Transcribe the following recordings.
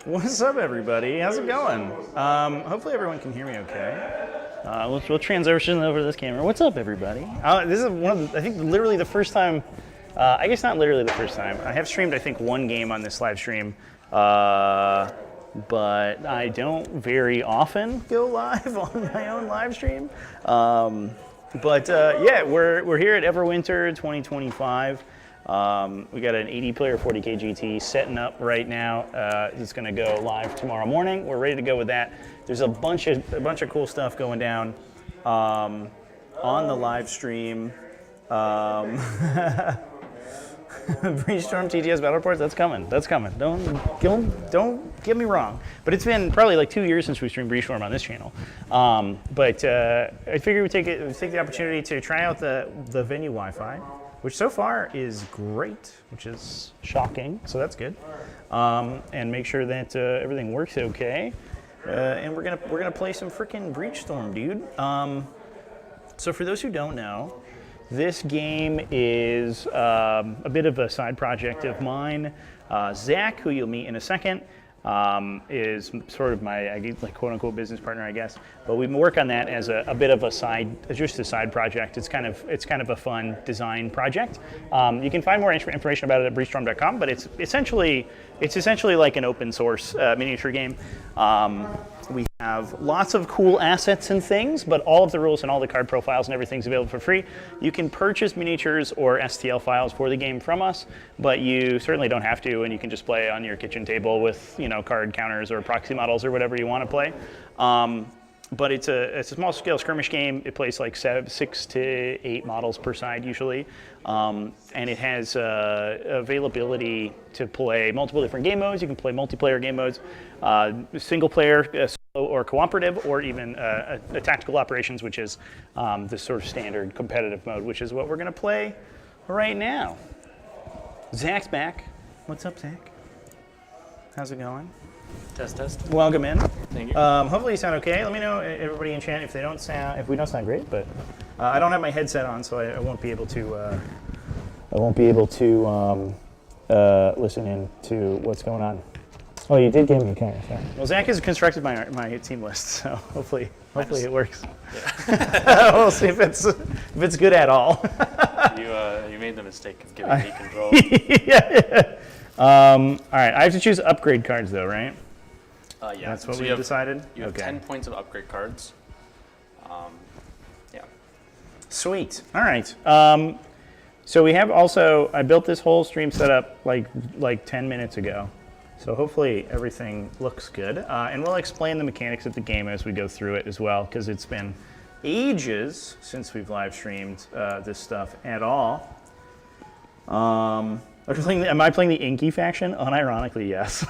What's up, everybody? How's it going? Hopefully everyone can hear me okay. We'll transition over to this camera. What's up, everybody? This is one of the, I think literally the first time, I guess not literally the first time. I have streamed, I think, one game on this live stream, but I don't very often go live on my own live stream. Yeah, we're here at Everwinter 2025. We got an 80-player 40K GT setting up right now. It's going to go live tomorrow morning. We're ready to go with that. There's a bunch of cool stuff going down on the live stream. Breachstorm TTS battle reports. That's coming. That's coming. Don't get me wrong. But it's been probably like 2 years since we streamed Breachstorm on this channel. I figured we'd take the opportunity to try out the venue Wi-Fi, which so far is great, which is shocking, so that's good. And make sure that everything works okay. And we're gonna play some freaking Breachstorm, dude. So for those who don't know, this game is a bit of a side project of mine. Zach, who you'll meet in a second, is sort of my like quote unquote business partner, I guess. But we work on that as a bit of a just a side project. It's kind of a fun design project. You can find more information about it at breachstorm.com. But it's essentially like an open source miniature game. We have lots of cool assets and things, but all of the rules and all the card profiles and everything's available for free. You can purchase miniatures or STL files for the game from us, but you certainly don't have to, and you can just play on your kitchen table with card counters or proxy models or whatever you want to play. But it's a small scale skirmish game. It plays like 6 to 8 models per side usually, and it has availability to play multiple different game modes. You can play multiplayer game modes, single player, solo or cooperative, or even a tactical operations, which is the sort of standard competitive mode, which is what we're going to play right now. Zach's back. What's up, Zach? How's it going? Test. Welcome in. Thank you. Hopefully you sound okay. Let me know, everybody in chat, if we don't sound great. But I don't have my headset on, so I won't be able to. Listen in to what's going on. Oh, you did give me a camera. Sorry. Well, Zach has constructed my team list, so hopefully it works. Yeah. We'll see if it's good at all. You made the mistake of giving me control. Yeah. All right, I have to choose upgrade cards though, right? Yeah. That's what we decided? You have 10 points of upgrade cards. Yeah. Sweet. All right. So we have also, I built this whole stream setup like 10 minutes ago. So hopefully everything looks good. And we'll explain the mechanics of the game as we go through it as well, because it's been ages since we've live streamed this stuff at all. Am I playing the Inky faction? Unironically, yes.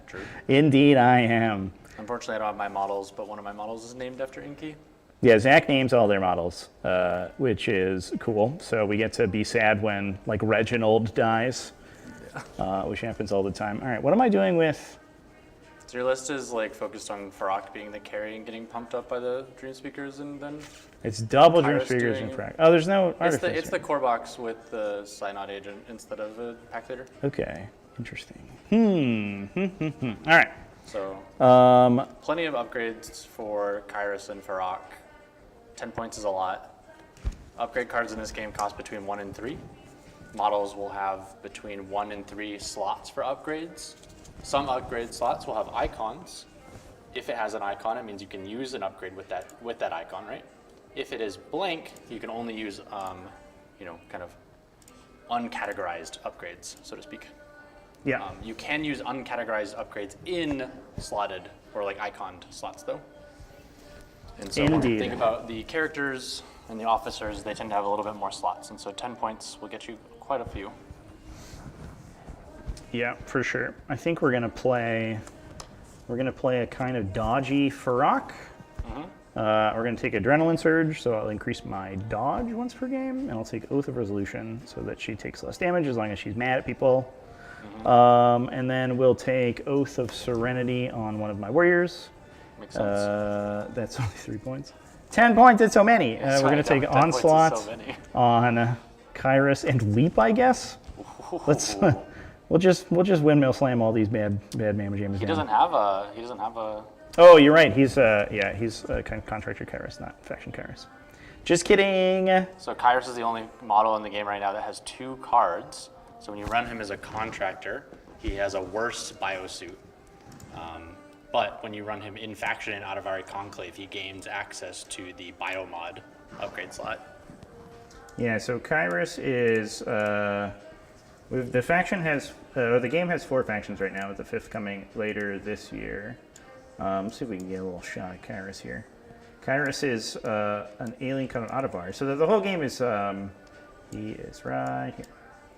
True. Indeed, I am. Unfortunately, I don't have my models, but one of my models is named after Inky. Yeah, Zach names all their models, which is cool. So we get to be sad when, like, Reginald dies, which happens all the time. All right, what am I doing with? So your list is like focused on Farrak being the carry and getting pumped up by the Dream Speakers, and then It's double Dream Kairos Speakers doing- and Frag. Oh, there's no it's artificer. the core box with the Synod agent instead of a pack leader. Okay, interesting. All right. So plenty of upgrades for Kairos and Farrak. 10 points is a lot. Upgrade cards in this game cost between 1 and 3. Models will have between 1 and 3 slots for upgrades. Some upgrade slots will have icons. If it has an icon, it means you can use an upgrade with that icon, right? If it is blank, you can only use kind of uncategorized upgrades, so to speak. Yeah. You can use uncategorized upgrades in slotted or like iconed slots, though. And so when you think about the characters and the officers, they tend to have a little bit more slots, and so 10 points will get you quite a few. Yeah, for sure. I think we're gonna play a kind of dodgy Farrak. We're gonna take Adrenaline Surge, so I'll increase my dodge once per game, and I'll take Oath of Resolution so that she takes less damage as long as she's mad at people. And then we'll take Oath of Serenity on one of my warriors. Makes sense. That's only 3 points. 10 points, it's so many. We're going to take Onslaught on Kairos and Leap, I guess. Let's We'll just windmill slam all these bad Mamma Jammas. He doesn't have a. Oh, you're right. He's contractor Kairos, not faction Kairos. Just kidding. So Kairos is the only model in the game right now that has 2 cards. So when you run him as a contractor, he has a worse biosuit. But when you run him in faction and Adavari Conclave, he gains access to the biomod upgrade slot. Yeah. So Kairos is. The faction has. The game has 4 factions right now, with the 5th coming later this year. Let's see if we can get a little shot at Kairos here. Kairos is an alien called Adavar. So the whole game is. He is right here.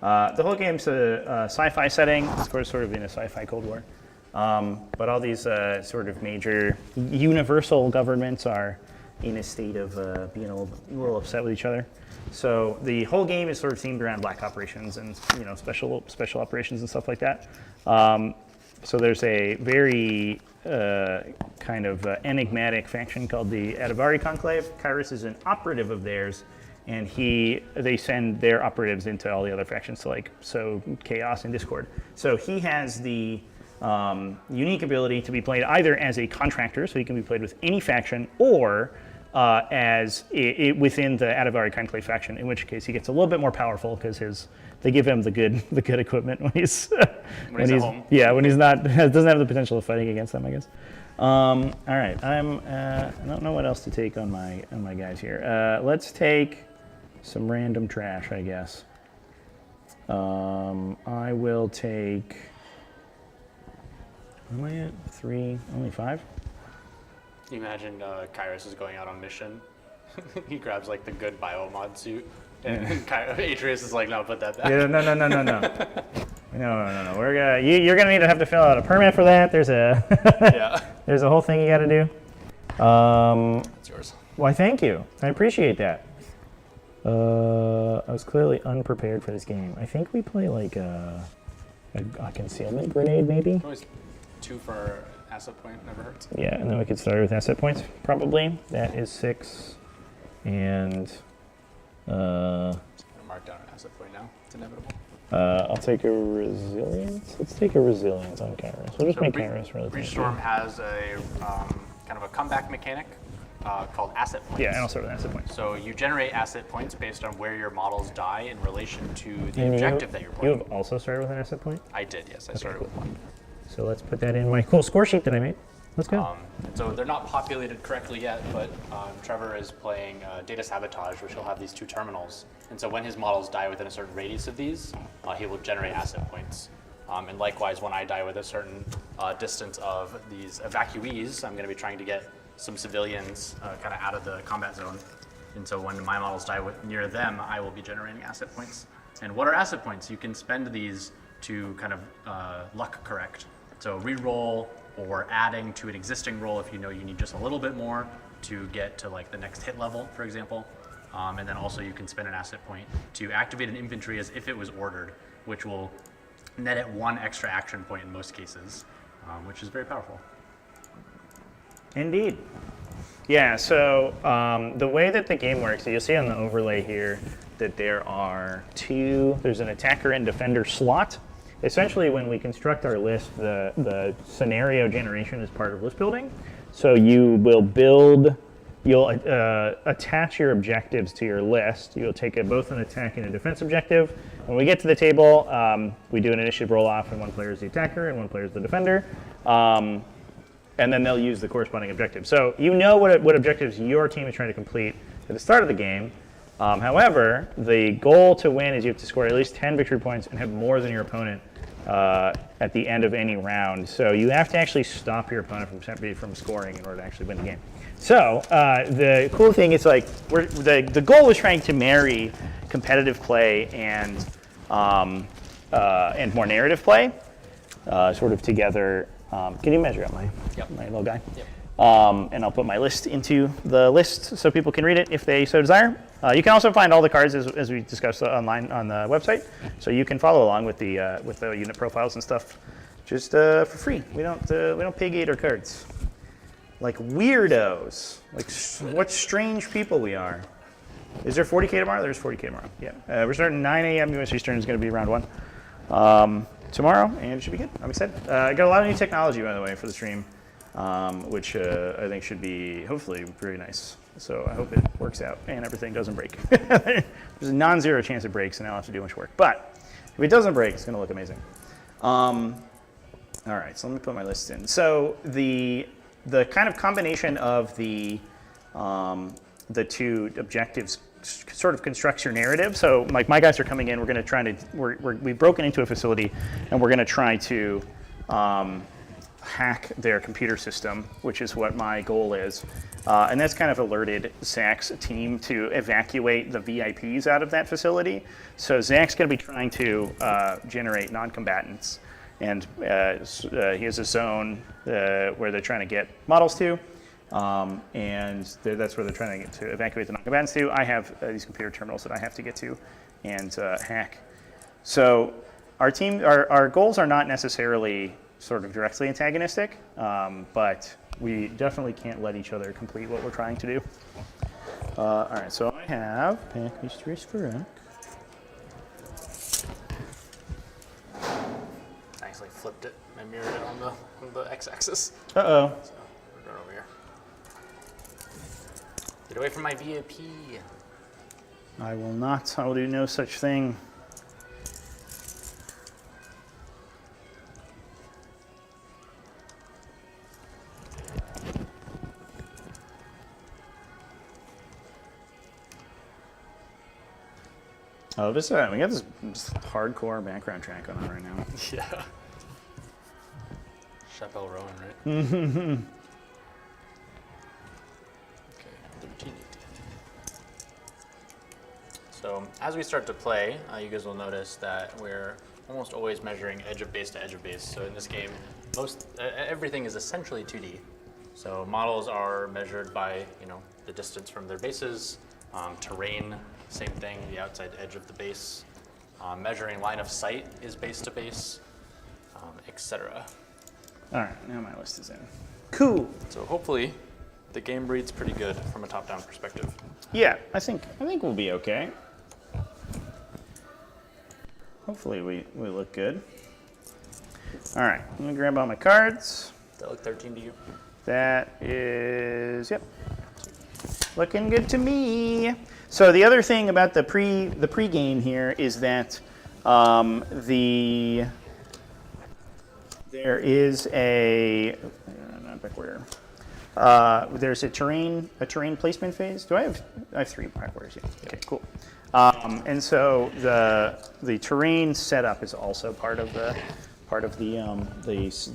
The whole game's a sci-fi setting. It's sort of in a sci-fi Cold War. But all these sort of major universal governments are in a state of being a little upset with each other. So the whole game is sort of themed around black operations and special operations and stuff like that. So there's a very kind of enigmatic faction called the Adavari Conclave. Kairos is an operative of theirs, and they send their operatives into all the other factions to sow chaos and discord. So he has the unique ability to be played either as a contractor, so he can be played with any faction, or as within the Adavari Conclave faction, in which case he gets a little bit more powerful because they give him the good equipment when he's when he's at home. Yeah, when he's not doesn't have the potential of fighting against them, I guess. All right, I don't know what else to take on my guys here. Let's take some random trash, I guess. I will take. Am I at 3? Only 5? You imagine Kairos is going out on mission. He grabs the good biomod suit, and Atreus is like, "No, put that back." Yeah, no. You're gonna need to have to fill out a permit for that. There's there's a whole thing you got to do. It's yours. Why, thank you. I appreciate that. I was clearly unprepared for this game. I think we play a concealment grenade, maybe. Always 2 for asset point, never hurts. Yeah, and then we could start with asset points, probably. That is 6. And I'm gonna mark down an asset point now. It's inevitable. I'll take a resilience. Let's take a resilience on Kairos. We'll just make Kairos relatively. Breachstorm has a kind of a comeback mechanic called asset points. Yeah, and I'll start with asset points. So you generate asset points based on where your models die in relation to the objective that you're playing. You have also started with an asset point? I did, yes. I started with 1. So let's put that in my cool score sheet that I made. Let's go. So they're not populated correctly yet, but Trevor is playing Data Sabotage, which will have these 2 terminals. And so when his models die within a certain radius of these, he will generate asset points. And likewise, when I die with a certain distance of these evacuees, I'm going to be trying to get some civilians kind of out of the combat zone. And so when my models die near them, I will be generating asset points. And what are asset points? You can spend these to kind of luck correct. So re-roll or adding to an existing roll if you know you need just a little bit more to get to the next hit level, for example. And then also you can spend an asset point to activate an infantry as if it was ordered, which will net at 1 extra action point in most cases, which is very powerful. Indeed. Yeah, so the way that the game works, you'll see on the overlay here that there's an attacker and defender slot. Essentially, when we construct our list, the scenario generation is part of list building. So you'll attach your objectives to your list. You'll take both an attack and a defense objective. When we get to the table, we do an initiative roll-off, and 1 player is the attacker and 1 player is the defender. And then they'll use the corresponding objective. So you know what objectives your team is trying to complete at the start of the game. However, the goal to win is you have to score at least 10 victory points and have more than your opponent at the end of any round. So you have to actually stop your opponent from scoring in order to actually win the game. So the cool thing is the goal was trying to marry competitive play and more narrative play sort of together. Can you measure up my little guy? Yep. And I'll put my list into the list so people can read it if they so desire. You can also find all the cards as we discussed online on the website, so you can follow along with the unit profiles and stuff just for free. We don't pay gate our cards like weirdos. What strange people we are. Is there 40K tomorrow? There's 40K tomorrow. Yeah, we're starting 9 a.m. U.S. Eastern. Is going to be round 1. tomorrow, and it should be good. I'm excited. I got a lot of new technology, by the way, for the stream, which I think should be hopefully very nice. So I hope it works out and everything doesn't break. There's a non-zero chance it breaks, and I don't have to do much work. But if it doesn't break, it's going to look amazing. All right, so let me put my list in. So the kind of combination of the two objectives sort of constructs your narrative. So like my guys are coming in, we're going to try to, we've broken into a facility and we're going to try to hack their computer system, which is what my goal is. And that's kind of alerted Zach's team to evacuate the VIPs out of that facility. So Zach's going to be trying to generate non-combatants. And he has a zone where they're trying to get models to. And that's where they're trying to get to evacuate the non-combatants to. I have these computer terminals that I have to get to and hack. So our goals are not necessarily sort of directly antagonistic, but we definitely can't let each other complete what we're trying to do. All right, so I have Pack Mysteries for Rack. I actually flipped it. I mirrored it on the x-axis. Uh-oh. So we're going over here. Get away from my VIP. I will not. I will do no such thing. Oh, we got this hardcore background track going on right now. Yeah. Chappelle Rowan, right? Mm-hmm. Okay, 13. So as we start to play, you guys will notice that we're almost always measuring edge of base to edge of base. So in this game, everything is essentially 2D. So models are measured by the distance from their bases, terrain. Same thing, the outside edge of the base. Measuring line of sight is base to base, etc. All right, now my list is in. Cool. So hopefully, the game reads pretty good from a top-down perspective. Yeah, I think we'll be okay. Hopefully we look good. All right, let me grab all my cards. Does that look 13 to you? That is, yep, looking good to me. So the other thing about the pre-game here is that there is there's a terrain placement phase. I have 3 pack warriors. Yeah. Okay, cool. And so the terrain setup is also part of the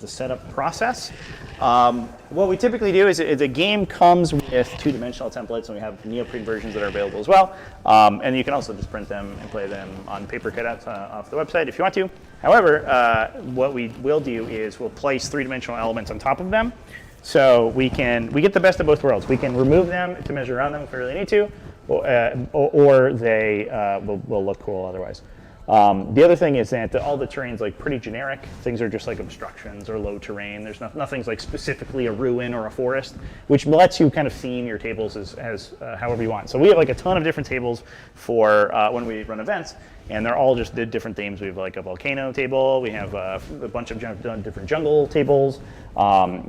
setup process. What we typically do is the game comes with 2-dimensional templates, and we have neoprene versions that are available as well. And you can also just print them and play them on paper cutouts off the website if you want to. However, what we will do is we'll place 3-dimensional elements on top of them, so we get the best of both worlds. We can remove them to measure around them if we really need to, or they will look cool otherwise. The other thing is that all the terrain's like pretty generic. Things are just like obstructions or low terrain. There's nothing's like specifically a ruin or a forest, which lets you kind of theme your tables as however you want. So we have like a ton of different tables for when we run events, and they're all just different themes. We have like a volcano table. We have a bunch of different jungle tables.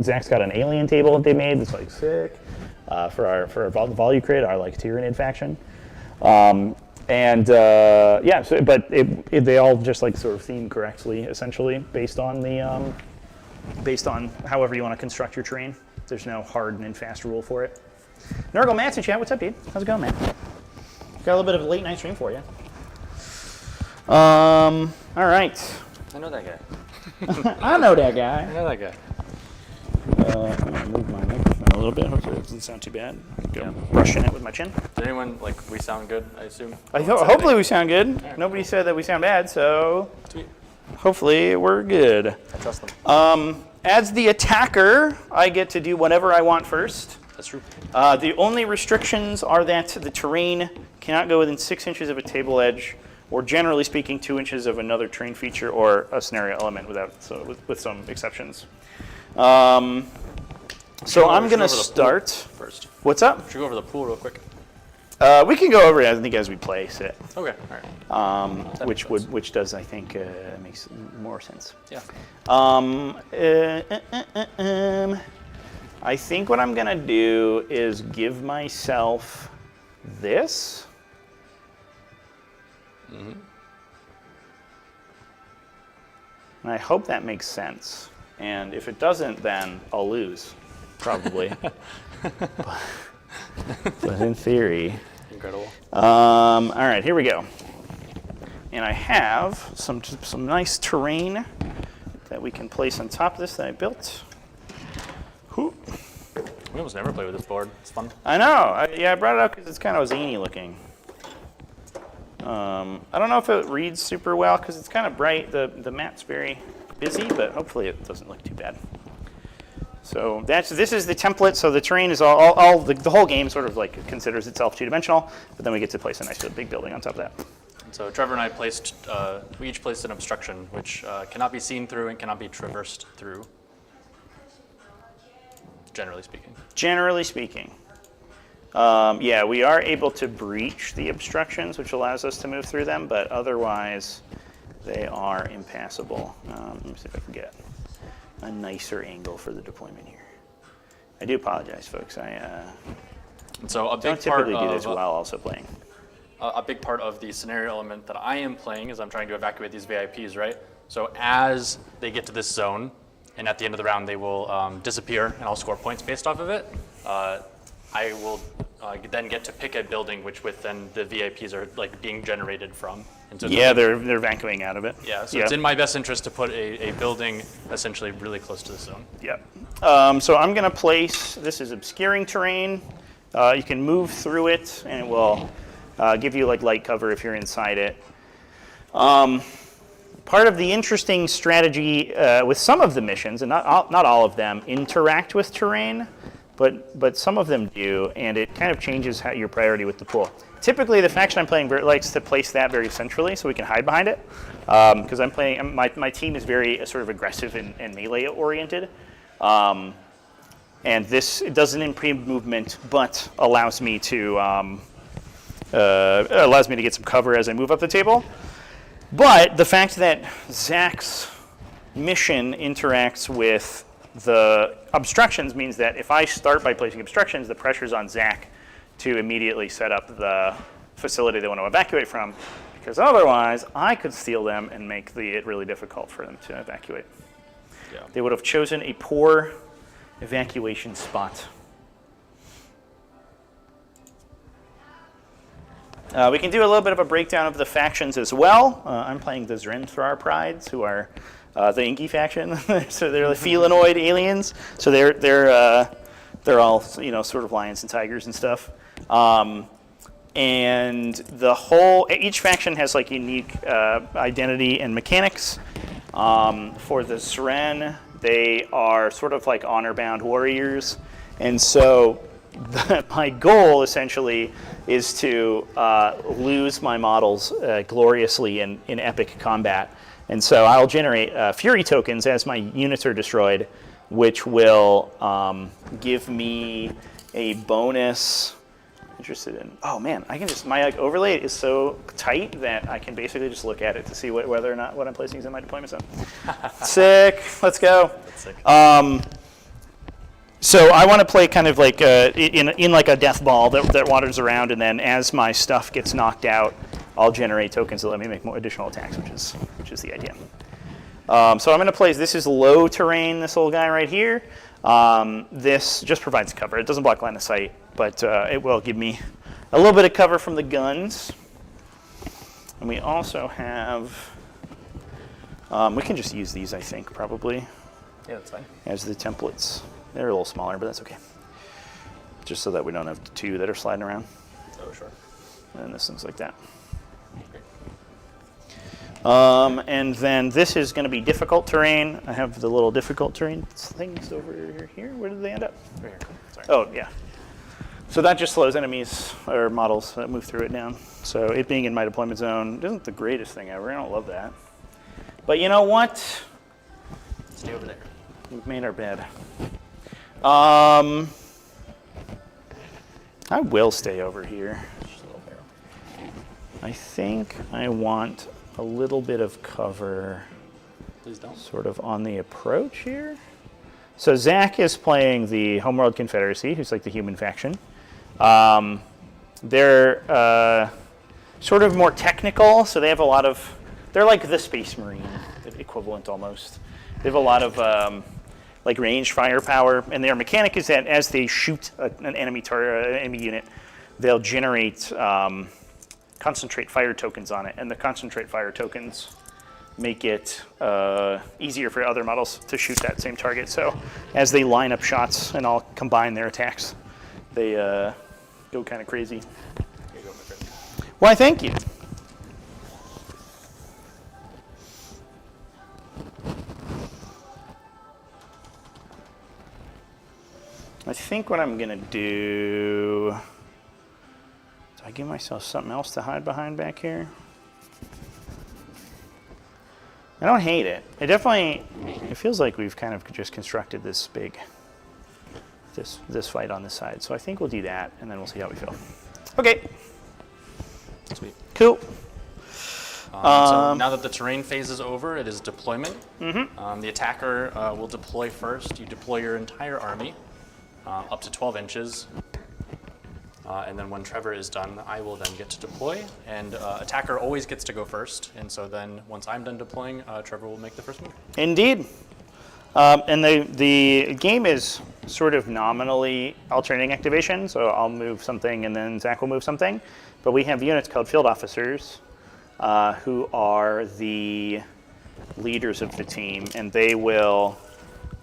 Zach's got an alien table that they made that's like sick for our Volucrid, our like Tyranid faction. And yeah, so, but they all just like sort of theme correctly, essentially, based on however you want to construct your terrain. There's no hard and fast rule for it. Nurgle Matt's in chat. What's up, dude? How's it going, man? Got a little bit of a late night stream for you. All right. I know that guy. I know that guy. I know that guy. I'm gonna move my microphone a little bit. Hopefully it doesn't sound too bad. Go brushing it with my chin. Did anyone, we sound good, I assume? Hopefully we sound good. Right. Nobody said that we sound bad, so sweet. Hopefully we're good. I trust them. As the attacker, I get to do whatever I want first. That's true. The only restrictions are that the terrain cannot go within 6 inches of a table edge, or generally speaking, 2 inches of another terrain feature or a scenario element, with some exceptions. So I'm going to start first. What's up? Should we go over the pool real quick? We can go over it, I think, as we place it. Okay, all right. Which does, I think, makes more sense. Yeah. I think what I'm gonna do is give myself this. And I hope that makes sense. And if it doesn't, then I'll lose, probably. but in theory. Incredible. All right, here we go. And I have some nice terrain that we can place on top of this that I built. Whew. We almost never play with this board. It's fun. I know. I brought it up because it's kind of zany looking. I don't know if it reads super well because it's kind of bright. The mat's very busy, but hopefully it doesn't look too bad. So this is the template. So the terrain is the whole game sort of like considers itself two-dimensional, but then we get to place a nice big building on top of that. So Trevor and I we each placed an obstruction, which cannot be seen through and cannot be traversed through, generally speaking. Generally speaking. Yeah, we are able to breach the obstructions, which allows us to move through them, but otherwise they are impassable. Let me see if I can get a nicer angle for the deployment here. I do apologize, folks. So a big don't typically part do this of, while also playing. A big part of the scenario element that I am playing is I'm trying to evacuate these VIPs, right? So as they get to this zone, and at the end of the round they will disappear, and I'll score points based off of it. I will then get to pick a building which then the VIPs are like being generated from. And so Yeah, they're vacuuming out of it. Yeah, so it's in my best interest to put a building essentially really close to the zone. Yep. So I'm going to place, this is obscuring terrain. You can move through it, and it will give you like light cover if you're inside it. Part of the interesting strategy with some of the missions, and not all of them, interact with terrain, but some of them do, and it kind of changes your priority with the pool. Typically, the faction I'm playing likes to place that very centrally so we can hide behind it, because I'm playing. My team is very sort of aggressive and melee oriented, and this doesn't improve movement, but allows me to get some cover as I move up the table. But the fact that Zach's mission interacts with the obstructions means that if I start by placing obstructions, the pressure's on Zach to immediately set up the facility they want to evacuate from, because otherwise I could steal them and make it really difficult for them to evacuate. Yeah. They would have chosen a poor evacuation spot. We can do a little bit of a breakdown of the factions as well. I'm playing the Zrenthrar Prides, who are the Inky faction. So they're the felinoid aliens. So they're all sort of lions and tigers and stuff. And each faction has like unique identity and mechanics. For the Sren, they are sort of like honor-bound warriors, and so my goal essentially is to lose my models gloriously in epic combat. And so I'll generate Fury tokens as my units are destroyed, which will give me a bonus. Interested in? Oh man, I can just my overlay is so tight that I can basically just look at it to see whether or not what I'm placing is in my deployment zone. Sick. Let's go. That's sick. So I want to play kind of like in like a death ball that wanders around, and then as my stuff gets knocked out, I'll generate tokens that let me make more additional attacks, which is the idea. So I'm going to place. This is low terrain. This little guy right here. This just provides cover. It doesn't block line of sight, but it will give me a little bit of cover from the guns. And we also have. We can just use these, I think, probably. Yeah, that's fine. As the templates. They're a little smaller, but that's okay. Just so that we don't have two that are sliding around. Oh, sure. And this thing's like that. And then this is going to be difficult terrain. I have the little difficult terrain things over here. Where did they end up? Right here. Sorry. Oh, yeah. So that just slows enemies or models that move through it down. So it being in my deployment zone isn't the greatest thing ever. I don't love that. But you know what? Stay over there. We've made our bed. I will stay over here. I think I want a little bit of cover. Please don't. Sort of on the approach here. So Zach is playing the Homeworld Confederacy, who's like the human faction. They're sort of more technical, so they have a lot of, they're like the Space Marine equivalent almost. They have a lot of like ranged firepower, and their mechanic is that as they shoot an enemy unit, they'll generate concentrate fire tokens on it, and the concentrate fire tokens make it easier for other models to shoot that same target. So as they line up shots and all combine their attacks, they go kind of crazy. Here you go, my friend. Why, thank you. I think what I'm gonna do I give myself something else to hide behind back here? I don't hate it. It feels like we've kind of just constructed this big, this fight on this side. So I think we'll do that, and then we'll see how we feel. Okay. Sweet. Cool. So now that the terrain phase is over, it is deployment. The attacker will deploy first. You deploy your entire army up to 12 inches. And then when Trevor is done, I will then get to deploy. And attacker always gets to go first. And so then once I'm done deploying, Trevor will make the first move. Indeed. And the game is sort of nominally alternating activation. So I'll move something and then Zach will move something. But we have units called field officers who are the leaders of the team. And they will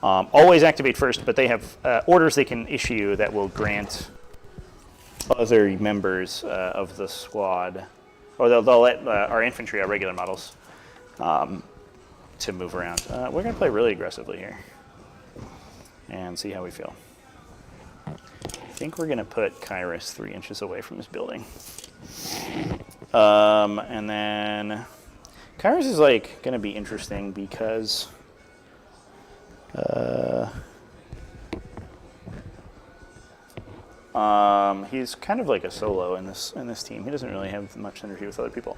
always activate first, but they have orders they can issue that will grant other members of the squad, or they'll let our infantry, our regular models, to move around. We're going to play really aggressively here and see how we feel. I think we're going to put Kairos 3 inches away from this building. And then Kairos is like going to be interesting because he's kind of like a solo in this team. He doesn't really have much synergy with other people.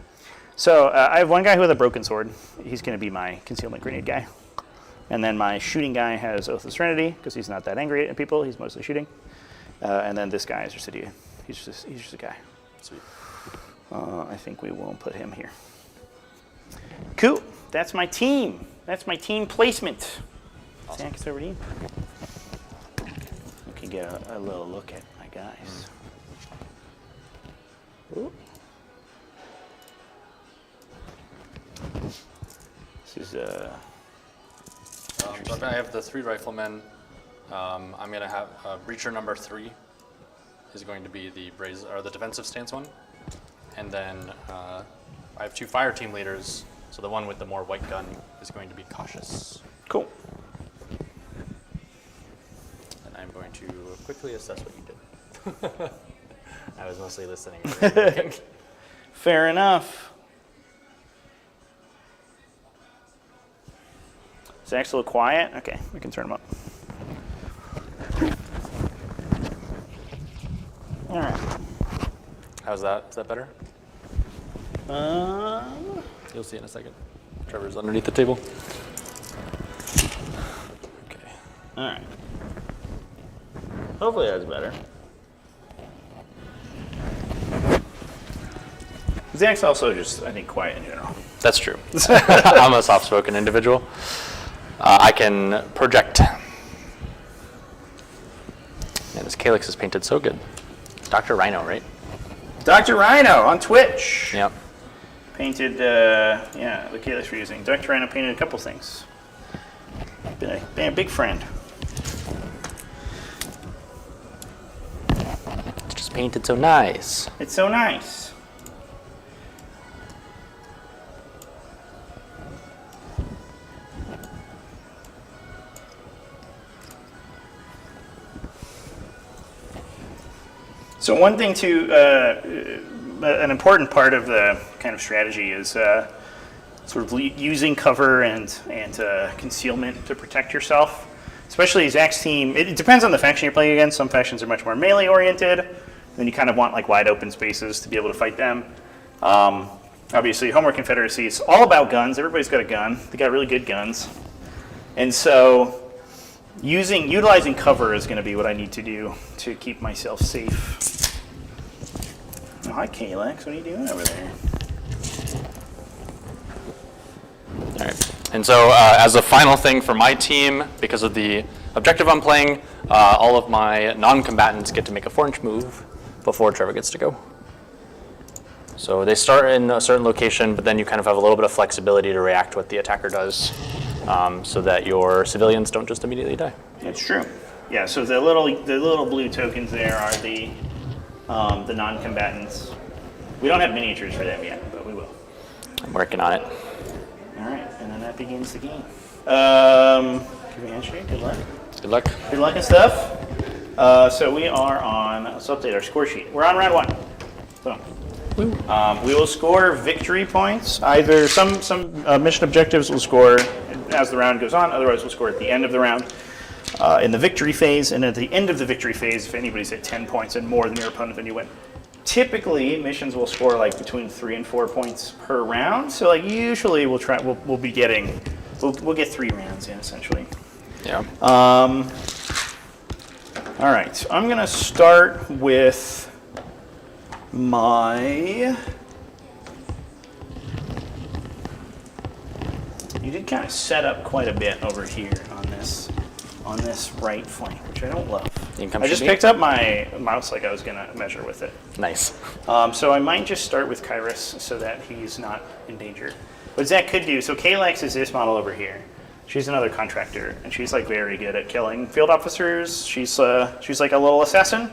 So I have one guy who has a broken sword. He's going to be my concealment grenade guy. And then my shooting guy has Oath of Serenity because he's not that angry at people. He's mostly shooting. And then this guy is just he's just a guy. Sweet. I think we will put him here. Cool. That's my team. That's my team placement. Awesome. Zach, it's over to you. We can get a little look at my guys. Ooh. This is So I have the 3 riflemen. I'm going to have breacher number 3 is going to be the defensive stance one. And then I have 2 fire team leaders. So the one with the more white gun is going to be cautious. cool. And I'm going to quickly assess what you did. I was mostly listening. Fair enough. Zach's a little quiet. Okay, we can turn him up. All right. How's that? Is that better? You'll see in a second. Trevor's underneath the table. Okay. All right. Hopefully that's better. Zach's also just, I think, quiet in general. That's true. I'm a soft-spoken individual. I can project. Man, this calyx is painted so good. It's Dr. Rhino, right? Dr. Rhino on Twitch. Yep. Painted, the calyx we're using. Dr. Rhino painted a couple things. Been a big friend. It's just painted so nice. It's so nice. So one thing an important part of the kind of strategy is sort of using cover and concealment to protect yourself. Especially Zach's team, it depends on the faction you're playing against. Some factions are much more melee oriented, then you kind of want like wide open spaces to be able to fight them. Obviously, Homework Confederacy is all about guns. Everybody's got a gun. They got really good guns. And so utilizing cover is going to be what I need to do to keep myself safe. Oh, hi, Kalex. What are you doing over there? All right. And so as a final thing for my team, because of the objective I'm playing, all of my non-combatants get to make a 4-inch move before Trevor gets to go. So they start in a certain location, but then you kind of have a little bit of flexibility to react to what the attacker does, so that your civilians don't just immediately die. That's true. Yeah, so the little blue tokens there are the non-combatants. We don't have miniatures for them yet, but we will. I'm working on it. All right, and then that begins the game. Give me a handshake. Good luck. Good luck. Good luck and stuff. So we are on. Let's update our score sheet. We're on round 1. Boom. We will score victory points. Either some mission objectives will score as the round goes on. Otherwise, we'll score at the end of the round in the victory phase. And at the end of the victory phase, if anybody's at 10 points and more than your opponent, then you win. Typically, missions will score like between 3 and 4 points per round. So like usually we'll get 3 rounds in essentially. Yeah. All right. So I'm gonna start with my. You did kind of set up quite a bit over here on this right flank, which I don't love. I just picked up my mouse like I was gonna measure with it. Nice. So I might just start with Kairos so that he's not in danger. What Zach could do, so Kalex is this model over here. She's another contractor, and she's like very good at killing field officers. She's like a little assassin.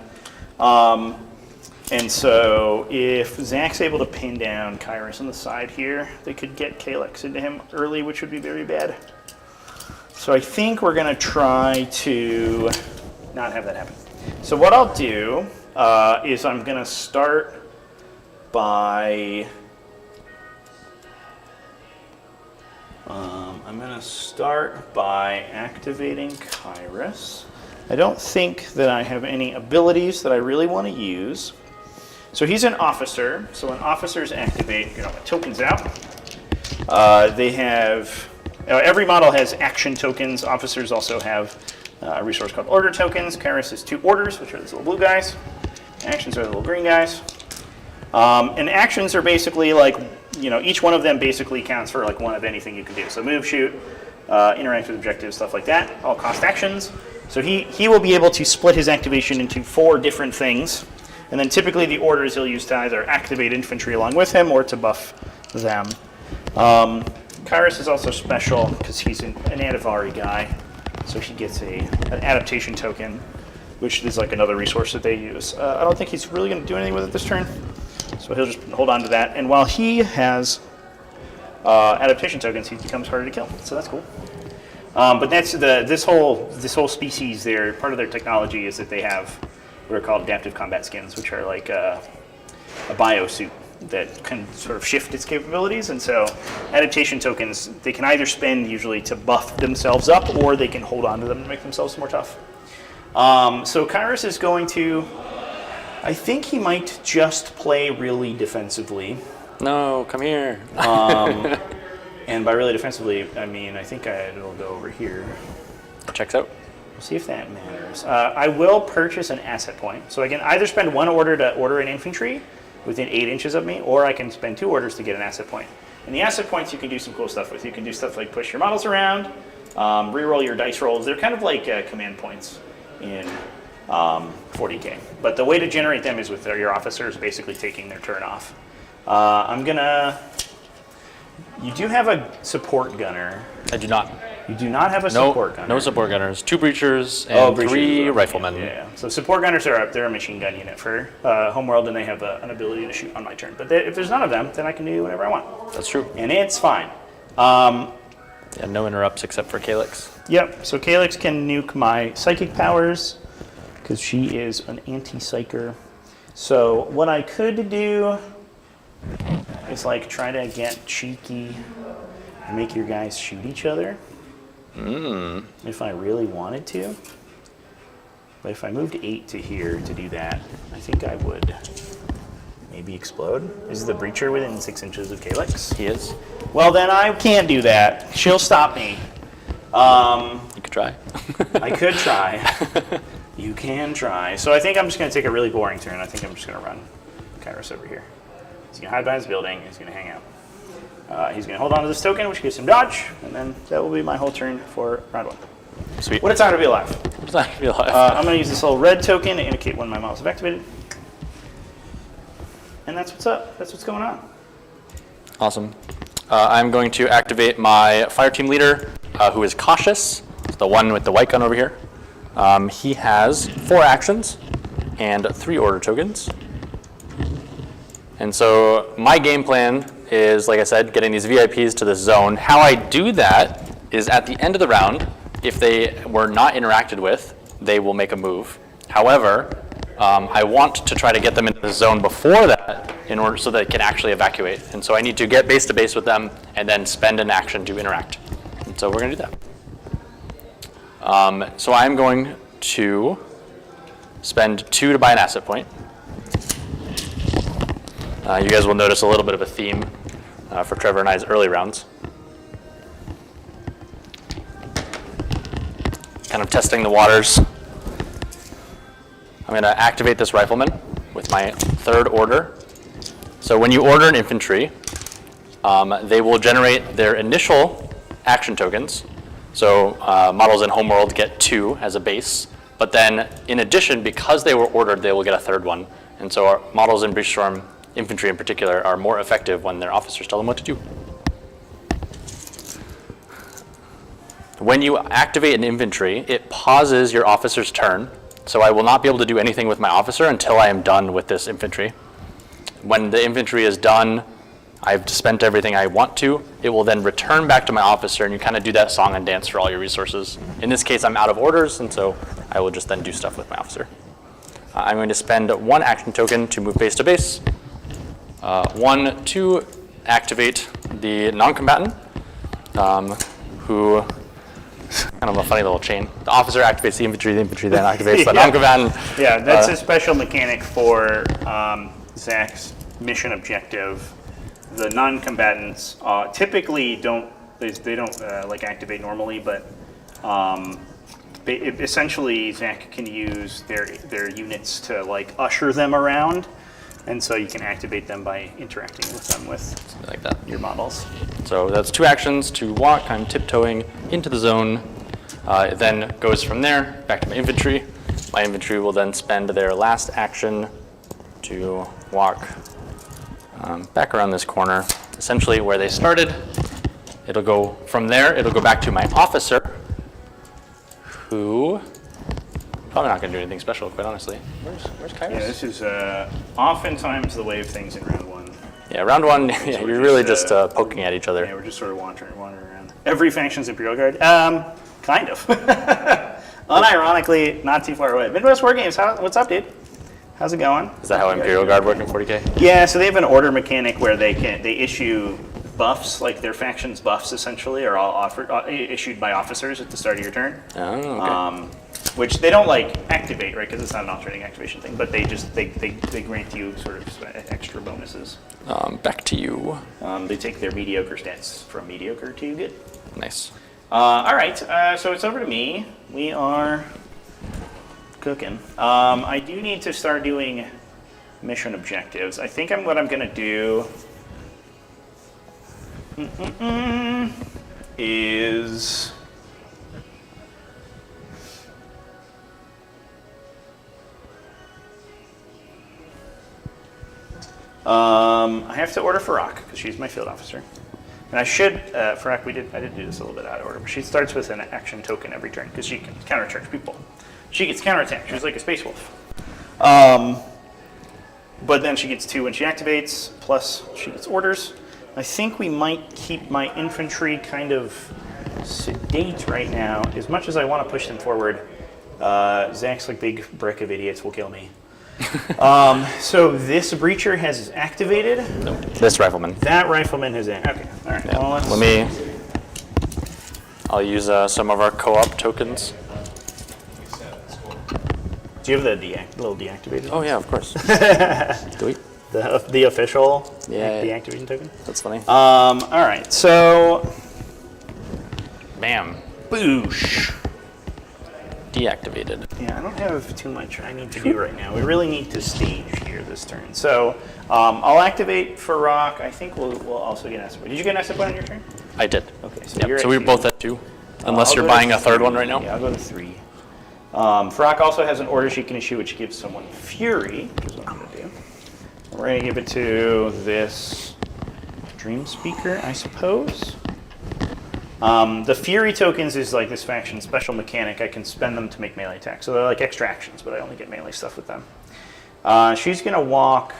And so if Zach's able to pin down Kairos on the side here, they could get Kalex into him early, which would be very bad. So I think we're gonna try to not have that happen. So what I'll do is I'm gonna start by activating Kairos. I don't think that I have any abilities that I really want to use. So he's an officer. So when officers activate, my tokens out. They have, every model has action tokens. Officers also have a resource called order tokens. Kairos has 2 orders, which are these little blue guys. Actions are the little green guys. And actions are basically like, each one of them basically counts for like one of anything you can do. So move, shoot, interact with objectives, stuff like that, all cost actions. So he will be able to split his activation into 4 different things. And then typically the orders he'll use to either activate infantry along with him or to buff them. Kairos is also special because he's an Adavari guy. So he gets an adaptation token, which is like another resource that they use. I don't think he's really going to do anything with it this turn. So he'll just hold on to that. And while he has adaptation tokens, he becomes harder to kill. So that's cool. But that's this whole species. Part of their technology is that they have what are called adaptive combat skins, which are like a biosuit that can sort of shift its capabilities. And so adaptation tokens, they can either spend usually to buff themselves up, or they can hold on to them to make themselves more tough. So Kairos is going to, I think he might just play really defensively. No, come here. And by really defensively, I mean, I think it'll go over here. Checks out. We'll see if that matters. I will purchase an asset point. So I can either spend 1 order to order an infantry within 8 inches of me, or I can spend 2 orders to get an asset point. And the asset points you can do some cool stuff with. You can do stuff like push your models around, reroll your dice rolls. They're kind of like command points in 40K. But the way to generate them is with your officers basically taking their turn off. You do have a support gunner. I do not. You do not have a support gunner. No support gunners. 2 breachers and 3 riflemen. Yeah. So support gunners they're a machine gun unit for Homeworld, and they have an ability to shoot on my turn. But if there's none of them, then I can do whatever I want. That's true. And it's fine. And no interrupts except for Kalex. Yep. So Kalex can nuke my psychic powers because she is an anti-psyker. So what I could do is like try to get cheeky and make your guys shoot each other. If I really wanted to. But if I moved 8 to here to do that, I think I would maybe explode. Is the Breacher within 6 inches of Calyx? He is. Well, then I can't do that. She'll stop me. You could try. I could try. You can try. So I think I'm just going to take a really boring turn. I think I'm just going to run Kairos over here. He's going to hide behind his building. He's going to hang out. He's going to hold on to this token, which gives him dodge, and then that will be my whole turn for round 1. Sweet. What a time to be alive. What a time to be alive. I'm going to use this little red token to indicate when my models have activated. And that's what's up. That's what's going on. Awesome. I'm going to activate my fire team leader, who is cautious. It's the one with the white gun over here. He has 4 actions and 3 order tokens. And so my game plan is, like I said, getting these VIPs to this zone. How I do that is at the end of the round, if they were not interacted with, they will make a move. However, I want to try to get them into the zone before that in order so that they can actually evacuate. And so I need to get base to base with them and then spend an action to interact. And so we're going to do that. So I'm going to spend 2 to buy an asset point. You guys will notice a little bit of a theme for Trevor and I's early rounds. Kind of testing the waters. I'm going to activate this rifleman with my 3rd order. So when you order an infantry, they will generate their initial action tokens. So models in Homeworld get 2 as a base. But then, in addition, because they were ordered, they will get a 3rd one. And so our models in Breachstorm, infantry in particular, are more effective when their officers tell them what to do. When you activate an infantry, it pauses your officer's turn. So I will not be able to do anything with my officer until I am done with this infantry. When the infantry is done, I've spent everything I want to. It will then return back to my officer, and you kind of do that song and dance for all your resources. In this case, I'm out of orders, and so I will just then do stuff with my officer. I'm going to spend 1 action token to move base to base, 1 to activate the non-combatant, who kind of a funny little chain. The officer activates the infantry then activates the non-combatant. Yeah, that's a special mechanic for Zach's mission objective. The non-combatants typically don't like activate normally, but essentially Zach can use their units to like usher them around, and so you can activate them by interacting with them with something like that. Your models. So that's 2 actions to walk. I'm tiptoeing into the zone. It then goes from there back to my infantry. My infantry will then spend their last action to walk back around this corner, essentially where they started. It'll go from there. It'll go back to my officer, who probably not going to do anything special, quite honestly. Where's Kairos? Yeah, this is oftentimes the way of things in round 1. Yeah, round 1, yeah, you're really just poking at each other. Yeah, we're just sort of wandering around. Every faction's Imperial Guard. Kind of. Unironically, not too far away. Midwest War Games, what's up, dude? How's it going? Is that how Imperial Guard work in 40K? Yeah, so they have an order mechanic where they issue buffs, like their faction's buffs essentially are all issued by officers at the start of your turn. Oh, okay. Which they don't like activate, right? Because it's not an alternating activation thing, but they grant you sort of extra bonuses. Back to you. They take their mediocre stats from mediocre to good. Nice. All right, so it's over to me. We are cooking. I do need to start doing mission objectives. I think what I'm going to do is I have to order Farrak because she's my field officer. And I should, Farrak, I did do this a little bit out of order, but she starts with an action token every turn because she can countercharge people. She gets counterattack. She's like a space wolf. But then she gets 2 when she activates, plus she gets orders. I think we might keep my infantry kind of sedate right now. As much as I want to push them forward, Zach's like big brick of idiots will kill me. So this breacher has activated. No, this rifleman. That rifleman has activated. Okay, all right. Yeah. Well, I'll use some of our co-op tokens. Do you have the little deactivated? Oh yeah, of course. Do we? The official, Yeah. the activation token. That's funny. All right, so Bam. boosh. Deactivated. Yeah, I don't have too much I need to do right now. We really need to stage here this turn. So I'll activate Farok. I think we'll also get an Esper. Did you get an Esper on your turn? I did. Okay, so Yep. you're So at we're two. both at 2. Unless I'll you're go to buying a third one 3. right now. Yeah, I'll go to 3. Farok also has an order she can issue, which gives someone Fury, which is what I'm going to do. We're going to give it to this Dream Speaker, I suppose. The Fury tokens is like this faction's special mechanic. I can spend them to make melee attacks. So they're like extra actions, but I only get melee stuff with them. She's going to walk.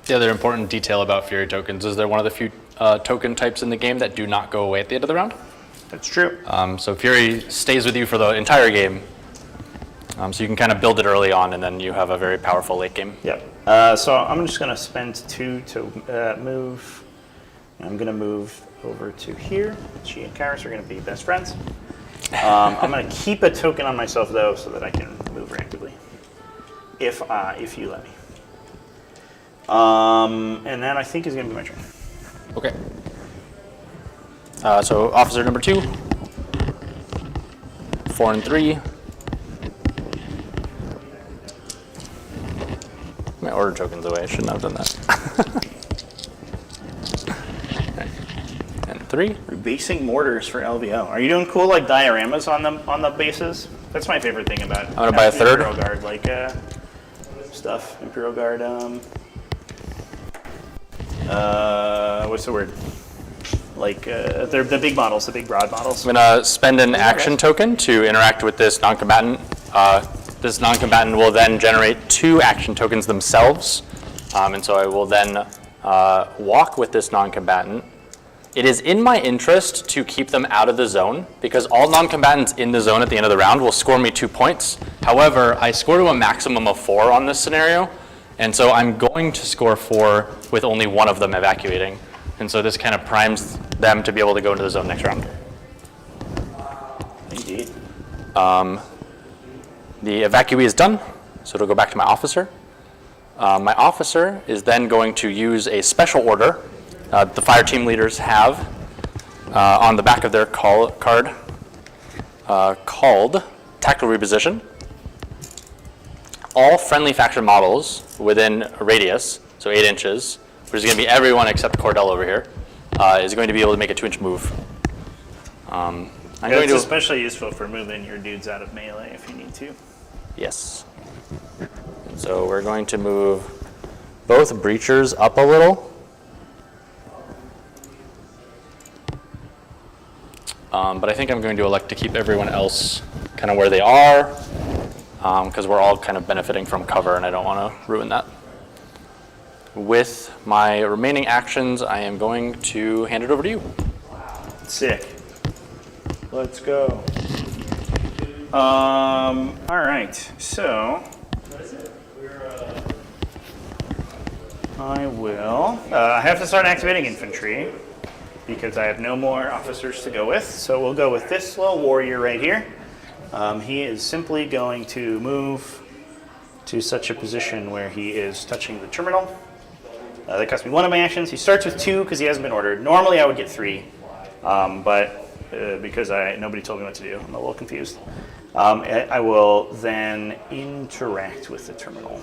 The other important detail about Fury tokens is they're one of the few token types in the game that do not go away at the end of the round. That's true. So Fury stays with you for the entire game. So you can kind of build it early on, and then you have a very powerful late game. Yep. So I'm just going to spend 2 to move. I'm going to move over to here. She and Kairos are going to be best friends. I'm going to keep a token on myself, though, so that I can move reactively, if you let me. And that, I think, is going to be my turn. Okay. So officer number 2, 4 and 3. My order token's away. I shouldn't have done that. Okay. And 3. Rebasing mortars for LVO. Are you doing cool like dioramas on the bases? That's my favorite thing about. I'm gonna buy a third. Imperial Guard like stuff. Imperial Guard. What's the word? Like they're the big models, the big broad models. I'm going to spend an action token to interact with this non-combatant. This non-combatant will then generate 2 action tokens themselves. And so I will then walk with this non-combatant. It is in my interest to keep them out of the zone because all non-combatants in the zone at the end of the round will score me 2 points. However, I score to a maximum of 4 on this scenario. And so I'm going to score 4 with only one of them evacuating. And so this kind of primes them to be able to go into the zone next round. Indeed. The evacuee is done, so it'll go back to my officer. My officer is then going to use a special order the fire team leaders have on the back of their card called Tactical Reposition. All friendly faction models within a radius, so 8 inches, which is going to be everyone except Cordell over here, is going to be able to make a 2-inch move. It's especially useful for moving your dudes out of melee if you need to. Yes. And so we're going to move both breachers up a little. But I think I'm going to elect to keep everyone else kind of where they are because we're all kind of benefiting from cover and I don't want to ruin that. With my remaining actions, I am going to hand it over to you. Sick. Let's go. All right, so I will. I have to start activating infantry because I have no more officers to go with. So we'll go with this little warrior right here. He is simply going to move to such a position where he is touching the terminal. That cost me 1 of my actions. He starts with 2 because he hasn't been ordered. Normally I would get 3, but because nobody told me what to do, I'm a little confused. I will then interact with the terminal.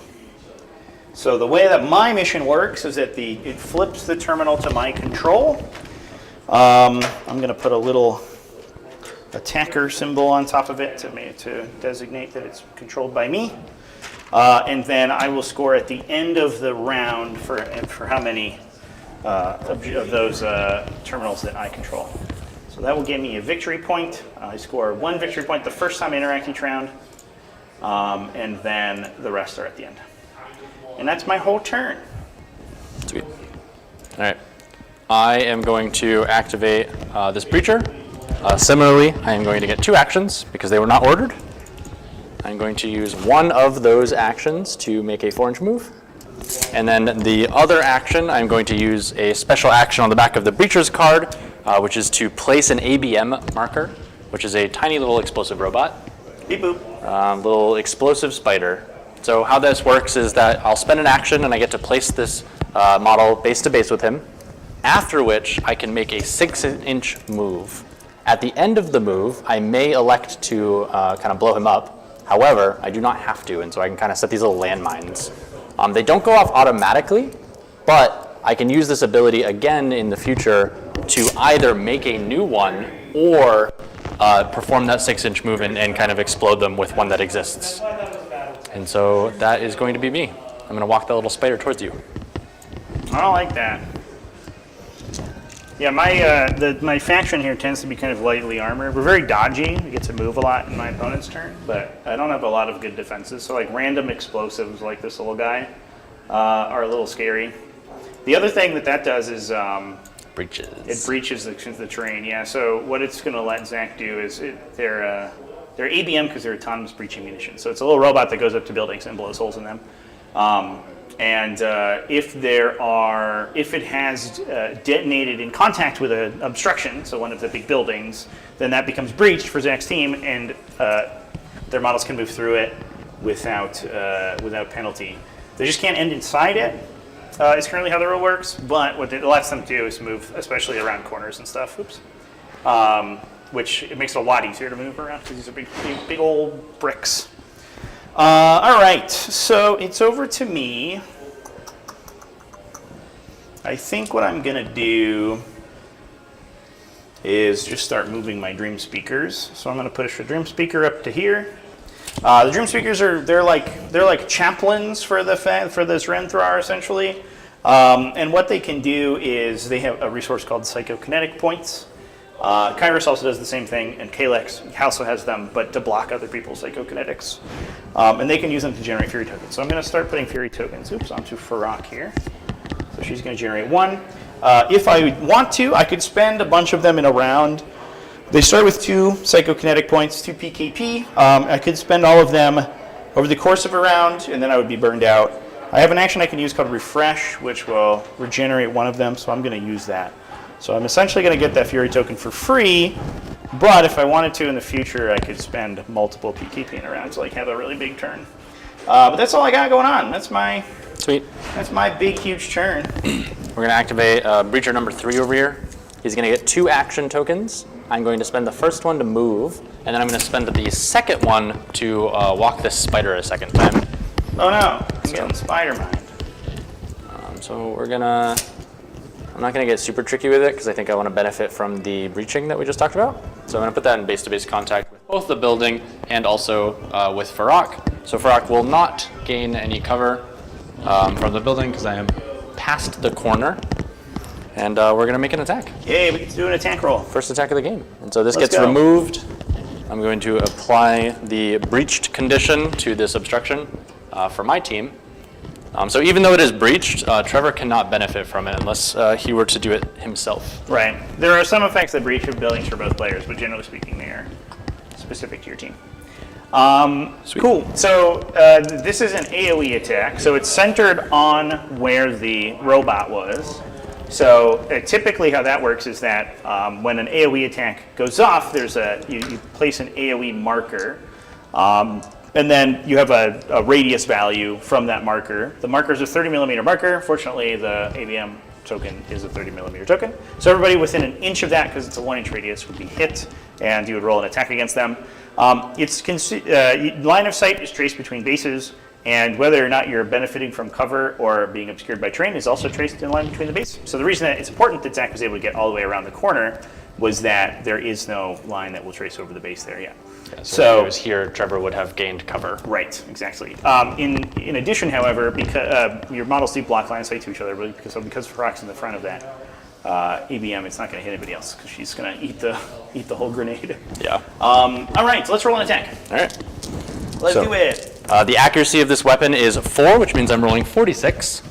So the way that my mission works is that it flips the terminal to my control. I'm going to put a little attacker symbol on top of it to designate that it's controlled by me. And then I will score at the end of the round for how many of those terminals that I control. So that will give me a victory point. I score 1 victory point the first time I interact each round, and then the rest are at the end. And that's my whole turn. Sweet. All right. I am going to activate this breacher. Similarly, I am going to get 2 actions because they were not ordered. I'm going to use one of those actions to make a 4-inch move. And then the other action, I'm going to use a special action on the back of the breacher's card, which is to place an ABM marker, which is a tiny little explosive robot. Beep boop. Little explosive spider. So how this works is that I'll spend an action and I get to place this model base to base with him, after which I can make a 6-inch move. At the end of the move, I may elect to kind of blow him up. However, I do not have to, and so I can kind of set these little landmines. They don't go off automatically, but I can use this ability again in the future to either make a new one or perform that 6-inch move and kind of explode them with one that exists. And so that is going to be me. I'm going to walk that little spider towards you. I don't like that. Yeah, my faction here tends to be kind of lightly armored. We're very dodgy. We get to move a lot in my opponent's turn, but I don't have a lot of good defenses. So like random explosives like this little guy are a little scary. The other thing that does is Breaches. it breaches the terrain. Yeah. So what it's going to let Zach do is they're ABM because they're autonomous breaching munitions. So it's a little robot that goes up to buildings and blows holes in them. If it has detonated in contact with an obstruction, so one of the big buildings, then that becomes breached for Zach's team, and their models can move through it without penalty. They just can't end inside it. Is currently how the rule works, but what it lets them do is move, especially around corners and stuff. Oops. Which it makes it a lot easier to move around because these are big old bricks. All right, so it's over to me. I think what I'm gonna do is just start moving my dream speakers. So I'm gonna push a dream speaker up to here. The dream speakers they're like chaplains for this Renthrar essentially, and what they can do is they have a resource called psychokinetic points. Kairos also does the same thing, and Kalex also has them, but to block other people's psychokinetics. And they can use them to generate Fury tokens. So I'm going to start putting Fury tokens, onto Farok here. So she's going to generate 1. If I want to, I could spend a bunch of them in a round. They start with 2 psychokinetic points, 2 PKP. I could spend all of them over the course of a round, and then I would be burned out. I have an action I can use called Refresh, which will regenerate 1 of them, so I'm going to use that. So I'm essentially going to get that Fury token for free, but if I wanted to in the future, I could spend multiple PKP in a round to like have a really big turn. But that's all I got going on. That's my big, huge turn. We're going to activate Breacher number 3 over here. He's going to get 2 action tokens. I'm going to spend the first one to move, and then I'm going to spend the second one to walk this spider a second time. Oh no, I'm getting spider mind. So I'm not going to get super tricky with it because I think I want to benefit from the breaching that we just talked about. So I'm going to put that in base-to-base contact with both the building and also with Farok. So Farok will not gain any cover from the building because I am past the corner. And we're going to make an attack. Yay, we get to do an attack roll. First attack of the game. And so this gets removed. I'm going to apply the breached condition to this obstruction for my team. So even though it is breached, Trevor cannot benefit from it unless he were to do it himself. Right. There are some effects that breach of buildings for both players, but generally speaking, they are specific to your team. Cool. So this is an AoE attack. So it's centered on where the robot was. So typically how that works is that when an AoE attack goes off, there's you place an AoE marker. And then you have a radius value from that marker. The marker is a 30mm marker. Fortunately, the ABM token is a 30mm token. So everybody within an inch of that, because it's a 1-inch radius, would be hit, and you would roll an attack against them. Line of sight is traced between bases, and whether or not you're benefiting from cover or being obscured by terrain is also traced in line between the base. So the reason that it's important that Zach was able to get all the way around the corner was that there is no line that will trace over the base there yet. Yeah, so if it was here, Trevor would have gained cover. Right, exactly. In addition, however, because your models do block line of sight to each other, because Farok's in the front of that ABM, it's not going to hit anybody else because she's going to eat the whole grenade. Yeah. All right, so let's roll an attack. All right. Let's do it. The accuracy of this weapon is 4, which means I'm rolling 46.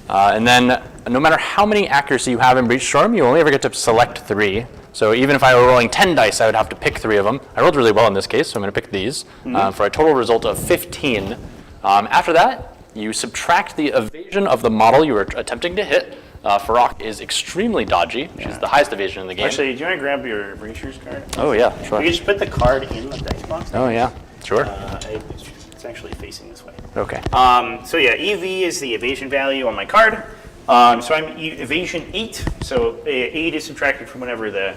And then no matter how many accuracy you have in Breachstorm, you only ever get to select 3. So even if I were rolling 10 dice, I would have to pick 3 of them. I rolled really well in this case, so I'm going to pick these for a total result of 15. After that, you subtract the evasion of the model you were attempting to hit. Farok is extremely dodgy. She's the highest evasion in the game. Actually, do you want to grab your Breacher's card? Oh, yeah, sure. You can just put the card in the dice box. Oh, yeah, sure. It's actually facing this way. Okay. So yeah, EV is the evasion value on my card. So I'm evasion 8. So 8 is subtracted from whatever the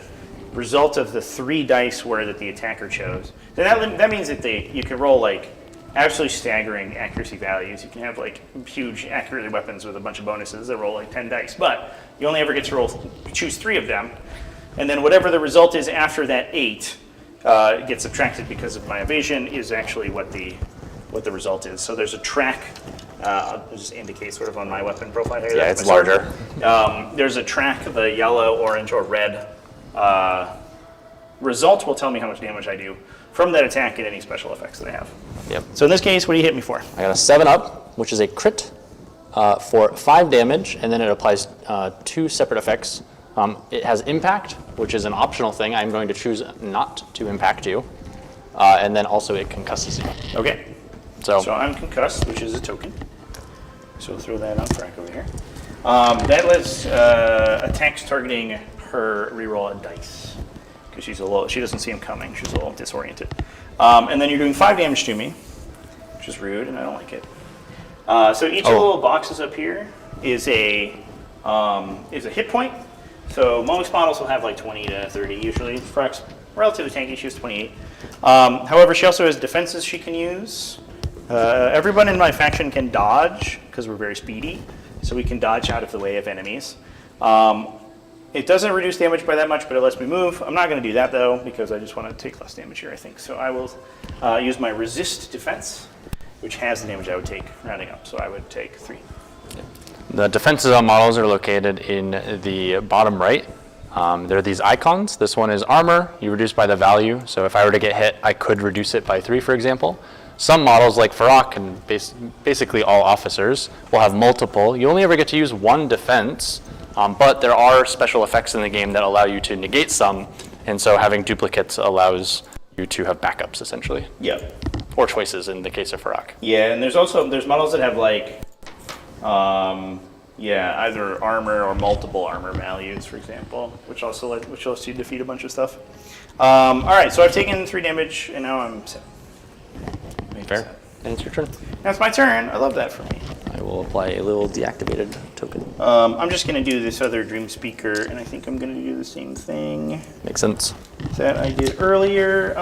result of the 3 dice were that the attacker chose. So that means that you can roll like absolutely staggering accuracy values. You can have like huge accuracy weapons with a bunch of bonuses that roll like 10 dice, but you only ever get to choose 3 of them. And then whatever the result is after that 8 gets subtracted because of my evasion is actually what the result is. So there's a track. I'll just indicate sort of on my weapon profile here. Yeah, it's larger. There's a track. The yellow, orange, or red result will tell me how much damage I do from that attack and any special effects that I have. Yep. So in this case, what do you hit me for? I got a 7-up, which is a crit for 5 damage, and then it applies 2 separate effects. It has impact, which is an optional thing. I'm going to choose not to impact you. And then also it concusses you. Okay. So I'm concussed, which is a token. So we'll throw that on track over here. That lets attacks targeting her reroll a dice because she doesn't see him coming. She's a little disoriented. And then you're doing 5 damage to me, which is rude, and I don't like it. So each of the little boxes up here is a hit point. So most models will have like 20 to 30 usually. Frock's relatively tanky. She has 28. However, she also has defenses she can use. Everyone in my faction can dodge because we're very speedy, so we can dodge out of the way of enemies. It doesn't reduce damage by that much, but it lets me move. I'm not going to do that though because I just want to take less damage here, I think. So I will use my resist defense, which has the damage I would take rounding up. So I would take 3. the defenses on models are located in the bottom right. There are these icons. This one is armor. You reduce by the value. So if I were to get hit, I could reduce it by 3, for example. Some models, like Farok and basically all officers, will have multiple. You only ever get to use 1 defense, but there are special effects in the game that allow you to negate some, and so having duplicates allows you to have backups, essentially. Yep. Or choices in the case of Farok. Yeah, and there's models that have like, either armor or multiple armor values, for example, which lets you defeat a bunch of stuff. All right, so I've taken 3 damage, and now I'm set. Fair. And it's your turn. That's my turn. I love that for me. I will apply a little deactivated token. I'm just going to do this other Dream Speaker, and I think I'm going to do the same thing Makes sense. that I did earlier.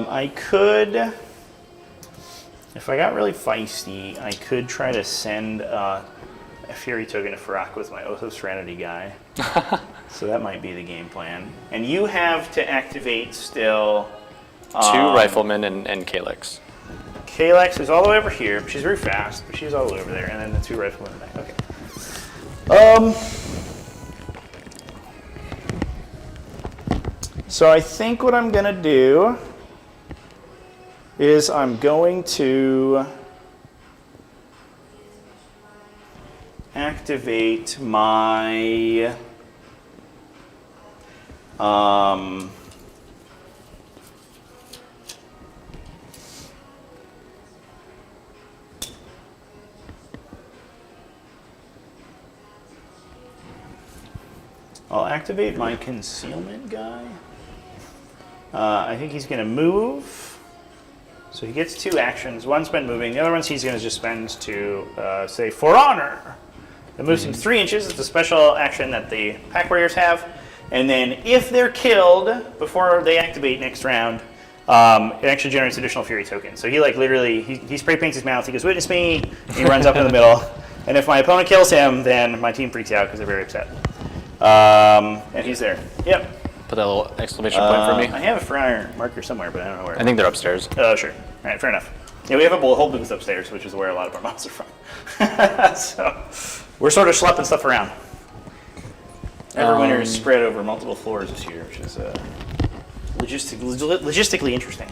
I could, if I got really feisty, I could try to send a Fury token to Farok with my Oath of Serenity guy. So that might be the game plan. And you have to activate still 2 riflemen and Calyx. Kalex is all the way over here. She's very fast, but she's all the way over there. And then the 2 riflemen. Okay. So I think what I'm gonna do is I'm going to activate my I'll activate my concealment guy. I think he's going to move. So he gets 2 actions. One spent moving. The other ones he's going to just spend to say, for honor. It moves him 3 inches. It's a special action that the pack warriors have. And then if they're killed before they activate next round, it actually generates additional Fury tokens. So he literally, he spray paints his mouth. He goes, witness me. And he runs up in the middle. And if my opponent kills him, then my team freaks out because they're very upset. And he's there. Yep. Put that little exclamation point for me. I have a friar marker somewhere, but I don't know where. I think they're upstairs. Oh, sure. All right, fair enough. Yeah, we have a whole booth upstairs, which is where a lot of our models are from. So we're sort of schlepping stuff around. Everwinter is spread over multiple floors this year, which is logistically interesting.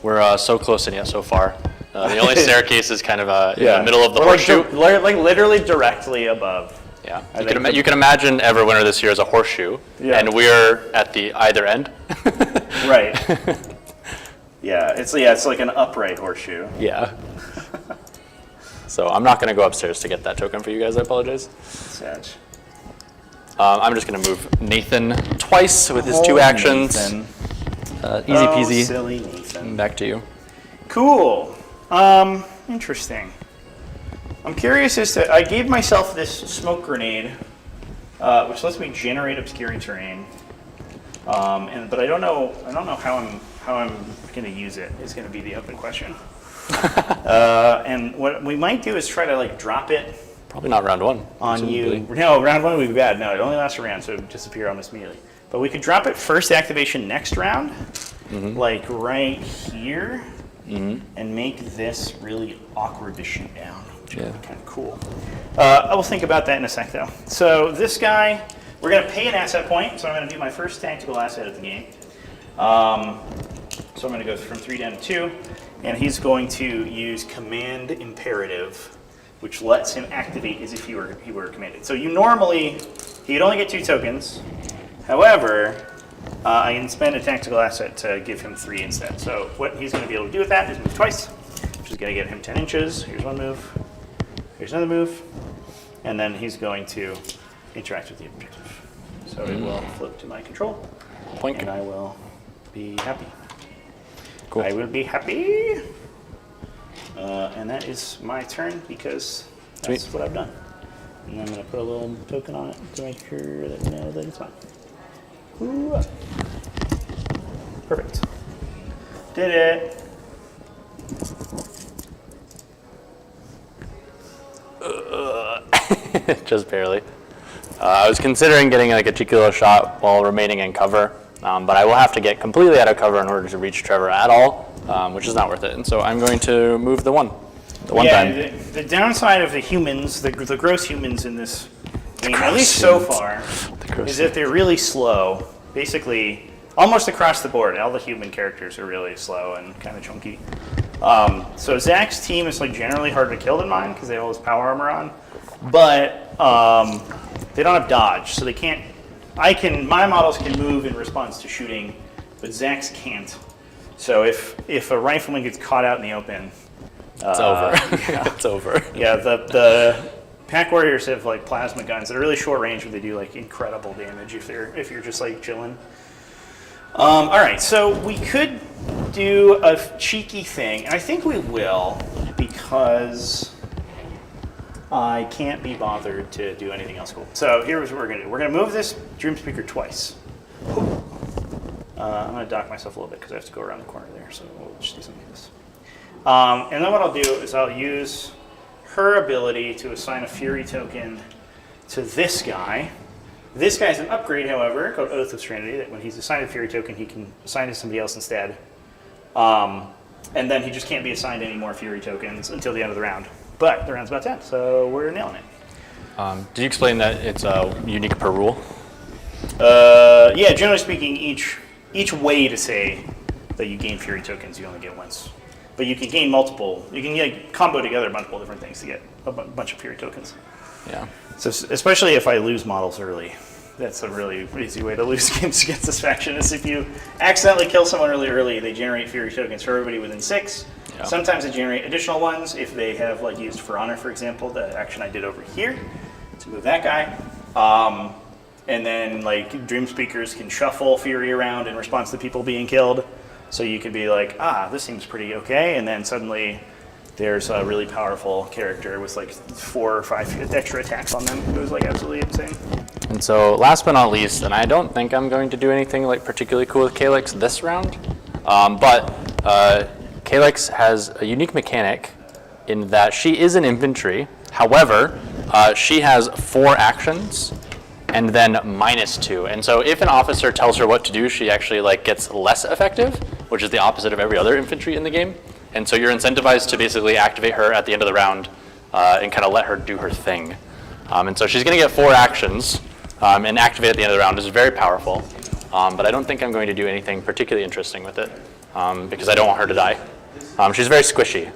We're so close and yet so far. The only staircase is kind of in the middle of the horseshoe. Like literally directly above. Yeah, you can imagine Everwinter this year as a horseshoe, and we're at the either end. Right. It's like an upright horseshoe. Yeah. So I'm not going to go upstairs to get that token for you guys. I apologize. Sad. I'm just going to move Nathan twice with his 2 actions. Nathan. Easy peasy. Silly Nathan. Back to you. Cool. Interesting. I'm curious as to, I gave myself this smoke grenade, which lets me generate obscuring terrain. But I don't know how I'm going to use it. Is going to be the open question. And what we might do is try to like drop it. Probably not round 1. On you. No, round 1 would be bad. No, it only lasts a round, so it would disappear almost immediately. But we could drop it first activation next round, like right here, and make this really awkward to shoot down, which would be kind of cool. I will think about that in a sec, though. So this guy, we're going to pay an asset point, so I'm going to do my first tactical asset of the game. So I'm going to go from 3 down to 2, and he's going to use Command Imperative, which lets him activate as if he were commanded. So he'd only get 2 tokens. However, I can spend a tactical asset to give him 3 instead. So what he's going to be able to do with that is move twice, which is going to get him 10 inches. Here's one move. Here's another move. And then he's going to interact with the objective. So it will flip to my control. Poink. And I will be happy. Cool. I will be happy. And that is my turn because that's Sweet. what I've done. And I'm going to put a little token on it to make sure that we know that it's fine. Ooh. Perfect. Did it. Just barely. I was considering getting like a cheeky little shot while remaining in cover, but I will have to get completely out of cover in order to reach Trevor at all, which is not worth it. And so I'm going to move the one time. The downside of the humans, the gross humans in this game, at least so far, is that they're really slow. Basically, almost across the board, all the human characters are really slow and kind of chunky. So Zach's team is like generally harder to kill than mine because they have all this power armor on, but they don't have dodge, so they can't. My models can move in response to shooting, but Zach's can't. So if a rifleman gets caught out in the open, it's over. Yeah. It's over. Yeah, the pack warriors have like plasma guns that are really short range, where they do like incredible damage if you're just like chilling. All right, so we could do a cheeky thing, and I think we will because I can't be bothered to do anything else cool. So here's what we're gonna do. We're gonna move this Dream Speaker twice. I'm gonna dock myself a little bit because I have to go around the corner there. So we'll just do something like this. And then what I'll do is I'll use her ability to assign a Fury token to this guy. This guy's an upgrade, however, called Oath of Serenity, that when he's assigned a Fury token, he can assign it to somebody else instead. And then he just can't be assigned any more Fury tokens until the end of the round. But the round's about to end, so we're nailing it. Did you explain that it's unique per rule? Yeah, generally speaking, each way to say that you gain Fury tokens, you only get once. But you can gain multiple. You can combo together multiple different things to get a bunch of Fury tokens. Yeah. So especially if I lose models early, that's a really easy way to lose games against this faction. Is if you accidentally kill someone really early, they generate Fury tokens for everybody within 6. Yeah. Sometimes they generate additional ones if they have like used For Honor, for example, the action I did over here to move that guy. And then like Dream Speakers can shuffle Fury around in response to people being killed. So you could be like, this seems pretty okay, and then suddenly there's a really powerful character with like 4 or 5 extra attacks on them. It was like absolutely insane. And so last but not least, and I don't think I'm going to do anything like particularly cool with Calyx this round, but Calyx has a unique mechanic in that she is an infantry. However, she has 4 actions and then -2. And so if an officer tells her what to do, she actually like gets less effective, which is the opposite of every other infantry in the game. And so you're incentivized to basically activate her at the end of the round and kind of let her do her thing. And so she's going to get 4 actions and activate at the end of the round. This is very powerful. But I don't think I'm going to do anything particularly interesting with it because I don't want her to die. She's very squishy.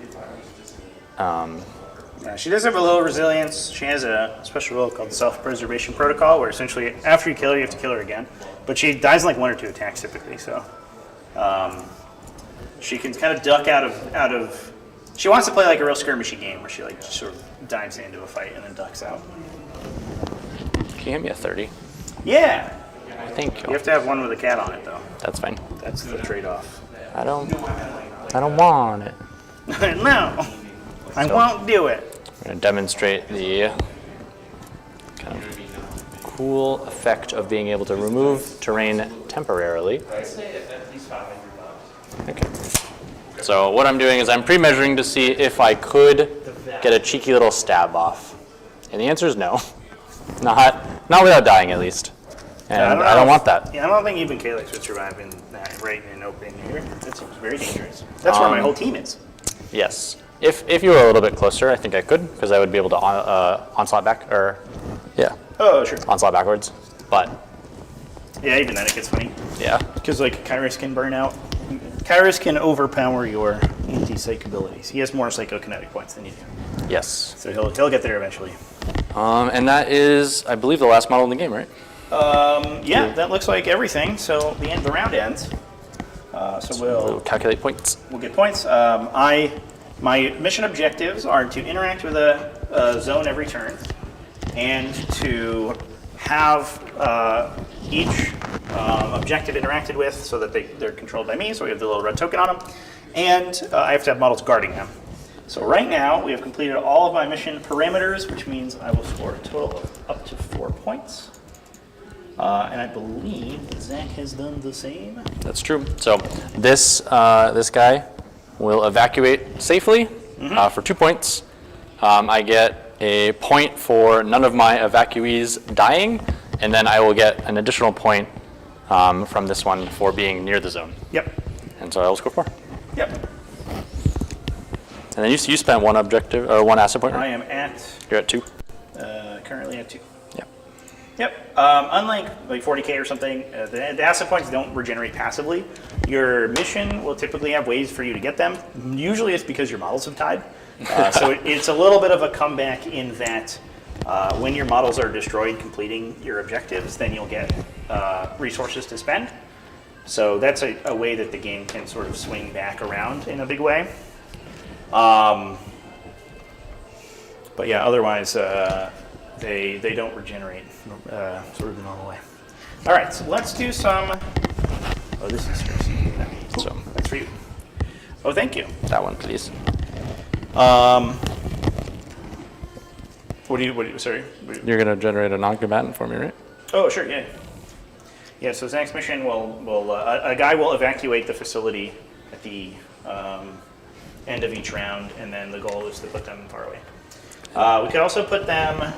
Yeah, she does have a little resilience. She has a special rule called the Self-Preservation Protocol, where essentially after you kill her, you have to kill her again. But she dies in like 1 or 2 attacks typically, so she can kind of duck out of. She wants to play like a real skirmishy game where she like just sort of dives into a fight and then ducks out. Can you hand me a 30? Yeah. I think You have to have one with a cat on it, though. that's fine. That's the trade-off. I don't want it. No, I won't do it. I'm going to demonstrate the kind of cool effect of being able to remove terrain temporarily. Okay. So what I'm doing is I'm pre-measuring to see if I could get a cheeky little stab off. And the answer is no. Not without dying, at least. And I don't want that. Yeah, I don't think even Calyx would survive in that right in open here. That seems very dangerous. That's where my whole team is. Yes. If you were a little bit closer, I think I could, because I would be able to onslaught back, or, yeah. Oh, sure. Onslaught backwards. But, Yeah, even then it gets funny. yeah. Because, like, Kyrus can burn out. Kyrus can overpower your anti-psych abilities. He has more psychokinetic points than you do. Yes. So he'll get there eventually. And that is, I believe, the last model in the game, right? Yeah, that looks like everything. So the round ends. So We'll calculate points. we'll get points. My mission objectives are to interact with a zone every turn, and to have each objective interacted with so that they're controlled by me. So we have the little red token on them, and I have to have models guarding them. So right now we have completed all of my mission parameters, which means I will score a total of up to 4 points. And I believe Zach has done the same. That's true. So this guy will evacuate safely for 2 points. I get a point for none of my evacuees dying, and then I will get an additional point from this one for being near the zone. Yep. And so I will score 4. Yep. And then you spent one objective or one asset point. I Right? am at You're at 2. currently at 2. Yeah. Yep. Unlike like 40k or something, the asset points don't regenerate passively. Your mission will typically have ways for you to get them. Usually it's because your models have died. So it's a little bit of a comeback in that when your models are destroyed completing your objectives, then you'll get resources to spend. So that's a way that the game can sort of swing back around in a big way. But yeah, otherwise they don't regenerate sort of the normal way. All right, so let's do some. Oh, this is stressing. So That's for you. Oh, thank you. that one, please. What do you? Sorry. You're gonna generate a non-combatant for me, right? Oh, sure. Yeah. Yeah. So Zach's mission will a guy will evacuate the facility at the end of each round, and then the goal is to put them far away. We could also put them.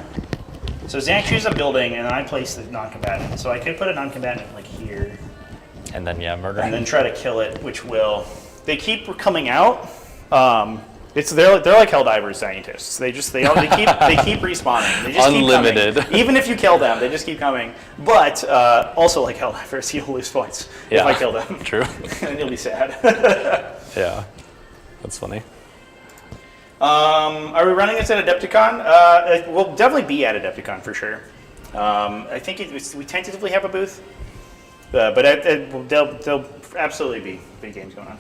So Zach chooses a building, and I place the non-combatant. So I could put a non-combatant like here, And then murder. and then try to kill it, which will. They keep coming out. They're like Helldivers scientists. They keep respawning. They just Unlimited. Keep coming. Even if you kill them, they just keep coming. But also like Helldivers, you'll lose points if I kill them. True. And you'll be sad. Yeah. That's funny. Are we running this at Adepticon? We'll definitely be at Adepticon for sure. I think we tentatively have a booth, but there'll absolutely be big games going on.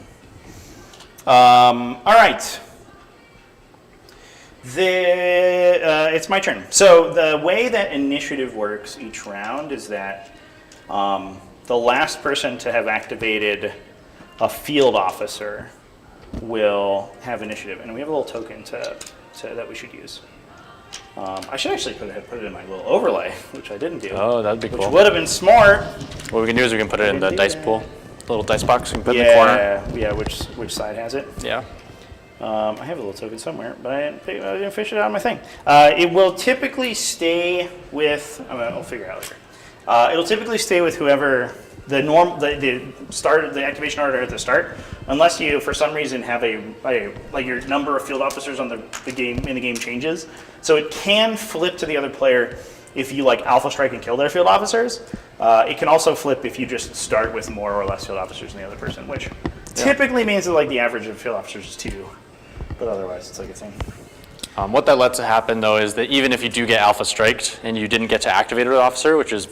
All right. It's my turn. So the way that initiative works each round is that the last person to have activated a field officer will have initiative, and we have a little token that we should use. I should actually put it in my little overlay, which I didn't do. Oh, that'd be Which cool. would have been smart. What we can do is we can put it in the do dice that. pool, little dice box. We can put it in the corner. Yeah. Which side has it? Yeah. I have a little token somewhere, but I didn't fish it out of my thing. It will typically stay with. I'll figure it out later. It'll typically stay with whoever the activation order at the start, unless you for some reason have like your number of field officers on the game changes. So it can flip to the other player if you like alpha strike and kill their field officers. It can also flip if you just start with more or less field officers than the other person, which typically means that like the average of field officers is 2, but otherwise it's like a thing. What that lets happen though is that even if you do get alpha striked and you didn't get to activate an officer, which is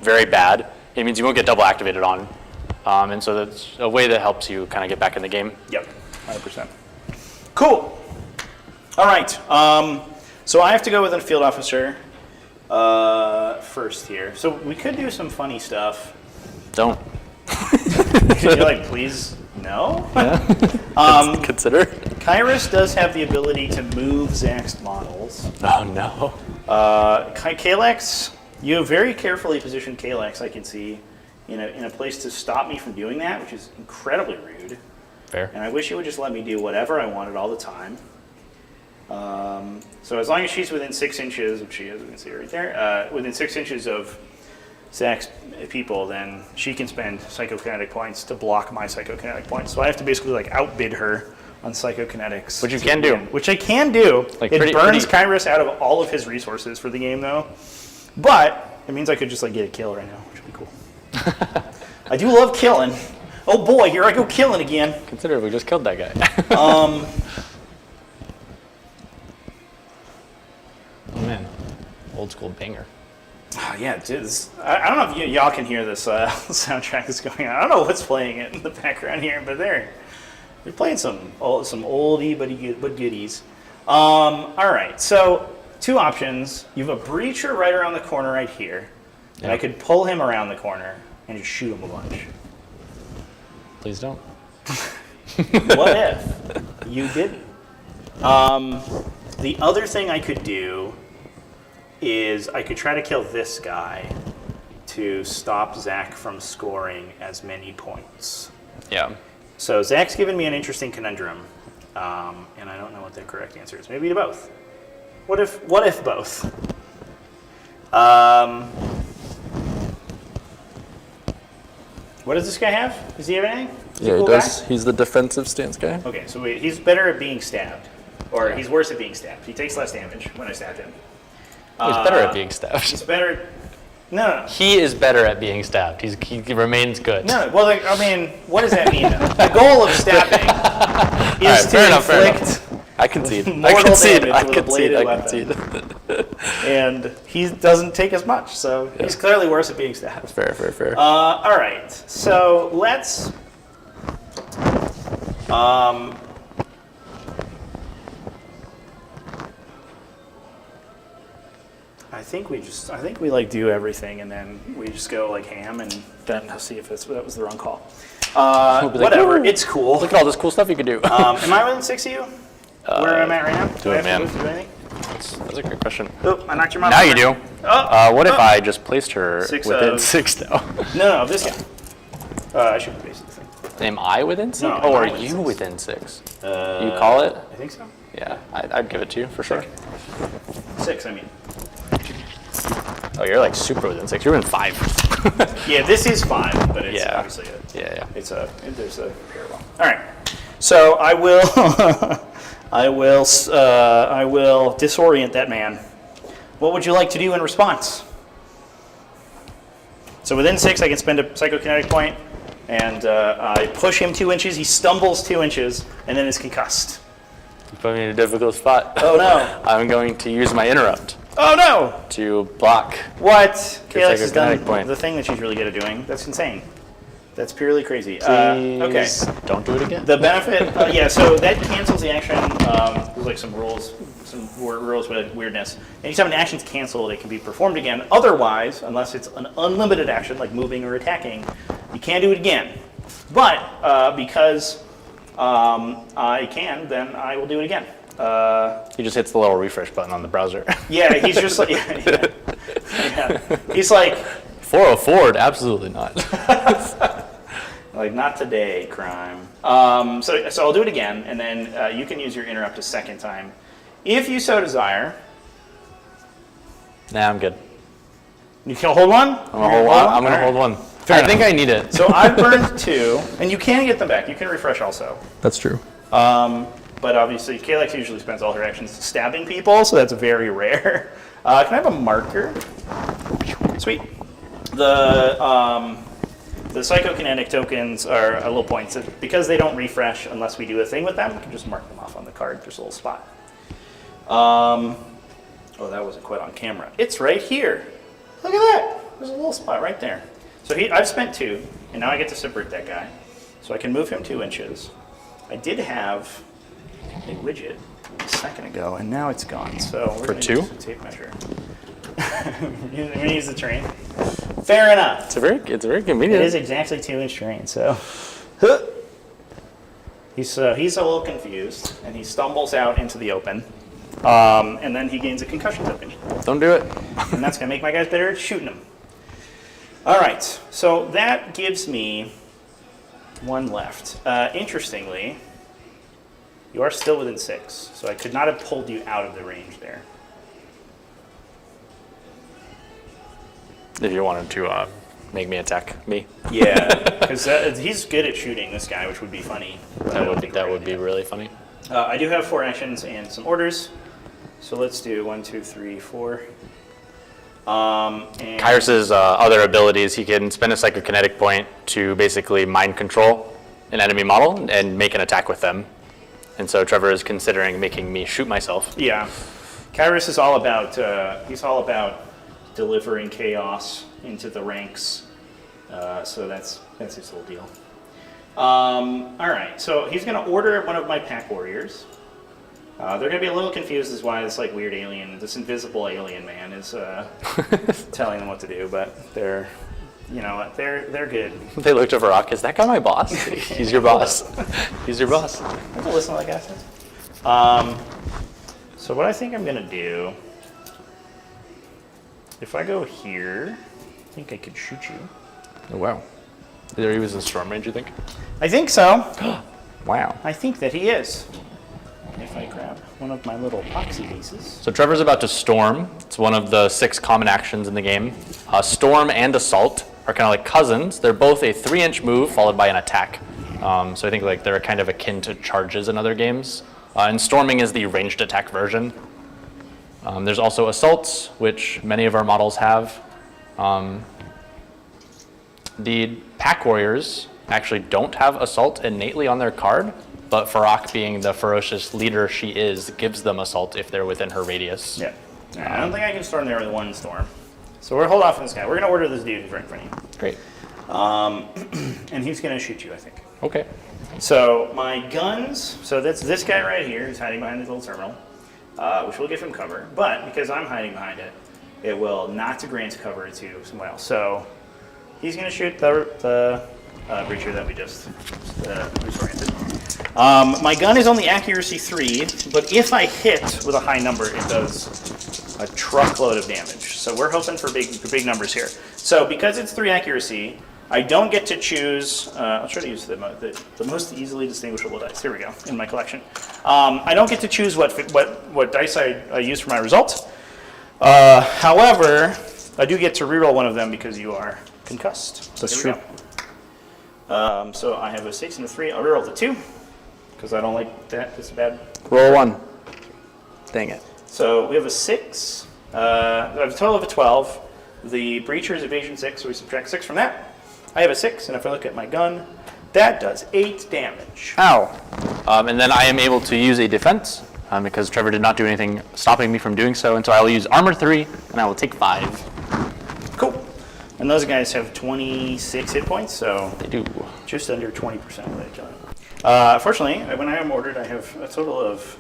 very bad, it means you won't get double activated on. And so that's a way that helps you kind of get back in the game. Yep, 100%. Cool. All right. So I have to go with a field officer, first here. So we could do some funny stuff. Don't. You're like, please, no? Consider. Kairos does have the ability to move Zach's models. Oh, no. Kalex, you have very carefully positioned Kalex, I can see, in a place to stop me from doing that, which is incredibly rude. Fair. And I wish you would just let me do whatever I wanted all the time. So as long as she's within 6 inches, which she is, we can see her right there, within 6 inches of Zach's people, then she can spend psychokinetic points to block my psychokinetic points. So I have to basically like outbid her on psychokinetics. Which you can do. Which I can do. Like it burns pretty- Kairos out of all of his resources for the game, though. But it means I could just like get a kill right now, which would be cool. I do love killing. Oh boy, here I go killing again. Consider if we just killed that guy. Um, Oh, man. Old school banger. yeah, dude, I don't know if y'all can hear this soundtrack that's going on. I don't know what's playing it in the background here, but they're playing some oldie but goodies. All right, so 2 options. You have a breacher right around the corner right here, and I could pull him around the corner and just shoot him a bunch. Please don't. What if you didn't? The other thing I could do is I could try to kill this guy to stop Zach from scoring as many points. Yeah. So Zach's given me an interesting conundrum, and I don't know what the correct answer is. Maybe to both. What if both? What does this guy have? Does he have anything? Is Yeah, cool he does. guy? He's the defensive stance guy. Okay, so he's better at being stabbed, or he's worse at being stabbed. He takes less damage when I stab him. He's better at being stabbed. He's better. No. He is better at being stabbed. He remains good. No. Well, like, I mean, what does that mean? The goal of stabbing is to fair enough, fair inflict I concede. mortal I concede. damage I with a bladed concede. I weapon. concede. And he doesn't take as much, so he's clearly worse at being stabbed. Fair. All right, so let's. I think we like do everything, and then we just go like ham, and then see if that was the wrong call. be like, Whatever, "Woo." it's cool. Look at all this cool stuff you can do. Am I within 6 of you? Where am I right now? Do I it, have man. to do anything? That's a great question. Oh, I knocked your mom Now over. you do. Oh, What if I just placed her 6 within of- 6 now? no, this guy. I should have based this thing. Am I within 6? No, Oh, I'm are within you 6. within 6? You call it? I think so. Yeah, I'd give it to you for sure. 6, I mean. Oh, you're like super within 6. You're in 5. Yeah, this is 5, but it's Yeah. obviously Yeah. there's a parallel. All right, so I will I will disorient that man. What would you like to do in response? So within 6, I can spend a psychokinetic point, and I push him 2 inches. He stumbles 2 inches, and then is concussed. You put me in a difficult spot. Oh no! I'm going to use my interrupt Oh no! to block. What? Your Kalex has done psychokinetic point. the thing that she's really good at doing. That's insane. That's purely crazy. Please Okay. don't do it again. The benefit, yeah, so that cancels the action. There's like some rules with weirdness. Anytime an action's canceled, it can be performed again. Otherwise, unless it's an unlimited action, like moving or attacking, you can't do it again. But because I can, then I will do it again. He just hits the little refresh button on the browser. Yeah, he's just like, yeah. He's like, 404, absolutely not. Like, not today, crime. So I'll do it again, and then you can use your interrupt a second time. If you so desire. Nah, I'm good. You can hold one? I'm gonna hold one. I think I need it. So I've burned 2, and you can get them back. You can refresh also. That's true. But obviously, Kalex usually spends all her actions stabbing people, so that's very rare. Can I have a marker? Sweet. The psychokinetic tokens are little points. Because they don't refresh unless we do a thing with them, we can just mark them off on the card. There's a little spot. Oh, that wasn't quite on camera. It's right here. Look at that. There's a little spot right there. So I've spent 2, and now I get to subvert that guy. So I can move him 2 inches. I did have a widget a second ago, and now it's gone. So we're For gonna 2? use a tape measure. I'm gonna use the terrain. Fair enough. It's very convenient. It is exactly 2-inch terrain, so. He's a little confused, and he stumbles out into the open, and then he gains a concussion token. Don't do it. And that's going to make my guys better at shooting him. All right, so that gives me 1 left. Interestingly, you are still within 6, so I could not have pulled you out of the range there. If you wanted to make me attack me. Yeah, because he's good at shooting, this guy, which would be funny. That would be really funny. I do have 4 actions and some orders, so let's do 1, 2, 3, 4. And Kyrus's other abilities, he can spend a psychokinetic point to basically mind control an enemy model and make an attack with them. And so Trevor is considering making me shoot myself. Yeah, Kyrus is all about he's all about delivering chaos into the ranks. So that's his whole deal. All right, so he's going to order one of my pack warriors. They're going to be a little confused as why this weird alien, this invisible alien man is telling them what to do, but they're good. They looked over Rock. Is that guy my boss? He's your boss. He's your boss. I have to listen to that guy says. So what I think I'm going to do, if I go here, I think I could shoot you. Oh, wow. There he was in storm range, you think? I think so. Wow. I think that he is. If I grab one of my little epoxy pieces. So Trevor's about to storm. It's one of the 6 common actions in the game. Storm and assault are kind of like cousins. They're both a 3-inch move followed by an attack. So I think they're kind of akin to charges in other games. And storming is the ranged attack version. There's also assaults, which many of our models have. The pack warriors actually don't have assault innately on their card, but Farak, being the ferocious leader she is, gives them assault if they're within her radius. Yeah. I don't think I can storm there with 1 storm. So we're hold off on this guy. We're going to order this dude who's right in front of you. Great. And he's going to shoot you, I think. Okay. So my guns, so that's this guy right here who's hiding behind this little terminal, which will give him cover. But because I'm hiding behind it, it will not grant cover to someone else. So he's going to shoot the breacher that we just disoriented. My gun is only accuracy 3, but if I hit with a high number, it does a truckload of damage. So we're hoping for big numbers here. So because it's 3 accuracy, I don't get to choose. I'll try to use the most easily distinguishable dice. Here we go in my collection. I don't get to choose what dice I use for my result. However, I do get to reroll one of them because you are concussed. That's true. So I have a 6 and a 3. I'll reroll the 2 because I don't like that. It's bad. Roll 1. Dang it. So we have a 6. I have a total of a 12. The breacher is evasion 6, so we subtract 6 from that. I have a 6, and if I look at my gun, that does 8 damage. Ow. And then I am able to use a defense because Trevor did not do anything stopping me from doing so, and so I will use armor 3, and I will take 5. Cool. And those guys have 26 hit points, so They do. just under 20% of that killing. Fortunately, when I am ordered, I have a total of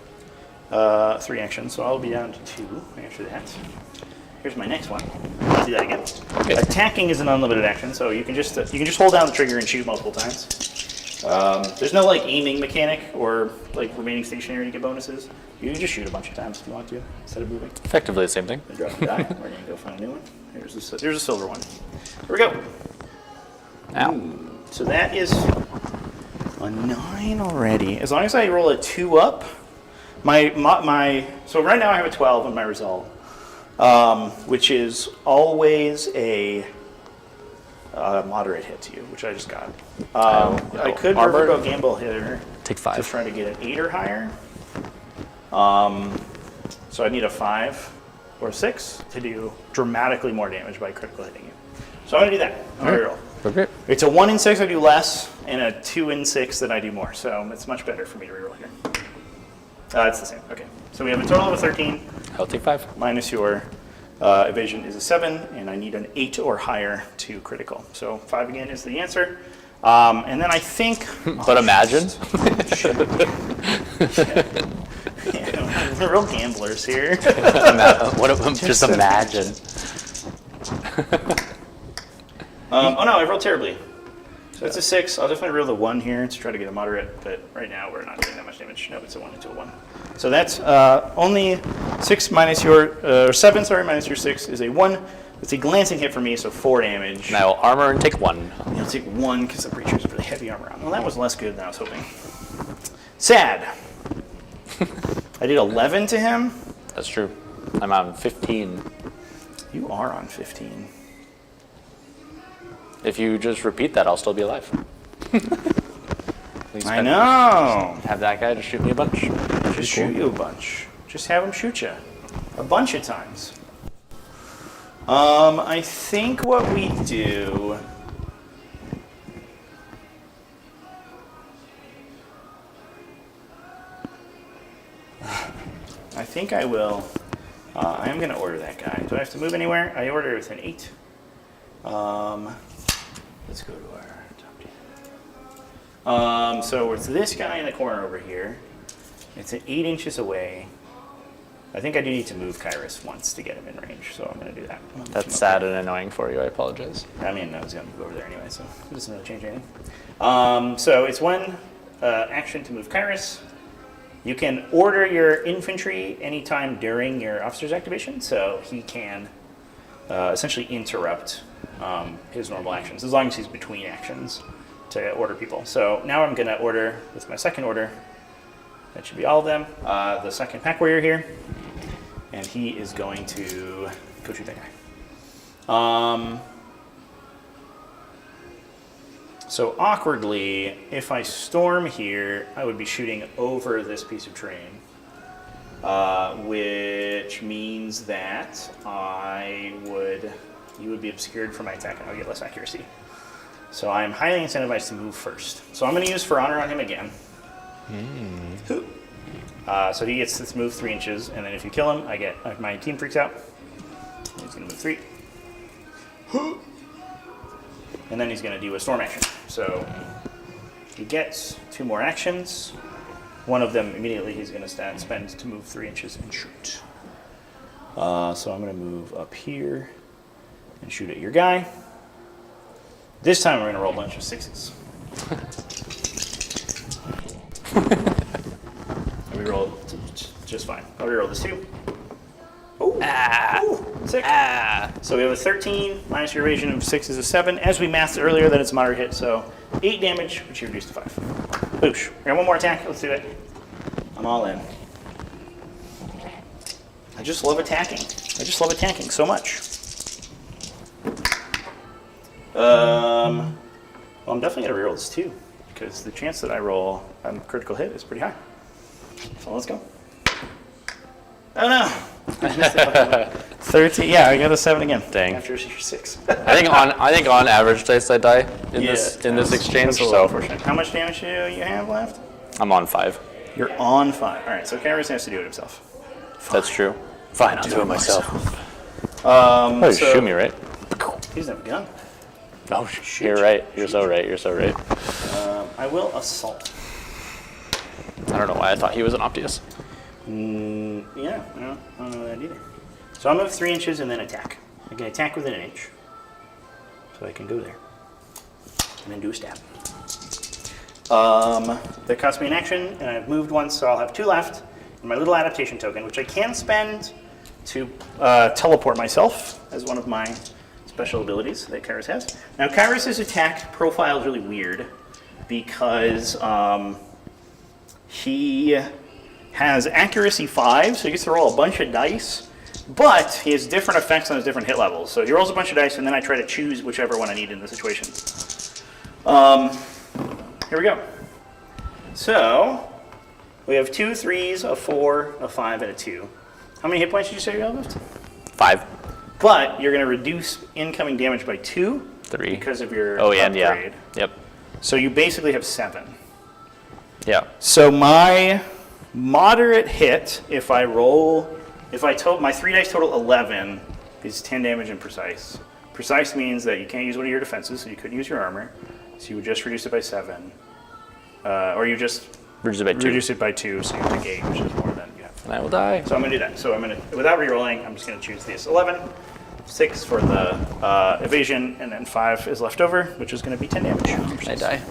3 actions, so I'll be down to 2 after that. Here's my next one. Let's do that again. Okay. Attacking is an unlimited action, so you can just hold down the trigger and shoot multiple times. There's no aiming mechanic or remaining stationary to get bonuses. You can just shoot a bunch of times if you want to instead of moving. Effectively the same thing. Drop the die. We're gonna go find a new one. Here's a silver one. Here we go. Ow. So that is a 9 already. As long as I roll a 2 up, so right now I have a 12 on my result, which is always a moderate hit to you, which I just got. I could Vertigo Gamble here Take to 5. try to get an 8 or higher. So I need a 5 or 6 to do dramatically more damage by critical hitting you. So I'm gonna do that. I'm gonna reroll. Okay. It's a 1 in 6 I do less, and a 2 in 6 that I do more. So it's much better for me to reroll here. It's the same. Okay. So we have a total of a 13. I'll take 5. Minus your evasion is a 7, and I need an 8 or higher to critical. So 5 again is the answer. And then I think... But imagine. Yeah, We're real gamblers here. Just imagine. Oh no, I rolled terribly. So it's a 6. I'll definitely roll the 1 here to try to get a moderate, but right now we're not doing that much damage. No, it's a 1 into a 1. So that's only 6 minus your, 7, sorry, minus your 6 is a 1. It's a glancing hit for me, so 4 damage. And I will armor and take 1. I'll take 1 because the Breacher is really heavy armor on. Well, that was less good than I was hoping. Sad. I did 11 to him. That's true. I'm on 15. You are on 15. If you just repeat that, I'll still be alive. I know. Have that guy just shoot me a bunch. Just shoot you a bunch. Just have him shoot you a bunch of times. I think what we do. I think I will. I am going to order that guy. Do I have to move anywhere? I order with an 8. Let's go to our top 10. So it's this guy in the corner over here. It's at 8 inches away. I think I do need to move Kairos once to get him in range, so I'm going to do that. That's sad and annoying for you. I apologize. I mean, I was going to move over there anyway, so it doesn't really change anything. So it's 1 action to move Kairos. You can order your infantry anytime during your officer's activation, so he can essentially interrupt his normal actions, as long as he's between actions to order people. So now I'm going to order, with my second order, that should be all of them, the second pack warrior here, and he is going to go shoot that guy. So awkwardly, if I storm here, I would be shooting over this piece of terrain, which means that you would be obscured from my attack and I would get less accuracy. So I'm highly incentivized to move first. So I'm going to use For Honor on him again. So he gets to move 3 inches, and then if you kill him, my team freaks out. He's going to move 3. And then he's going to do a storm action. So he gets 2 more actions. One of them immediately he's going to spend to move 3 inches and shoot. So I'm going to move up here and shoot at your guy. This time we're going to roll a bunch of 6s. And we rolled just fine. I'll reroll this 2. Ooh. Ooh, 6. So we have a 13 minus your evasion of 6 is a 7. As we mathed earlier, that it's moderate hit, so 8 damage, which you reduced to 5. Boosh. We got one more attack. Let's do it. I'm all in. I just love attacking. I just love attacking so much. Well, I'm definitely going to reroll this 2, because the chance that I roll a critical hit is pretty high. So let's go. Oh no! 13. Yeah, I got a 7 again. Dang. After your 6. I think on average dice I die in this exchange. That's a little So unfortunate. How much damage do you have left? I'm on 5. You're on 5. All right, so Kairos has to do it himself. That's true. Fine, I'll do it myself. So Shoot me, right? he doesn't have a gun. Oh, you're right. You're so right. You're so right. I will assault. I don't know why I thought he was an Optius. Yeah, I don't know that either. So I'll move 3 inches and then attack. I can attack within an inch. So I can go there. And then do a stab. That cost me an action, and I've moved once, so I'll have 2 left. And my little adaptation token, which I can spend to teleport myself as one of my special abilities that Kairos has. Now, Kairos' attack profile is really weird because he has accuracy 5, so he gets to roll a bunch of dice, but he has different effects on his different hit levels. So he rolls a bunch of dice, and then I try to choose whichever one I need in the situation. Here we go. So we have 2 3s, a 4, a 5, and a 2. How many hit points did you say you have left? 5. But you're going to reduce incoming damage by 2. 3. Because of your and upgrade. yeah. Yep. So you basically have 7. Yeah. So my moderate hit, if my 3 dice total 11, is 10 damage and precise. Precise means that you can't use one of your defenses, so you couldn't use your armor. So you would just reduce it by 7. Or you just Reduce it by 2. reduce it by 2, so you take 8, which is more than you have. And I will die. So I'm going to do that. So I'm going to, without re-rolling, I'm just going to choose this 11, 6 for the evasion, and then 5 is left over, which is going to be 10 damage. I die.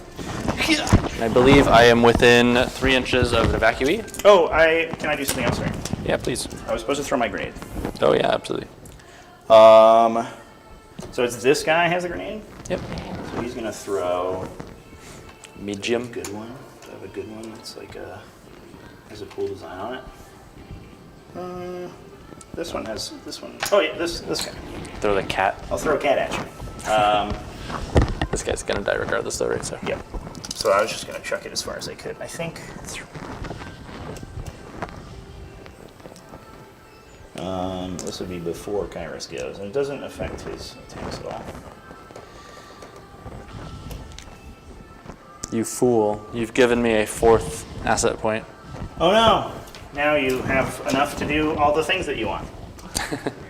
I believe I am within 3 inches of an evacuee. Oh, can I do something else, right? Yeah, please. I was supposed to throw my grenade. Oh, yeah, absolutely. So it's this guy has a grenade? Yep. So he's going to throw Medium. a good one. Do I have a good one that's like has a cool design on it? This one has this one. Oh yeah, this guy. Throw the cat. I'll throw a cat at you. This guy's gonna die regardless, though, right? So. Yep. So I was just gonna chuck it as far as I could. I think. This would be before Kairos goes, and it doesn't affect his attacks at all. You fool! You've given me a 4th asset point. Oh no! Now you have enough to do all the things that you want.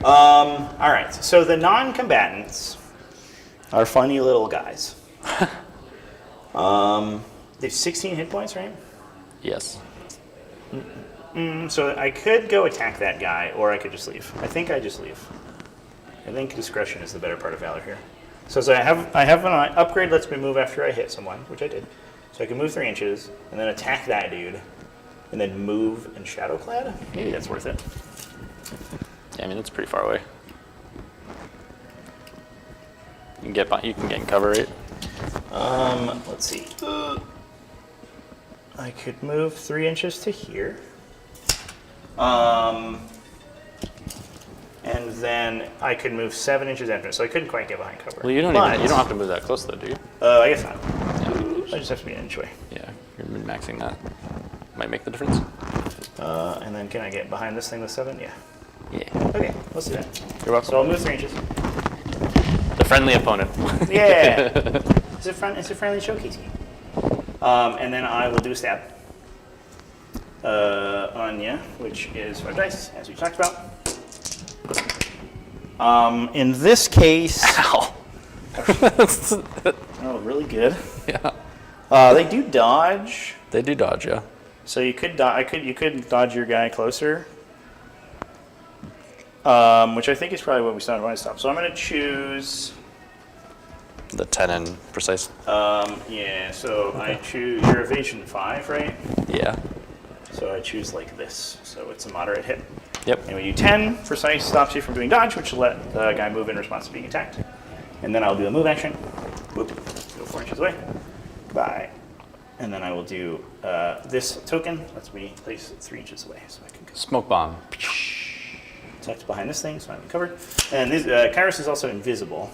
All right. So the non-combatants are funny little guys. They have 16 hit points, right? Yes. So I could go attack that guy, or I could just leave. I think I just leave. I think discretion is the better part of valor here. So I have an upgrade lets me move after I hit someone, which I did. So I can move 3 inches, and then attack that dude, and then move and Shadowclad? Maybe that's worth it. Yeah, I mean, that's pretty far away. You can get in cover, right? Let's see. I could move 3 inches to here. And then I could move 7 inches after, so I couldn't quite get behind cover. Well, you don't have to move that close, though, do you? I guess not. Yeah. I just have to be an inch away. Yeah, you're min-maxing that. Might make the difference. And then can I get behind this thing with 7? Yeah. Yeah. Okay, let's do that. You're welcome. So I'll move 3 inches. The friendly opponent. Yeah. It's a friendly showcase game. And then I will do a stab. On you, which is 5 dice, as we talked about. In this case, Ow. oh, really good. Yeah. They do dodge, They do dodge, yeah. so you could you could dodge your guy closer, which I think is probably what we started when I stopped. So I'm going to choose. The 10 and precise. Yeah. So I choose your evasion 5, right? Yeah. So I choose like this. So it's a moderate hit. Yep. And when you 10, precise stops you from doing dodge, which will let the guy move in response to being attacked. And then I'll do a move action. Whoop. Go 4 inches away. Bye. And then I will do this token. Lets me place it 3 inches away, so I can go. Smoke bomb. Tucked behind this thing, so I'm covered. And this, Kairos is also invisible.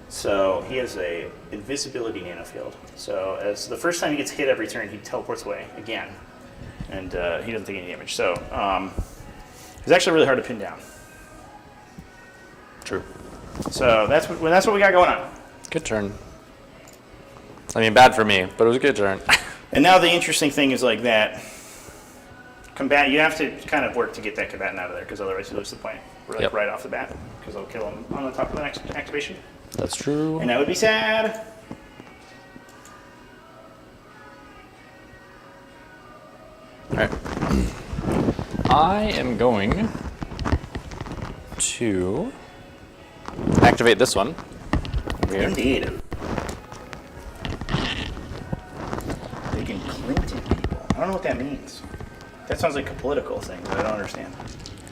So he has a invisibility nanofield. So as the first time he gets hit every turn, he teleports away again. And he doesn't take any damage. So he's actually really hard to pin down. True. So that's what we got going on. Good turn. I mean, bad for me, but it was a good turn. And now the interesting thing is like that combat. You have to kind of work to get that combatant out of there, because otherwise you lose the point right off the bat. Because I'll kill him on the top of the next activation, That's true. and that would be sad. All right. I am going to activate this one over here. Indeed. They can Clinton people. I don't know what that means. That sounds like a political thing that I don't understand.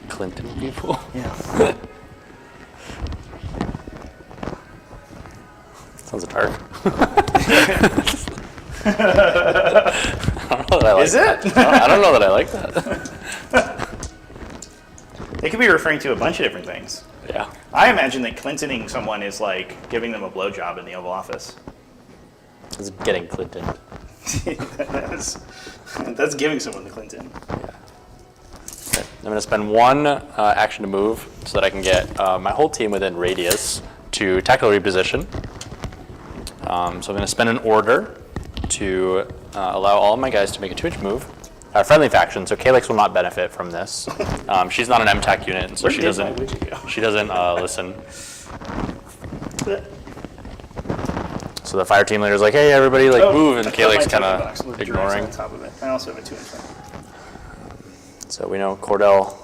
Clinton people. Yeah. Sounds dark. I don't know that I like Is that. it? I don't know that I like that. They could be referring to a bunch of different things. Yeah. I imagine that Clintoning someone is like giving them a blowjob in the Oval Office. It's getting Clinton. That's giving someone the Clinton. Okay. I'm going to spend 1 action to move so that I can get my whole team within radius to tactical reposition. So I'm going to spend an order to allow all of my guys to make a 2-inch move. Friendly faction, so Calyx will not benefit from this. She's not an MTAC unit, and so she doesn't listen. So the fire team leader is like, hey, everybody, move, and Calyx kind of ignoring. On top of it. I also have a 2-inch one. So we know Cordell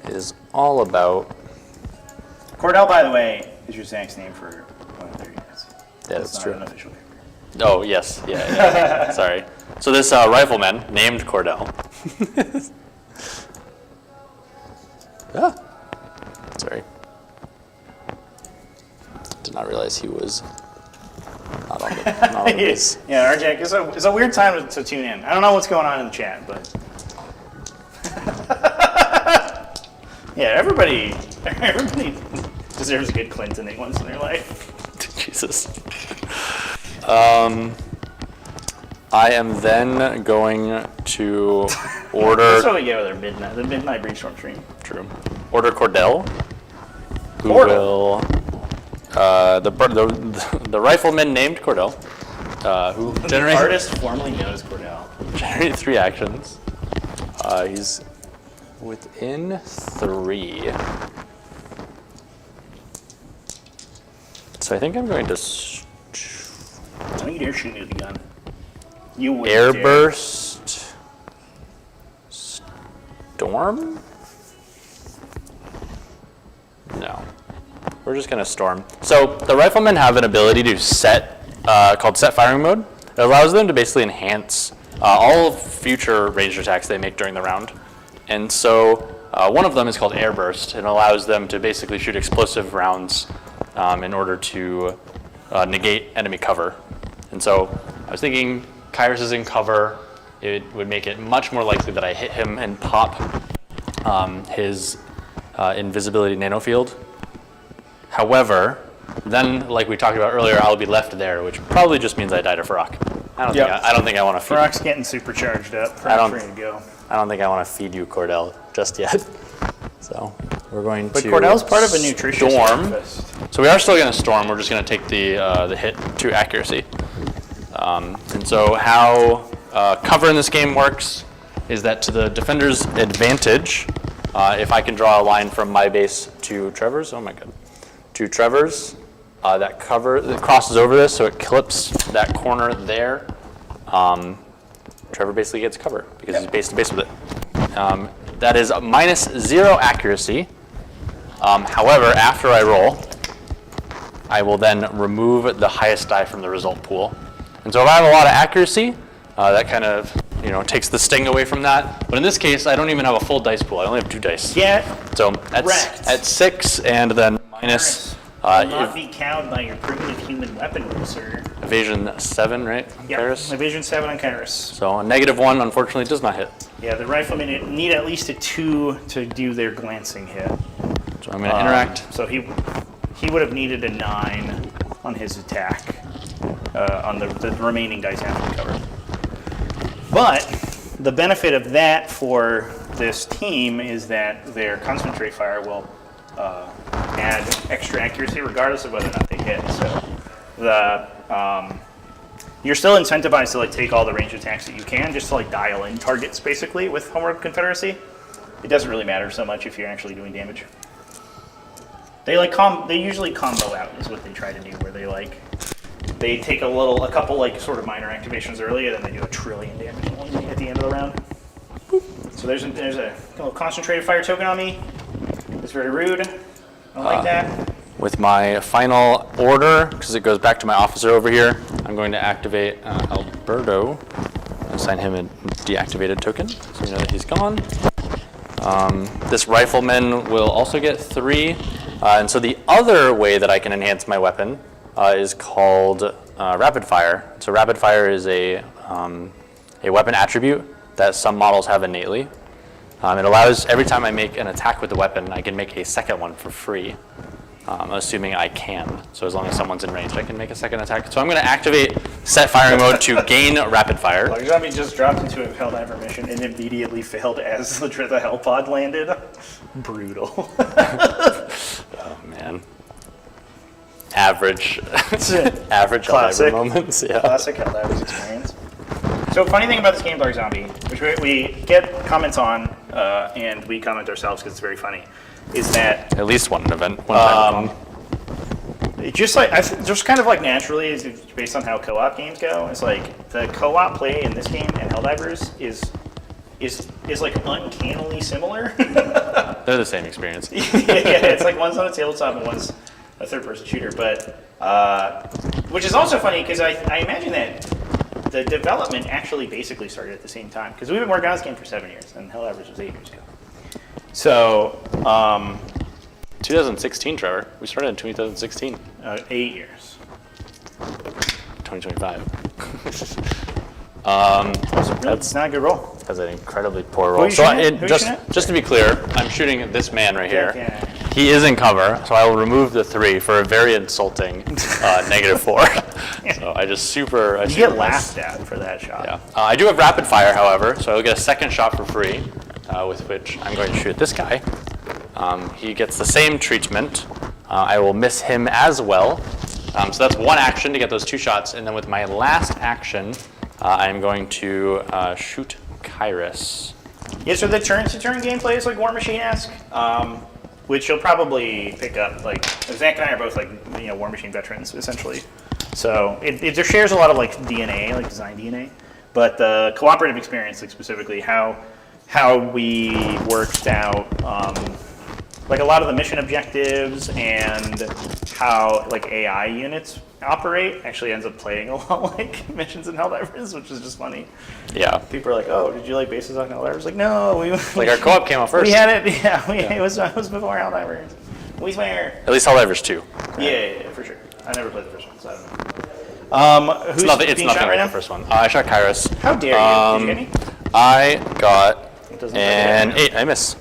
is all about. Cordell, by the way, is your Zach's name for one of their units. Yeah, that's not true. an official character. Oh, yes. Yeah. Sorry. So this rifleman named Cordell. Ah. Sorry. Did not realize he was not on the base. Yeah, RJ, it's a weird time to tune in. I don't know what's going on in the chat, but yeah, everybody deserves a good Clinton once in their life. Jesus. I am then going to order. That's what we get with the midnight Breachstorm stream. True. Order Cordell, who Cordell. will the rifleman named Cordell, who The artist formerly known as Cordell. generate 3 actions. He's within 3. So I think I'm going to Don't you dare shoot me with a gun. You would airburst storm? No. We're just going to storm. So the riflemen have an ability to set, called set firing mode. It allows them to basically enhance all future ranged attacks they make during the round. And so one of them is called airburst, and allows them to basically shoot explosive rounds in order to negate enemy cover. And so I was thinking Kyrus is in cover. It would make it much more likely that I hit him and pop his invisibility nanofield. However, then, like we talked about earlier, I'll be left there, which probably just means I die to Farrakh. I don't think I want to feed. Farrakh's getting supercharged up. Ready to go. I don't think I want to feed you Cordell just yet. So we're going But to. Cordell's part of a nutritious storm. breakfast. So we are still going to storm. We're just going to take the hit to accuracy. And so how cover in this game works is that to the defender's advantage, if I can draw a line from my base to Trevor's, oh my god, to Trevor's, that crosses over this, so it clips that corner there. Trevor basically gets cover because he's base to base with it. That is -0 accuracy. However, after I roll, I will then remove the highest die from the result pool. And so if I have a lot of accuracy, that kind of takes the sting away from that. But in this case, I don't even have a full dice pool. I only have 2 dice. Get So wrecked. at 6 and then minus Will not be cowed by your primitive human weaponry, sir. evasion 7, right? Yep. Kyrus? Evasion 7 on Kyrus. So a -1 unfortunately does not hit. Yeah, the riflemen need at least a 2 to do their glancing hit. So I'm going to interact. So he would have needed a 9 on his attack on the remaining dice after the cover. But the benefit of that for this team is that their concentrate fire will add extra accuracy regardless of whether or not they hit. So you're still incentivized to take all the ranged attacks that you can, just to dial in targets basically with Homeworld Confederacy. It doesn't really matter so much if you're actually doing damage. They they usually combo out is what they try to do, where they take a couple sort of minor activations early, and then they do 1 trillion damage at the end of the round. So there's a little concentrated fire token on me. It's very rude. I don't like that. With my final order, because it goes back to my officer over here, I'm going to activate Alberto, assign him a deactivated token, so we know that he's gone. This rifleman will also get 3. And so the other way that I can enhance my weapon is called rapid fire. So rapid fire is a weapon attribute that some models have innately. It allows every time I make an attack with the weapon, I can make a second one for free, assuming I can. So as long as someone's in range, I can make a second attack. So I'm going to activate set firing mode to gain rapid fire. Like zombie just dropped into a Helldiver mission and immediately failed as the hell pod landed. Brutal. Oh man. Average Classic. Helldiver moments. Yeah. Classic Helldiver's experience. So funny thing about this game, Dark Zombie, which we get comments on, and we comment ourselves because it's very funny, is that At least one time. it just kind of naturally, is based on how co-op games go. It's the co-op play in this game and Helldivers is is like uncannily similar. They're the same experience. Yeah, it's like one's on a tabletop and one's a third-person shooter. But which is also funny because I imagine that the development actually basically started at the same time because we've been working on this game for 7 years and Helldivers was 8 years ago. So 2016, Trevor. We started in 2016. 8 years. 2025. That's not a good roll. That's an incredibly poor Who roll. you So shooting at? Who you shooting at? just to be clear, I'm shooting at this man right here. Yeah. He is in cover, so I will remove the 3 for a very insulting -4. So I just super. You get laughed at for that shot. Yeah. I do have rapid fire, however, so I'll get a second shot for free, with which I'm going to shoot this guy. He gets the same treatment. I will miss him as well. So that's one action to get those 2 shots, and then with my last action, I'm going to shoot Kairos. Yeah, so the turn-to-turn gameplay is like War Machine-esque, which you'll probably pick up. Like Zach and I are both like War Machine veterans essentially, so it shares a lot of like DNA, like design DNA, but the cooperative experience, like specifically how we worked out like a lot of the mission objectives and how like AI units operate actually ends up playing a lot like missions in Helldivers, which is just funny. Yeah. People are like, "Oh, did you like bases on Helldivers?" Like, no, Like our co-op came out first. we had it. Yeah, it was before Helldivers. We swear. At least Helldivers 2. Yeah, for sure. I never played the first one, so I don't know. Who's It's nothing being like shot right the now? first one. I shot Kairos. How dare you? Did you get me? I got It doesn't an matter. 8. I miss.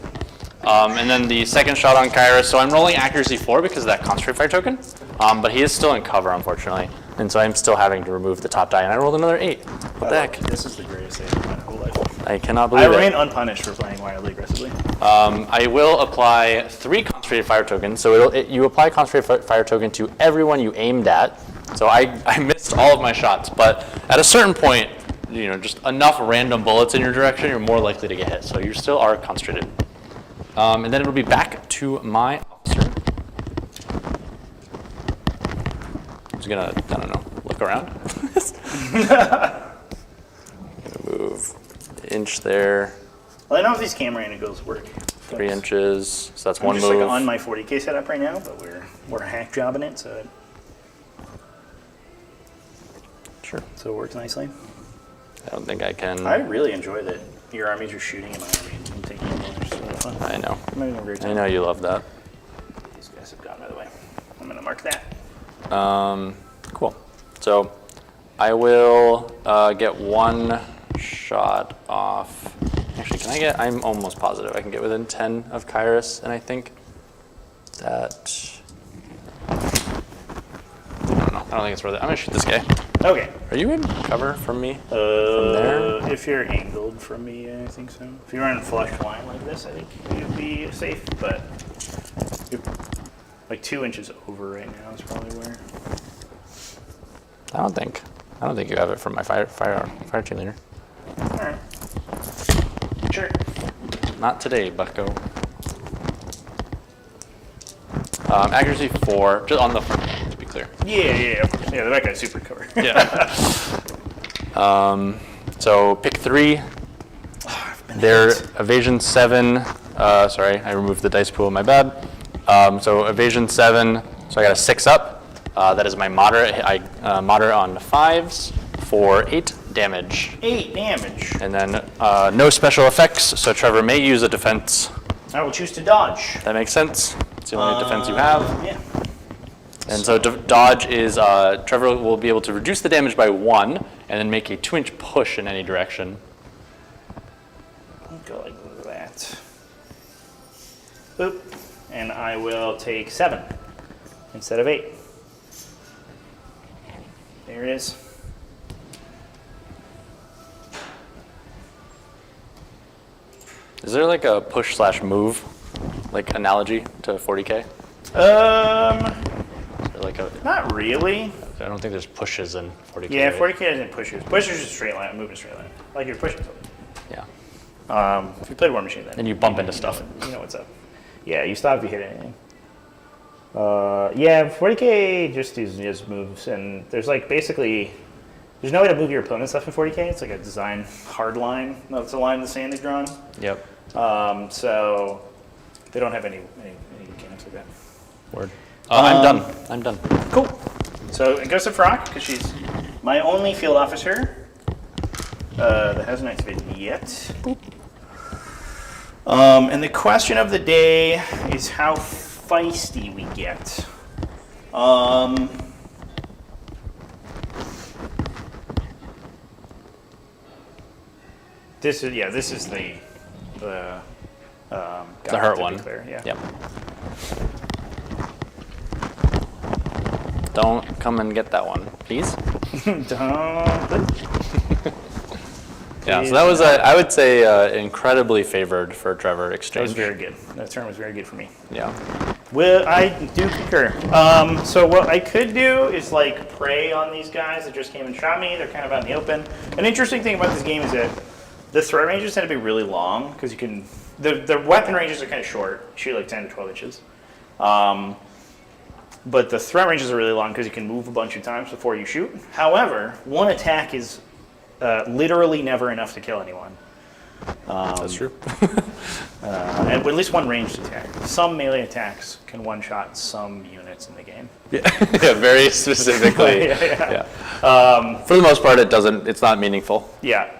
And then the second shot on Kairos. So I'm rolling accuracy 4 because of that concentrate fire token. But he is still in cover, unfortunately. And so I'm still having to remove the top die. And I rolled another 8. What the heck? This is the greatest thing in my whole life. I cannot I believe remain it. unpunished for playing wildly aggressively. I will apply 3 concentrated fire tokens. So you apply concentrated fire token to everyone you aimed at. So I missed all of my shots. But at a certain point, just enough random bullets in your direction, you're more likely to get hit. So you still are concentrated. And then it'll be back to my officer. I'm just gonna, I don't know, look around. Gonna move an inch there, Well, I don't know if these camera angles work. 3 inches, so that's I'm one just move. like on my 40K setup right now, but we're hack jobbing it, so Sure. it works nicely. I don't think I can. I really enjoy that your armies are shooting at my army and taking advantage. It's really fun. I know. I'm having a great I time. know you love that. These guys have gone, by the way. I'm gonna mark that. Cool. So I will get 1 shot off. Actually, I'm almost positive I can get within 10 of Kairos, and I think that, I don't know. I don't think it's worth it. I'm gonna shoot this guy. Okay. Are you in cover from me? From there? If you're angled from me, I think so. If you're in flush line like this, I think you'd be safe, but you're like 2 inches over right now is probably where. I don't think you have it from my fire team leader. All right. Sure. Not today, bucko. Accuracy 4, just on the front, to be clear. Yeah. That guy's super covered. Yeah. So pick 3. Their evasion 7. Sorry, I removed the dice pool. My bad. So evasion 7. So I got a 6 up. That is my moderate. I moderate on 5s for 8 damage. 8 damage. And then no special effects. So Trevor may use a defense. I will choose to dodge. That makes sense. It's the only defense you have. Yeah. And so dodge is, Trevor will be able to reduce the damage by 1 and then make a 2-inch push in any direction. Go like that. Boop. And I will take 7 instead of 8. There it is. Is there like a push/move, like analogy to 40K? Or like a, Not really. I don't think there's pushes in 40K. Yeah, right? 40K isn't pushes. Pushes is a straight line, moving straight line. Like you're pushing something. Yeah. If you played War Machine, then And you bump into stuff. You know what's up. Yeah, you stop if you hit anything. Yeah, 40K just moves, and there's like basically There's no way to move your opponent's stuff in 40k. It's like a design hard line. No, it's a line in the sand they've drawn. Yep. So they don't have any mechanics like that. Word. I'm done. I'm done. Cool. So it goes to Frock, because she's my only field officer that hasn't activated yet. Boop. And the question of the day is how feisty we get. This is the hurt one. Clear, yeah. Yep. Don't come and get that one, please. Don't. Yeah, so that was, I would say, incredibly favored for Trevor That exchange. was very good. That turn was very good for me. Yeah. Well, I do concur. So what I could do is like prey on these guys that just came and shot me. They're kind of out in the open. An interesting thing about this game is that the threat ranges tend to be really long because you can. The weapon ranges are kind of short. You shoot like 10 to 12 inches. But the threat ranges are really long because you can move a bunch of times before you shoot. However, one attack is literally never enough to kill anyone. That's true. And at least one ranged attack. Some melee attacks can one-shot some units in the game. Yeah, yeah, very specifically. Yeah. For the most part, it's not meaningful. Yeah.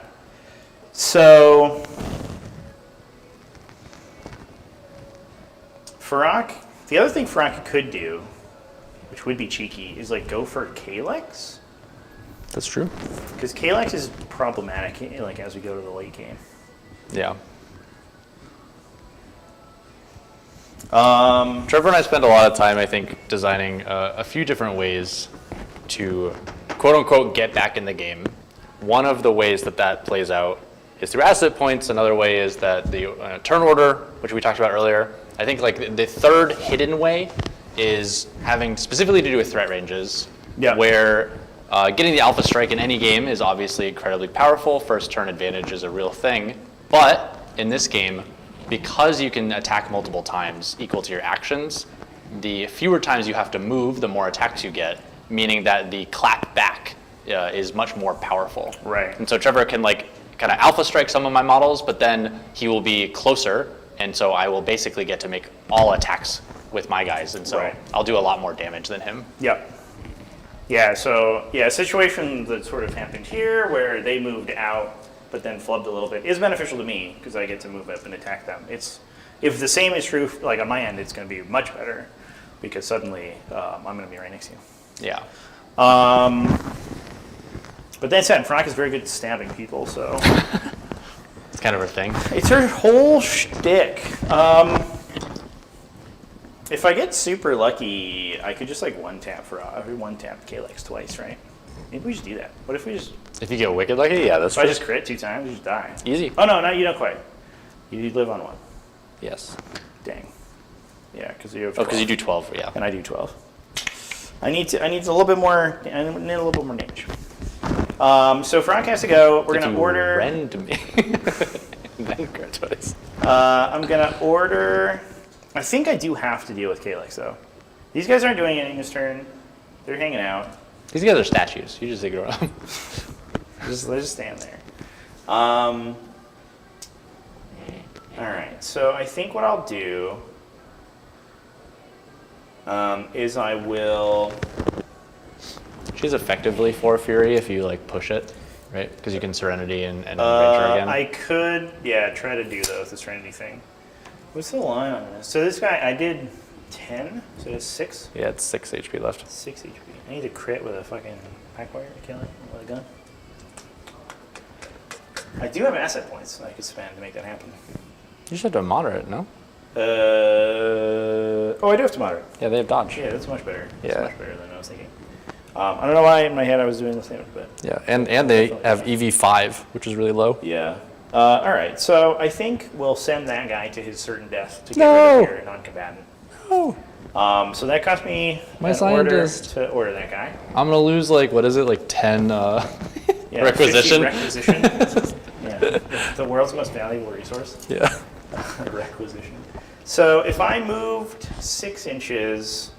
So, Farak, the other thing Farak could do, which would be cheeky, is like go for Kalex. That's true. Because Kalex is problematic, like as we go to the late game. Yeah. Trevor and I spent a lot of time, I think, designing a few different ways to, quote unquote, get back in the game. One of the ways that plays out is through asset points. Another way is that the turn order, which we talked about earlier. I think like the third hidden way is having specifically to do with threat ranges, where getting the alpha strike in any game is obviously incredibly powerful. First turn advantage is a real thing. But in this game, because you can attack multiple times equal to your actions, the fewer times you have to move, the more attacks you get, meaning that the clap back is much more powerful. Right. And so Trevor can like kind of alpha strike some of my models, but then he will be closer, and so I will basically get to make all attacks with my guys, and so I'll do a lot more damage than him. Yep. Yeah, so a situation that sort of happened here where they moved out but then flubbed a little bit is beneficial to me because I get to move up and attack them. If the same is true, like on my end, it's going to be much better because suddenly I'm going to be right next to you. Yeah. But that said, Frank is very good at stabbing people, so. It's kind of her thing. It's her whole shtick. If I get super lucky, I could just like one-tap Kalex twice, right? Maybe we should do that. What if we just... If you get wicked lucky, yeah, that's If I just crit 2 times, you just die. easy. Oh, no, you don't quite. You live on 1. Yes. Dang. Yeah, because you have 12. Oh, because you do 12, yeah. And I do 12. I need a little bit more, damage. So Frank has to go. We're going to order... Rend me. Then Gratuitous. I'm going to order... I think I do have to deal with Kalex, though. These guys aren't doing anything this turn. They're hanging out. These guys are statues. You just ignore them. They just stand there. All right, so I think what I'll do is I will... She's effectively 4 Fury if you like push it, right? Because you can Serenity and Ranger again. I could, try to do the Serenity thing. What's the line on this? So this guy, I did 10, so it's 6? Yeah, it's 6 HP left. 6 HP. I need to crit with a fucking Packwire to kill him with a gun. I do have asset points that I could spend to make that happen. You just have to moderate, no? I do have to moderate. Yeah, they have dodge. Yeah, that's much better. That's Yeah. much better than I was thinking. I don't know why in my head I was doing the same, but... Yeah, and they have EV5, which is really low. Yeah. All right, so I think we'll send that guy to his certain death to get rid of your non-combatant. No. So that cost me My an order scientist. to order that guy. I'm going to lose, like, what is it, like 10 Yeah, requisition? 50 requisition. Yeah, the world's most valuable resource. Yeah. Requisition. So if I moved 6 inches,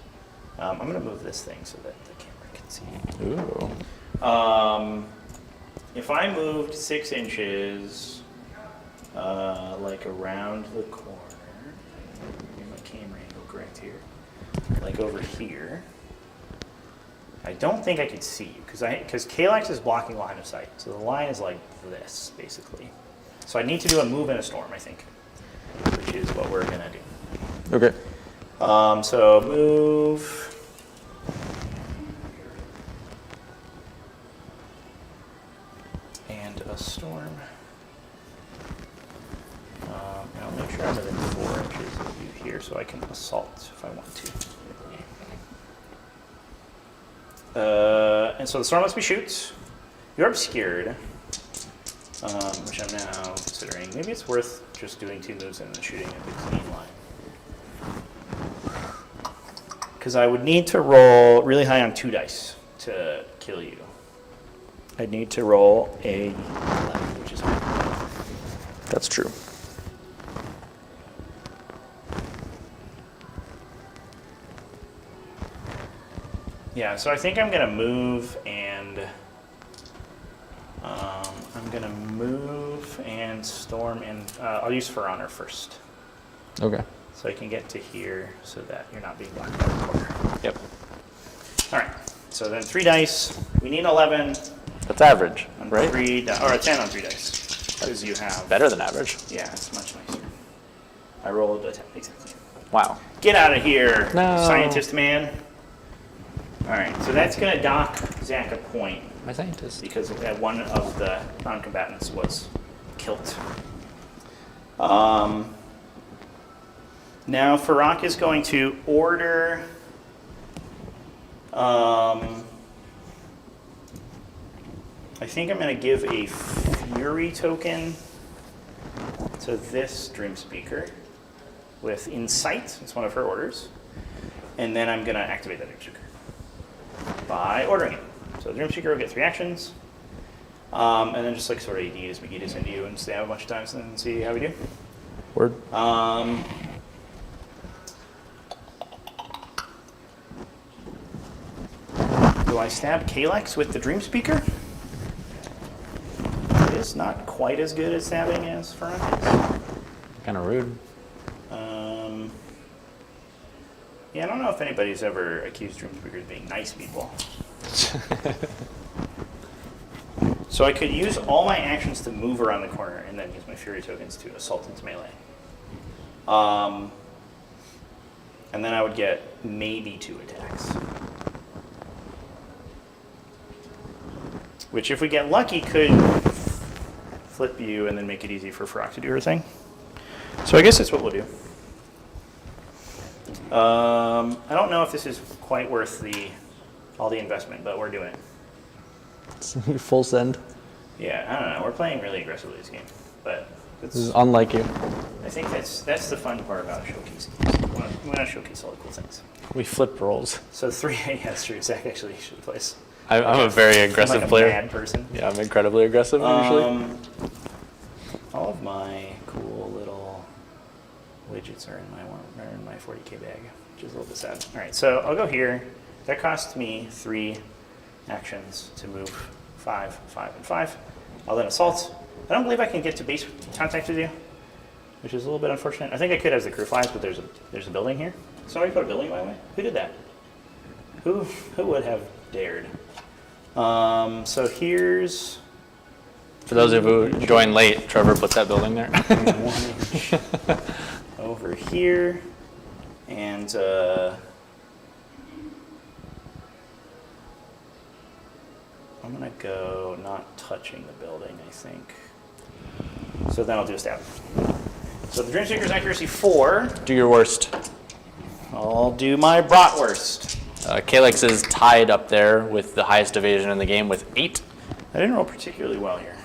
I'm going to move this thing so that the camera can see. Ooh. If I moved 6 inches, like around the corner, get my camera angle correct here, like over here, I don't think I could see you because Kalex is blocking line of sight. So the line is like this, basically. So I need to do a move and a storm, I think, which is what we're gonna do. Okay. So move. And a storm. And I'll make sure I'm within 4 inches of you here so I can assault if I want to. And so the storm lets me shoot. You're obscured, which I'm now considering. Maybe it's worth just doing 2 moves and then shooting at the clean line. Because I would need to roll really high on 2 dice to kill you. I'd need to roll a 11, which is high. That's true. Yeah, so I think I'm going to move and storm, and I'll use For Honor first. Okay. So I can get to here so that you're not being blocked by the corner. Yep. All right, so then 3 dice. We need 11 That's average, on right? 3 or a 10 on 3 dice. Because you have... Better than average. Yeah, it's much nicer. I rolled a 10, exactly. Wow. Get out of here, No. scientist man. All right, so that's going to dock Zach a point My scientist. because one of the non-combatants was killed. Now Farak is going to order I think I'm going to give a Fury token to this Dream Speaker with Insight. It's one of her orders. And then I'm going to activate that Dream Speaker by ordering it. So the Dream Speaker will get 3 actions. And then just like sort of AD as Megiddo's into you and stab a bunch of times and then see how we do. Word. Do I stab Kalex with the Dream Speaker? It is not quite as good at stabbing as Farak is. Kind of rude. Yeah, I don't know if anybody's ever accused Dream Speakers of being nice people. So I could use all my actions to move around the corner and then use my Fury tokens to assault into melee. And then I would get maybe 2 attacks. Which, if we get lucky, could flip you and then make it easy for Farak to do her thing. So I guess that's what we'll do. I don't know if this is quite worth all the investment, but we're doing it. Full send. Yeah, I don't know. We're playing really aggressively this game, but This is unlike you. I think that's the fun part about showcasing. We want to showcase all the cool things. We flip rolls. So 3, yeah, that's true. Zach actually should play. I'm a very aggressive I'm like player. a mad person. Yeah, I'm incredibly aggressive usually. All of my cool little widgets are in my 40K bag, which is a little bit sad. All right, so I'll go here. That costs me 3 actions to move 5, 5, and 5. I'll then assault. I don't believe I can get to base contact with you, which is a little bit unfortunate. I think I could as the crew flies, but there's a building here. Somebody put a building my way? Who did that? Who would have dared? So here's... For those of you who joined late, Trevor put that building there. 1 inch over here, and I'm gonna go not touching the building, I think. So then I'll do a stab. So the Dream Seeker's accuracy 4. Do your worst. I'll do my bratwurst. Kalex is tied up there with the highest evasion in the game with 8. I didn't roll particularly well here.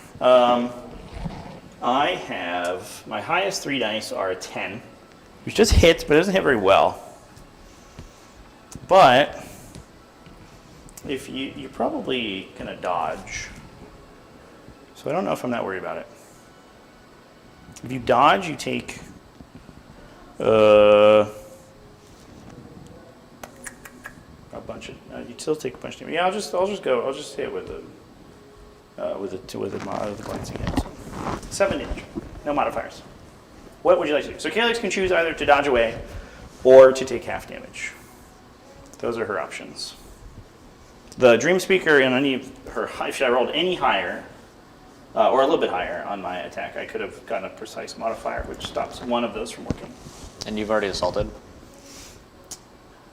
I have, my highest 3 dice are a 10, which just hits, but it doesn't hit very well. But if you're probably gonna dodge, so I don't know if I'm not worried about it. If you dodge, you take a bunch of. You'd still take a bunch of damage. Yeah, I'll just go. I'll just hit with the glancing hit. So 7 damage. No modifiers. What would you like to do? So Calyx can choose either to dodge away, or to take half damage. Those are her options. The Dream Speaker and any of her, if I rolled any higher, or a little bit higher on my attack, I could have gotten a precise modifier, which stops one of those from working. And you've already assaulted?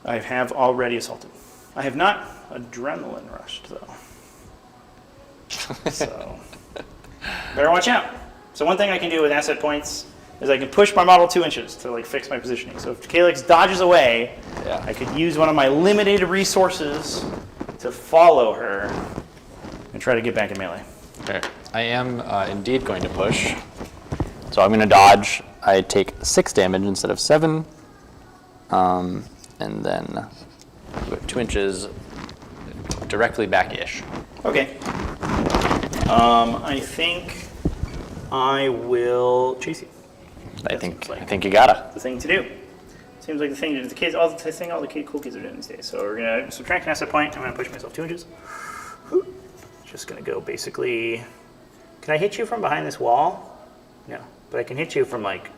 I have already assaulted. I have not adrenaline rushed, though. So, better watch out. So one thing I can do with asset points is I can push my model 2 inches to like fix my positioning. So if Calyx dodges away, Yeah. I could use one of my limited resources to follow her and try to get back in melee. Okay. I am indeed going to push. So I'm going to dodge. I take 6 damage instead of 7. And then 2 inches directly back-ish. Okay. I think I will chase you. I think you gotta. The thing to do. Seems like the thing to do. The kids, all the cool kids are doing these days. So we're gonna subtract an asset point. I'm gonna push myself 2 inches. Just gonna go basically. Can I hit you from behind this wall? No, but I can hit you from like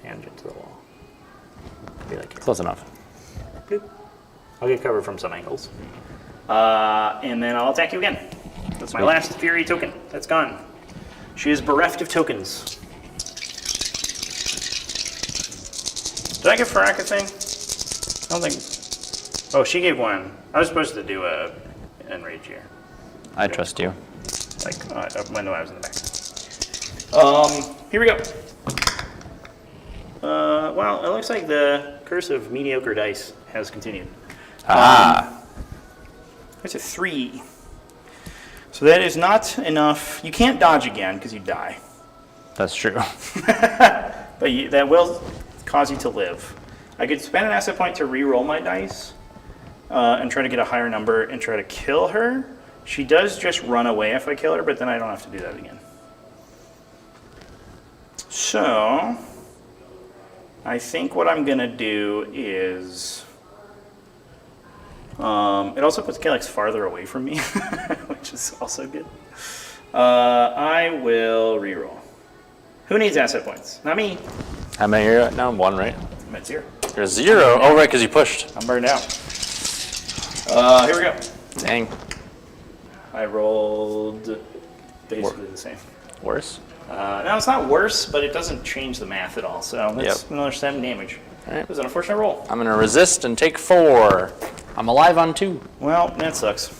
tangent to the wall. Be like here. Close enough. Bloop. I'll get covered from some angles. And then I'll attack you again. That's my last Fury token. That's gone. She is bereft of tokens. Did I give Farak a thing? I don't think. Oh, she gave one. I was supposed to do a enrage here. I trust you. Like when I was in the back. Here we go. Well, it looks like the curse of mediocre dice has continued. That's a 3. So that is not enough. You can't dodge again because you die. That's true. But that will cause you to live. I could spend an asset point to re-roll my dice and try to get a higher number and try to kill her. She does just run away if I kill her, but then I don't have to do that again. So I think what I'm going to do is... it also puts Calyx farther away from me, which is also good. I will reroll. Who needs asset points? Not me. How many are you at now? 1, right? I'm at 0. You're 0. Oh, right, because you pushed. I'm burned out. Here we go. Dang. I rolled basically the same. Worse? No, it's not worse, but it doesn't change the math at all. So that's another 7 damage. All right. It was an unfortunate roll. I'm going to resist and take 4. I'm alive on 2. Well, that sucks.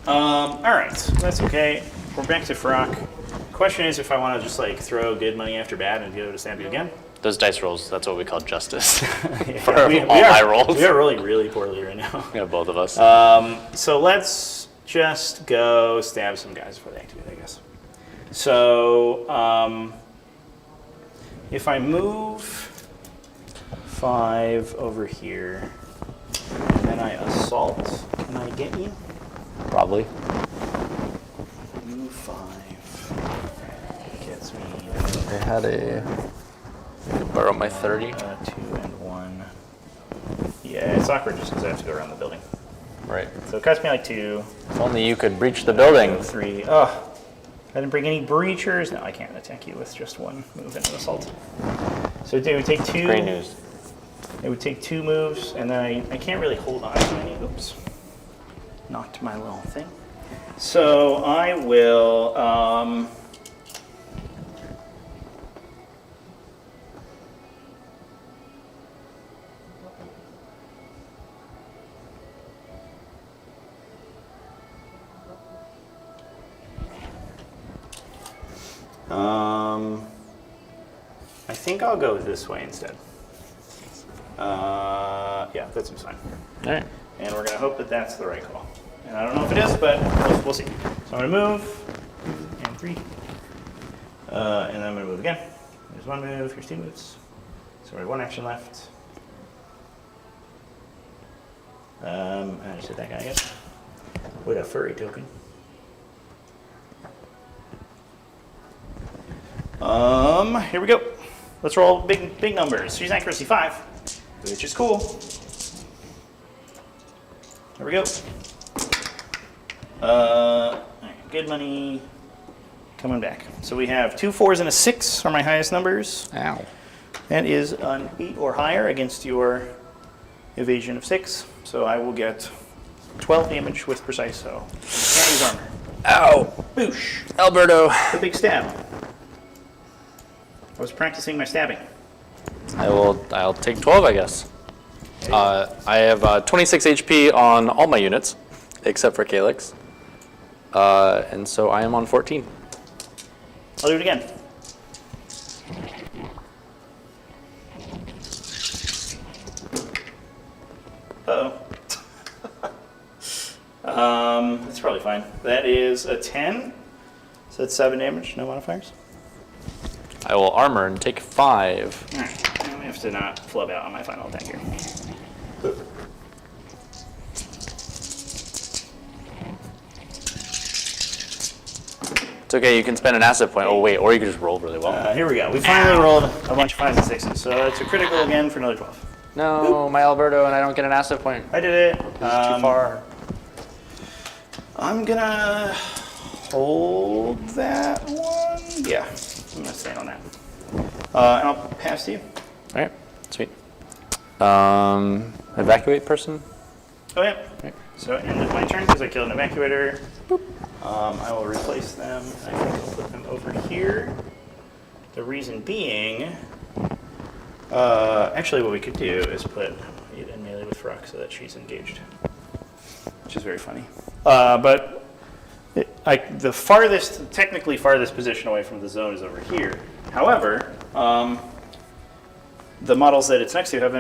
All right, that's okay. We're back to Farak. Question is if I want to just like throw good money after bad and be able to stab you again. Those dice rolls, that's what we call justice. Yeah, For all my rolls. We are rolling really poorly right now. Yeah, both of us. So let's just go stab some guys before they activate, I guess. So if I move 5 over here, and then I assault, can I get you? Probably. Move 5 gets me I had a... I could borrow my 30. 2 and 1. Yeah, it's awkward just because I have to go around the building. Right. So it costs me like 2. If only you could breach the building. 3. Oh, I didn't bring any breachers. No, I can't attack you with just 1 move and an assault. So it would take 2. Great news. It would take 2 moves, and then I can't really hold on to any. Oops. Knocked my little thing. So I will. I think I'll go this way instead. Yeah, that seems fine. All right. And we're going to hope that that's the right call. And I don't know if it is, but we'll see. So I'm going to move, and 3. And then I'm going to move again. There's 1 move, here's 2 moves. So we have 1 action left. I just hit that guy again. With a furry token. Here we go. Let's roll big numbers. She's accuracy 5, which is cool. There we go. All right, good money coming back. So we have 2 4s and a 6 are my highest numbers. Ow. That is an 8 or higher against your evasion of 6. So I will get 12 damage with precise. So can't use armor. Ow. Boosh. Alberto. The big stab. I was practicing my stabbing. I'll take 12, I guess. I have 26 HP on all my units, except for Calyx. And so I am on 14. I'll do it again. Uh-oh. That's probably fine. That is a 10. So that's 7 damage, no modifiers. I will armor and take 5. All right, I have to not flub out on my final attack here. It's okay, you can spend an asset point. Oh wait, or you can just roll really well. Here we go. We finally rolled a bunch of 5s and 6s. So it's a critical again for another 12. No, my Alberto, and I don't get an asset point. I did it. This is too far. I'm gonna hold that one. Yeah, I'm gonna stand on that. And I'll pass to you. All right, sweet. Evacuate person. Oh yeah. Right. So end of my turn because I killed an evacuator. I will replace them. I think I'll put them over here. The reason being, actually what we could do is put it in melee with Rock so that she's engaged, which is very funny. But the farthest, technically farthest position away from the zone is over here. However, the models that it's next to have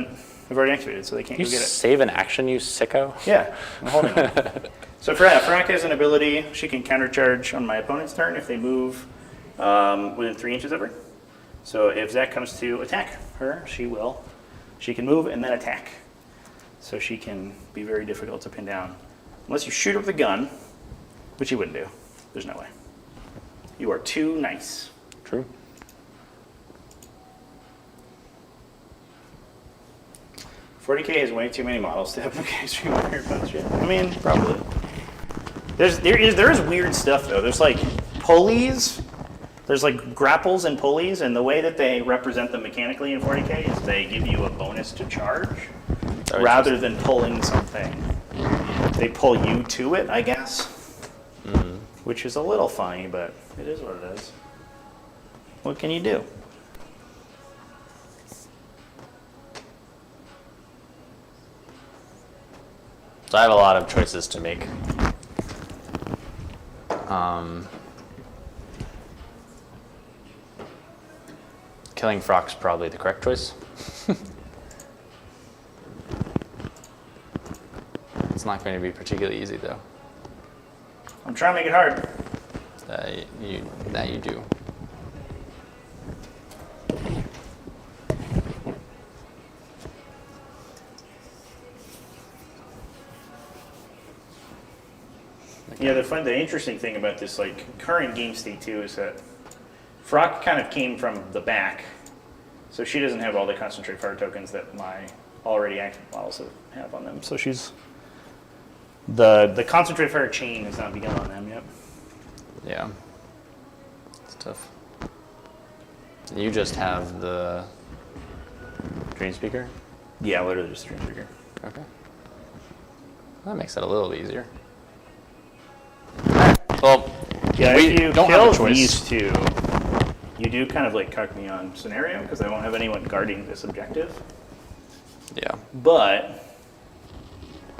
already activated, so they can't You go get it. save an action, you sicko. Yeah, I'm holding it. So Frank has an ability. She can countercharge on my opponent's turn if they move within 3 inches of her. So if Zach comes to attack her, she can move and then attack. So she can be very difficult to pin down. Unless you shoot her with a gun, which you wouldn't do. There's no way. You are too nice. True. $40K has way too many models to have extreme warrior punch yet. I mean, probably. There is weird stuff though. There's like pulleys. There's like grapples and pulleys, and the way that they represent them mechanically in 40K is they give you a bonus to charge rather than pulling something. They pull you to it, I guess. Mm-hmm. Which is a little funny, but it is what it is. What can you do? So I have a lot of choices to make. Killing Frog's probably the correct choice. It's not going to be particularly easy though. I'm trying to make it hard. That you do. Yeah, the interesting thing about this like current game state too is that Frock kind of came from the back, so she doesn't have all the concentrate fire tokens that my already active models have on them. So she's the concentrate fire chain has not begun on them yet. Yeah, it's tough. You just have the Dream Speaker? Yeah, literally just Dream Speaker. Okay. That makes it a little easier. Well, Yeah, we if you don't have a kill choice. these two, you do kind of like cuck me on scenario because I won't have anyone guarding this objective. Yeah. But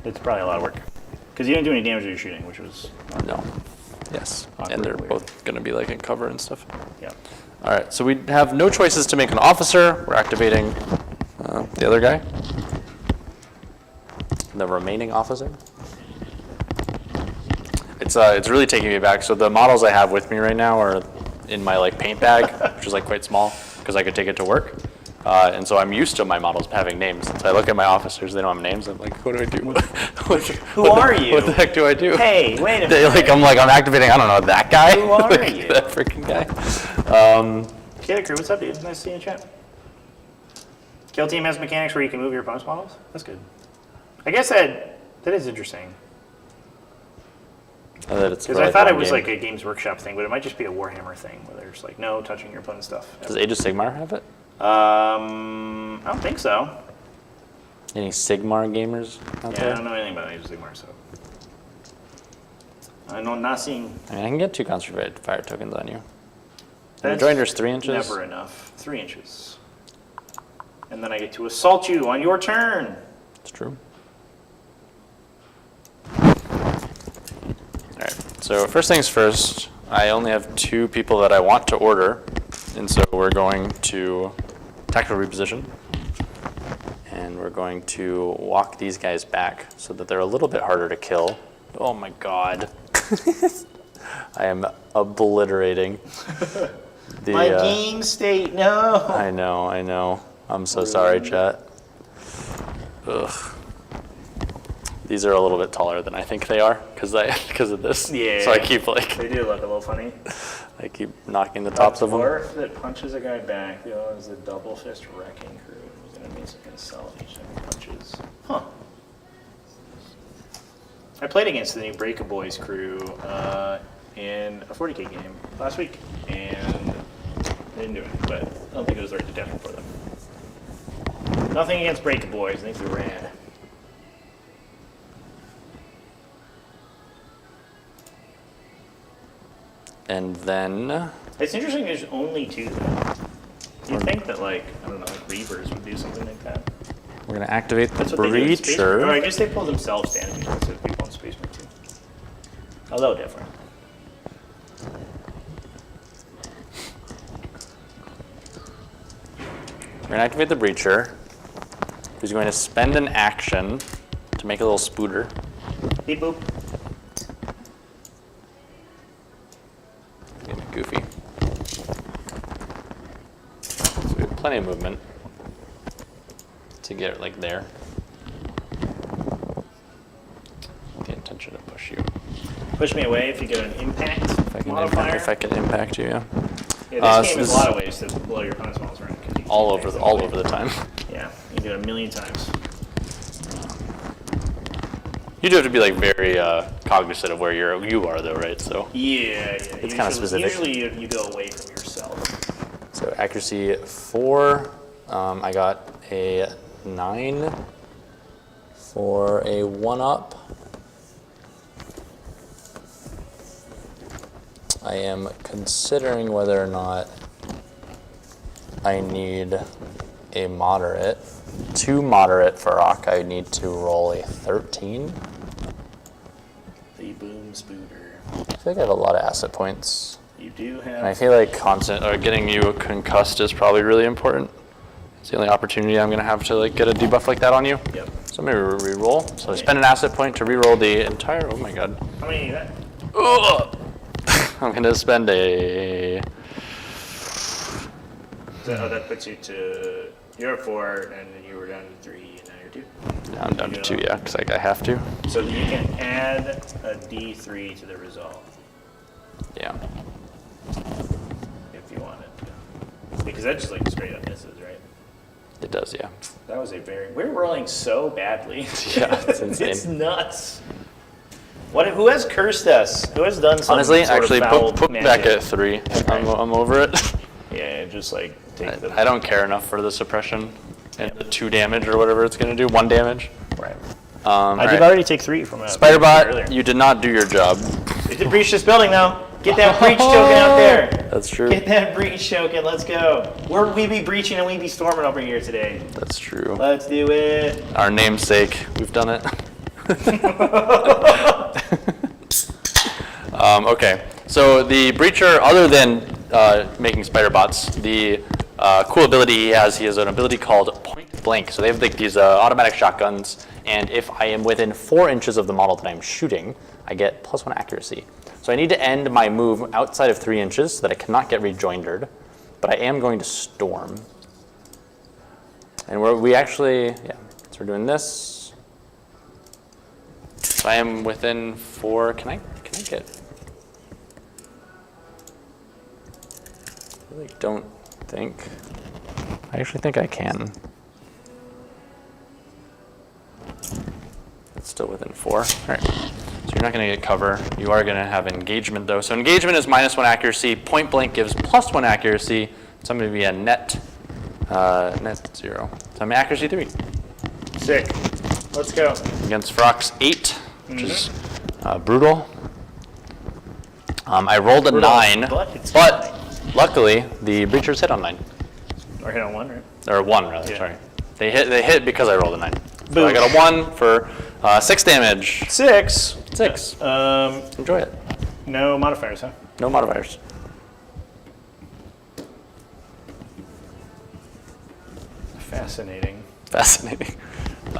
it's probably a lot of work because you didn't do any damage to your shooting, which was No. Yes. Awkward, And they're weird. both going to be like in cover and stuff. yeah. All right. So we have no choices to make an officer. We're activating the other guy. The remaining officer. It's really taking me back. So the models I have with me right now are in my like paint bag, which is like quite small because I could take it to work. And so I'm used to my models having names. So I look at my officers, they don't have names. I'm like, what do I do? Who are you? What the heck do I do? Hey, wait a minute. I'm activating, I don't know, that guy? Who are Like, you? That freaking guy. Kill Crew, what's up, dude? Nice to see you in chat. Kill Team has mechanics where you can move your opponent's models? That's good. I guess that That is interesting. Oh, that it's Because I thought it was like a Games Workshop thing, but it might just be a Warhammer thing, where there's like no touching your opponent's stuff. Does Age of Sigmar have it? I don't think so. Any Sigmar gamers out Yeah, there? I don't know anything about Age of Sigmar, so. I know not seeing. I mean, I can get 2 concentrated fire tokens on you. That's Rejoinder's 3 inches. Never enough. 3 inches. And then I get to assault you on your turn. It's true. Alright, so first things first, I only have 2 people that I want to order, and so we're going to tactical reposition, and we're going to walk these guys back so that they're a little bit harder to kill. Oh my god. I am obliterating the... My game state, no! I know. I'm so sorry, chat. Ugh. These are a little bit taller than I think they are because of this. Yeah. So I keep like They do look a little funny. I keep knocking the tops of them. Dwarf that punches a guy back, the other is the double fist wrecking crew. Whose enemies can sell each time he punches. Huh. I played against the new Break a Boys crew in a 40k game last week, and they didn't do it, but I don't think it was the right detachment for them. Nothing against Break a Boys, I think they're rad. And then It's interesting there's only 2 though. You'd think that like, I don't know, like Reavers would do something like that. we're gonna activate the That's what they do in Space Marine. Oh, I Breacher. guess they pull themselves damage instead of people in Space Marine too. Although different. We're gonna activate the Breacher, who's going to spend an action to make a little spooter. Beep boop. Getting goofy. So we have plenty of movement to get like there. The intention to push you. Push me away if you get an impact modifier. If I can impact you, yeah. Yeah, this so game has this- a lot of ways to blow your opponent's models around. 'Cause you All can over the time. Yeah, you can do it a million times. You do have to be like very cognizant of where you are though, right? So Yeah. It's kinda specific. Usually you go away from yourself. so accuracy 4. I got a 9 for a 1-up. I am considering whether or not I need a moderate. 2 moderate for Rock, I need to roll a 13. The boom spooter. I feel like I have a lot of asset points. You do And I have. feel like getting you concussed is probably really important. It's the only opportunity I'm gonna have to like get a debuff like that on you. Yep. So maybe re-roll. So I spend an asset point to re-roll the entire, oh my god. How many you got? Ugh. I'm gonna spend a, So that puts you to. You're at 4, and then you were down to 3, and now you're 2. I'm down to 2, yeah, because like I have to. So you can add a D3 to the result Yeah. if you want it. Because that just like straight up misses, right? It does, yeah. That was a very. We're rolling so badly. Yeah, it's insane. It's nuts. Who has cursed us? Who has done something? Honestly, actually, put magic? back at 3. I'm over it. Yeah, just like take the. I don't care enough for the suppression and the 2 damage or whatever it's gonna do. 1 damage. Right. I All did right. already take 3 from a Spiderbot, earlier. you did not do your job. We did breach this building though. Get that breach token out there. That's true. Get that breach token. Let's go. We be breaching and we be storming over here today. That's true. Let's do it. Our namesake, we've done it. Okay, so the Breacher, other than making spider bots, the cool ability he has an ability called Point Blank. So they have like these automatic shotguns, and if I am within 4 inches of the model that I'm shooting, I get +1 accuracy. So I need to end my move outside of 3 inches so that I cannot get rejoindered, but I am going to storm. And we actually, yeah, so we're doing this. So I am within 4, can I get? I really don't think, I actually think I can. That's still within 4. All right. So you're not going to get cover. You are going to have engagement, though. So engagement is -1 accuracy. Point blank gives +1 accuracy. So I'm going to be a net 0. So I'm accuracy 3. Sick. Let's go. Against Ferox 8, which is brutal. I rolled a 9, but luckily the breachers hit on 9. Or hit on 1, right? Or 1, rather, Yeah. sorry. They hit because I rolled a 9. So Boom. I got a 1 for 6 damage. 6. 6. Enjoy it. No modifiers, huh? No modifiers. Fascinating. Fascinating.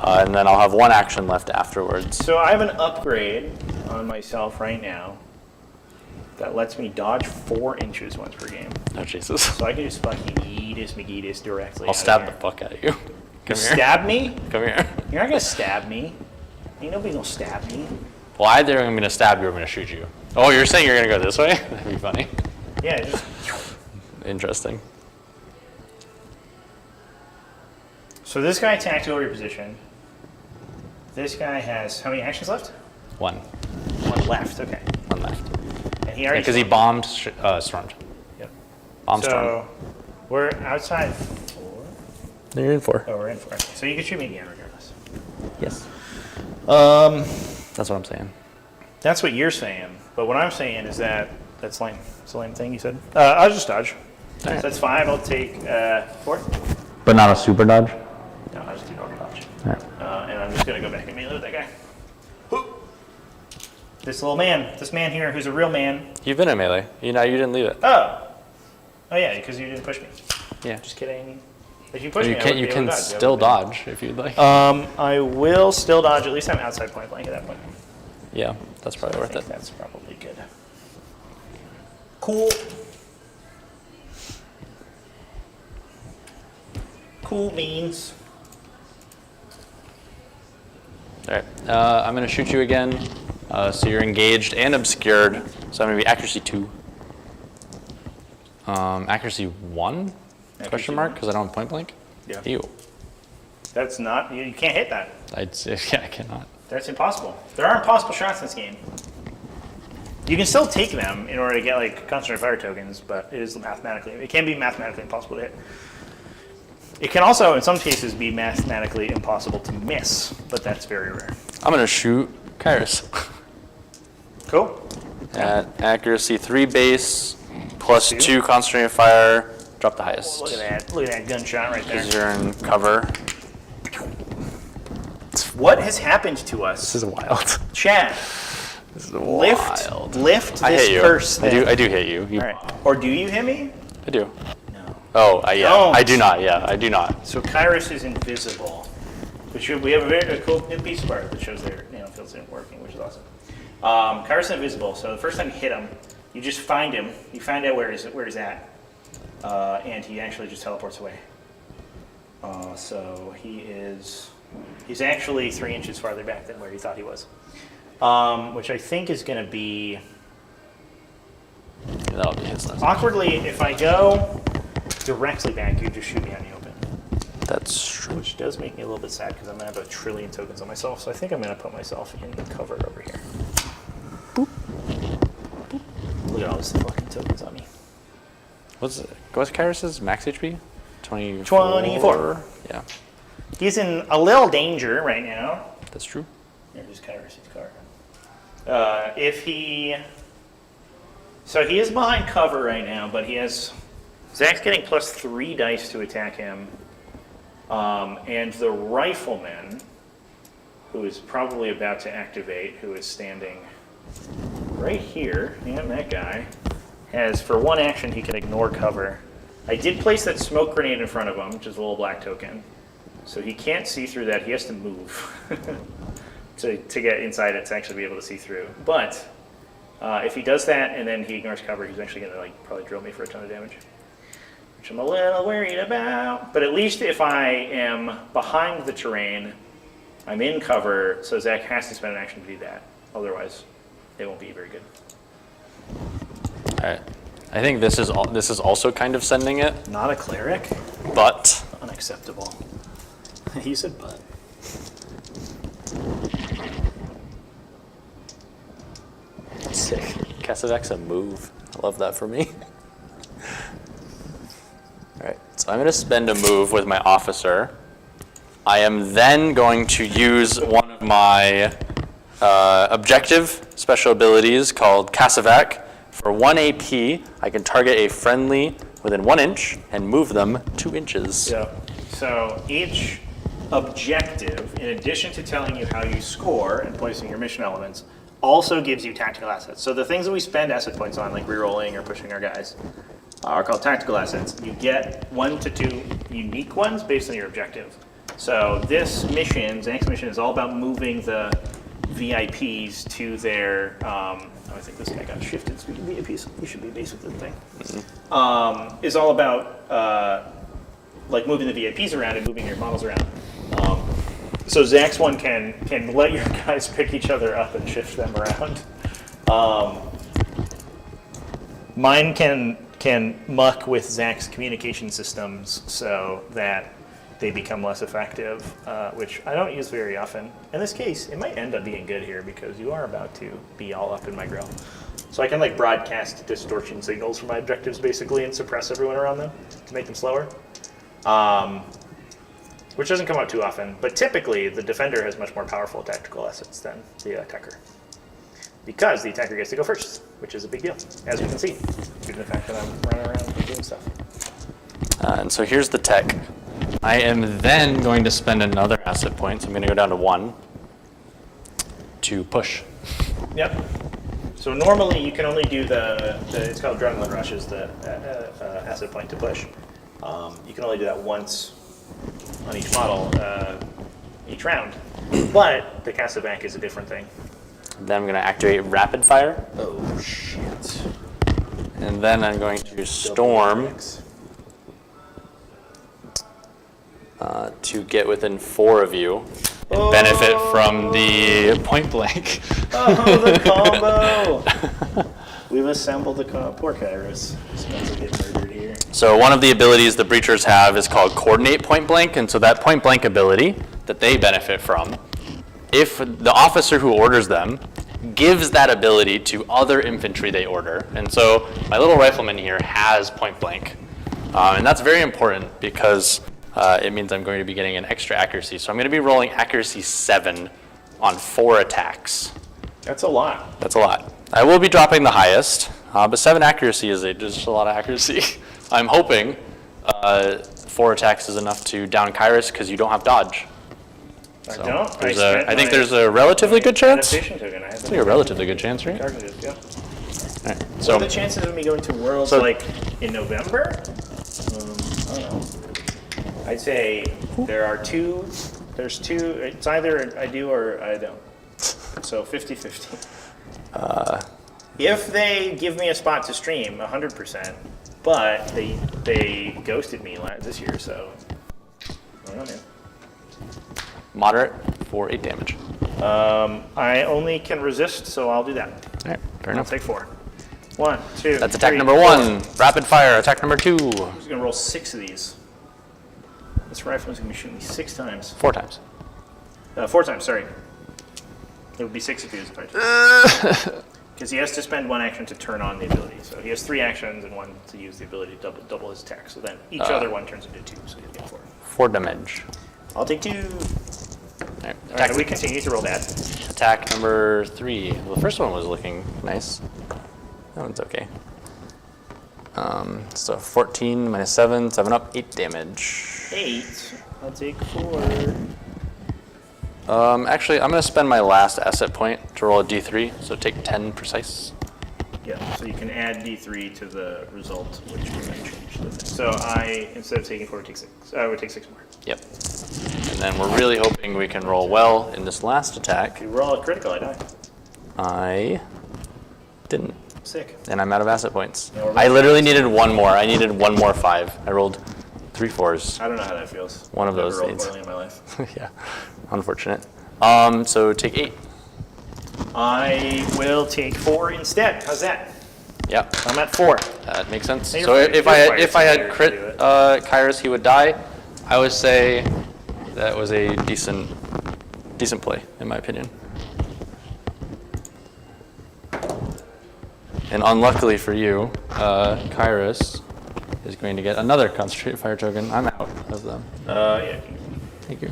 And then I'll have 1 action left afterwards. So I have an upgrade on myself right now that lets me dodge 4 inches once per game. Oh, Jesus. So I can just fucking eatus McGeetus directly. I'll stab the fuck out of you. Come here. Stab me? Come here. You're not gonna stab me. Ain't nobody gonna stab me. Well, either I'm going to stab you or I'm going to shoot you. Oh, you're saying you're going to go this way? That'd be funny. Yeah, just. Interesting. So this guy attacked over your position. This guy has how many actions left? 1. 1 left. Okay. 1 left. And he already. Because he bombed, stormed. Yep. Bomb So storm. we're outside 4. You're in 4. Oh, we're in 4. So you can shoot me again regardless. Yes. That's what I'm saying. That's what you're saying. But what I'm saying is that that's lame. It's a lame thing you said. I'll just dodge. So Alright. that's 5. I'll take 4. But not a super dodge? No, I'll just do normal dodge. Alright. And I'm just going to go back and melee with that guy. Whoop. This little man. This man here who's a real man. You've been in melee. You didn't leave it. Oh. Oh, yeah, because you didn't push me. Yeah. Just kidding. If you push You me, can, you can still dodge if you'd like. I will still dodge. At least I'm outside point blank at that point. Yeah, that's probably I worth think it. that's probably good. Cool. Cool beans. All right. I'm going to shoot you again. So you're engaged and obscured. So I'm going to be accuracy 2. Accuracy 1? Question mark? 1? Because I don't have point blank? Yeah. Ew. That's not, you can't hit that. Yeah, I cannot. That's impossible. There are impossible shots in this game. You can still take them in order to get like concentrated fire tokens, but it can be mathematically impossible to hit. It can also, in some cases, be mathematically impossible to miss, but that's very rare. I'm going to shoot Kairos. Cool. At accuracy 3 base, plus 2. 2 concentrated fire, drop the highest. Look at that. Look at that gunshot right there. Because you're in cover. What has happened to us? This is wild. Chad, This is lift wild. this I hit you. curse I thing. do hit you. All right. Or do you hit me? I do. No. Oh, yeah. Don't. I do not. Yeah, I do not. So Kairos is invisible. Which we have a very cool piece of art that shows their fields isn't working, which is awesome. Kairos is invisible, so the first time you hit him, you just find him. You find out where he's at, and he actually just teleports away. So he's actually 3 inches farther back than where he thought he was, which I think is going to be That'll be his last. awkwardly. If I go directly back, you just shoot me out in the open. That's true. Which does make me a little bit sad because I'm going to have a trillion tokens on myself. So I think I'm going to put myself in the cover over here. Boop. Boop. Look at all these fucking tokens on me. What's Kairos' max HP? 24? 24. Yeah, He's in a little danger right now. that's true. There's Kairos' card. So he is behind cover right now, but Zach's getting +3 dice to attack him. And the rifleman, who is probably about to activate, who is standing right here, and that guy, has, for 1 action, he can ignore cover. I did place that smoke grenade in front of him, which is a little black token. So he can't see through that. He has to move to get inside it to actually be able to see through. But if he does that and then he ignores cover, he's actually going to probably drill me for a ton of damage, which I'm a little worried about. But at least if I am behind the terrain, I'm in cover, so Zach has to spend an action to do that. Otherwise, it won't be very good. All right. I think this is also kind of sending it, Not a cleric? but Unacceptable. He said but. Kasavak's a move. I love that for me. All right, so I'm going to spend a move with my officer. I am then going to use one of my objective special abilities called Kasavak. For 1 AP, I can target a friendly within 1 inch and move them 2 inches. Yeah. So each objective, in addition to telling you how you score and placing your mission elements, also gives you tactical assets. So the things that we spend asset points on, like rerolling or pushing our guys, are called tactical assets. You get 1 to 2 unique ones based on your objective. So this mission, Zank's mission, is all about moving the VIPs to their, I think this guy got shifted. Speaking of VIPs, he should be basically the thing. Is all about like moving the VIPs around and moving your models around. So Zach's one can let your guys pick each other up and shift them around. Mine can muck with Zach's communication systems so that they become less effective, which I don't use very often. In this case, it might end up being good here because you are about to be all up in my grill. So I can like broadcast distortion signals from my objectives basically and suppress everyone around them to make them slower. Which doesn't come out too often, but typically the defender has much more powerful tactical assets than the attacker. Because the attacker gets to go first, which is a big deal, as we can see, due to the fact that I'm running around and doing stuff. And so here's the tech. I am then going to spend another asset point, so I'm going to go down to 1 to push. Yep. So normally you can only do the it's called Adrenaline Rush is the asset point to push. You can only do that once on each model, each round. But the Kasavak is a different thing. Then I'm going to activate Rapid Fire. Oh, shit. And then I'm going to Storm to get within 4 of you and benefit from the point blank. Oh, the combo! We've assembled the combo. Poor Kairos. Smells like getting murdered here. So one of the abilities the Breachers have is called Coordinate Point Blank, and so that point blank ability that they benefit from, if the officer who orders them gives that ability to other infantry they order. And so my little rifleman here has point blank. And that's very important because it means I'm going to be getting an extra accuracy. So I'm going to be rolling accuracy 7 on 4 attacks. That's a lot. That's a lot. I will be dropping the highest, but 7 accuracy is just a lot of accuracy. I'm hoping 4 attacks is enough to down Kairos because you don't have dodge. I So don't. I think there's a relatively good chance. Token. I I think a relatively good chance, right? Targeted, yeah. All right. What So are the chances of me going to Worlds like in November? I don't know. I'd say there are 2. There's 2. It's either I do or I don't. So 50-50. If they give me a spot to stream, 100%. But they ghosted me this year, so I don't know, man. moderate for 8 damage. I only can resist, so I'll do that. All right, fair I'll enough. take 4. 1, 2. That's attack 3, number 4. 1. Rapid fire, attack number 2. I'm just gonna roll 6 of these. This rifleman's gonna be shooting me 6 times. 4 times. 4 times, sorry. It would be 6 if he was a because he has to spend 1 action to turn on the ability. So he has 3 actions and 1 to use the ability to double his attack. So then each other one turns into 2, so he'll get 4. 4 damage. I'll take 2. All right, All right, we continue to roll that. attack number 3. Well, the first one was looking nice. That one's okay. So 14 minus 7, 7 up, 8 damage. 8. I'll take 4. Actually, I'm going to spend my last asset point to roll a d3, so take 10 precise. Yeah, so you can add D3 to the result, which will then change the thing. So I, instead of taking 4, would take 6. I would take 6 more. Yep. And then we're really hoping we can roll well in this last attack. If you roll a critical, I die. I didn't, Sick. and I'm out of asset points. Yeah, we're I literally needed 1 more. I needed 1 more 5. I rolled 3 4s. I don't know how that feels. One of I've those never rolled things. poorly in my life. Yeah, unfortunate. So take 8. I will take 4 instead. How's that? Yeah, I'm at 4. that makes sense. Hey, So you're if fine. I had You're crit fine. Kairos, he would die. I would say that was a decent play, in my opinion. And unluckily for you, Kairos is going to get another concentrated fire token. I'm out of them. Yeah. Thank you.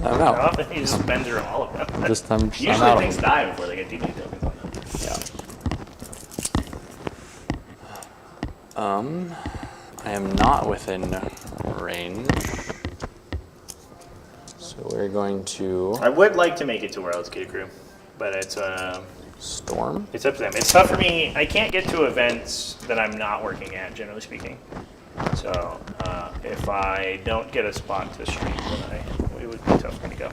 I'm out. Often he just bends through all of them. I'm Usually out things of them. die before they get DP tokens on them. Yeah. I am not within range. So we're going to I would like to make it to World's Kid Crew, but it's storm. it's up to them. It's tough for me. I can't get to events that I'm not working at, generally speaking. So if I don't get a spot to stream, then it would be tough for me to go.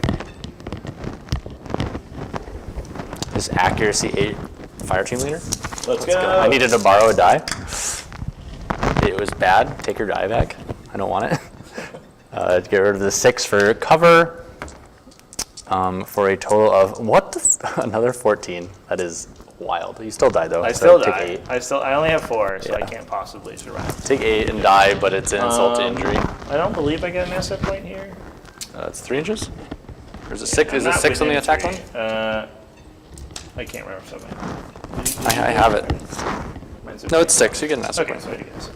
Is accuracy 8 fire team leader? Let's go. I needed to borrow a die. It was bad. Take your die back. I don't want it. Get rid of the 6 for cover. For a total of another 14. That is wild. You still die though. I so still take die. 8. I only have 4, so I Yeah. can't possibly survive. Take 8 and die, but it's an insult to injury. I don't believe I get an asset point here. It's 3 inches. Or is it 6? I'm Is it not 6 on the within attack 3. one? I can't remember something. I have it. Mine's No, it's 6. You get an asset Okay, point. so I guess.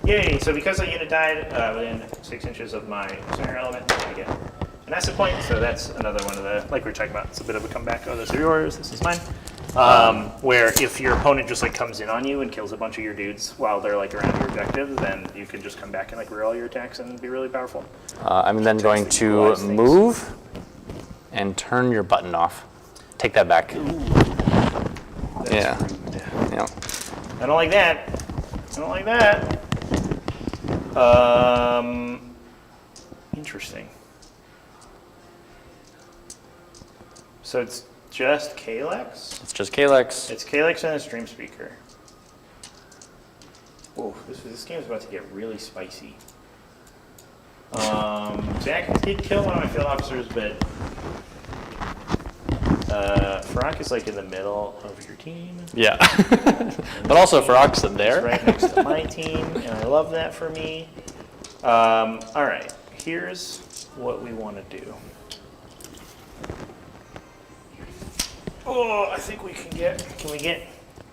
Yay! So because a unit died within 6 inches of my center element, I get an asset point. So that's another one of the, like we were talking about, it's a bit of a comeback. Oh, those are yours. This is mine. Where if your opponent just like comes in on you and kills a bunch of your dudes while they're like around your objective, then you can just come back and like reroll your attacks and be really powerful. I'm then going to move and turn your button off. Take that back. Yeah. Yeah. I don't like that. I don't like that. Interesting. So it's just Kalex? It's just Kalex. It's Kalex and a stream speaker. Oh, this game's about to get really spicy. Zach did kill one of my field officers, but Farak is like in the middle of your team. Yeah. But also Farak's He's there. right next to my team, and I love that for me. All right, here's what we want to do. Oh, I think we can we get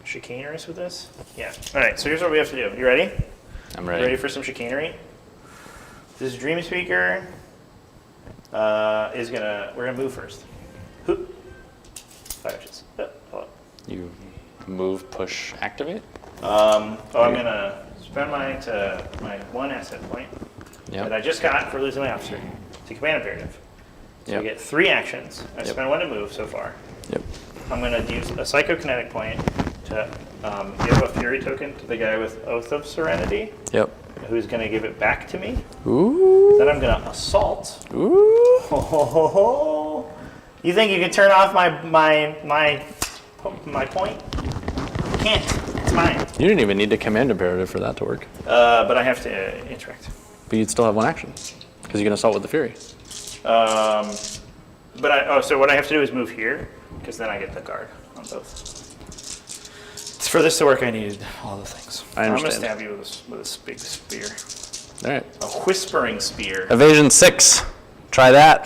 chicanerous with this? Yeah. All right, so here's what we have to do. You ready? I'm You ready. ready for some chicanery? This dream speaker we're gonna move first. Hoop. 5 inches. Oh, hello. You move, push, activate. I'm gonna spend my 1 asset point that I Yep. just got for losing my officer to command imperative. So Yep. we get 3 actions. I Yep. spent 1 to move so far. Yep. I'm gonna use a psychokinetic point to give a fury token to the guy with Oath of Serenity, Yep. who's gonna give it back to me. Ooh. Then I'm gonna assault. Ooh. Ho, ho, ho, ho. You think you can turn off my point? You can't. It's mine. You didn't even need to command imperative for that to work. But I have to interact. But you'd still have 1 action. Because you can assault with the fury. So what I have to do is move here, because then I get the guard on both. For this to work, I needed all the things. I understand. I'm gonna stab you with a big spear, Alright. a whispering spear. Evasion 6. Try that.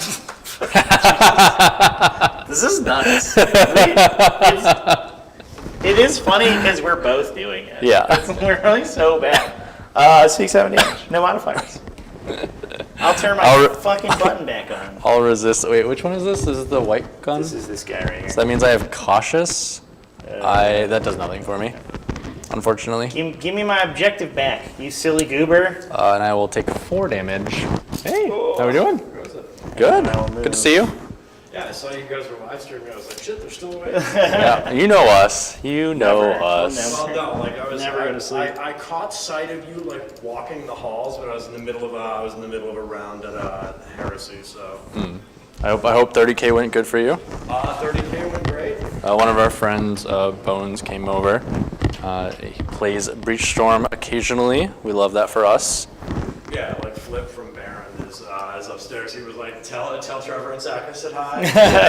This is nuts. It is funny because we're both doing it. Yeah. We're really so bad. 6, 7 damage. No modifiers. I'll turn my fucking button back on. I'll resist. Wait, which one is this? This is the white gun? This is this guy right here. So that means I have cautious. That does nothing for me, unfortunately. Give me my objective back, you silly goober. And I will take 4 damage. Hey, how we doing? Good. Good to see you. Yeah, I saw you guys were live streaming. I was like, shit, they're still awake. Yeah, you know us. You know Never. us. Never. Well, no, like I was. Never go to sleep. I caught sight of you like walking the halls, but I was in the middle of a round at Heresy. So I hope 30K went good for you. 30K went great. One of our friends, Bones, came over. He plays Breachstorm occasionally. We love that for us. Yeah, like Flip from Baron is upstairs. He was like, tell Trevor and Zach I said hi.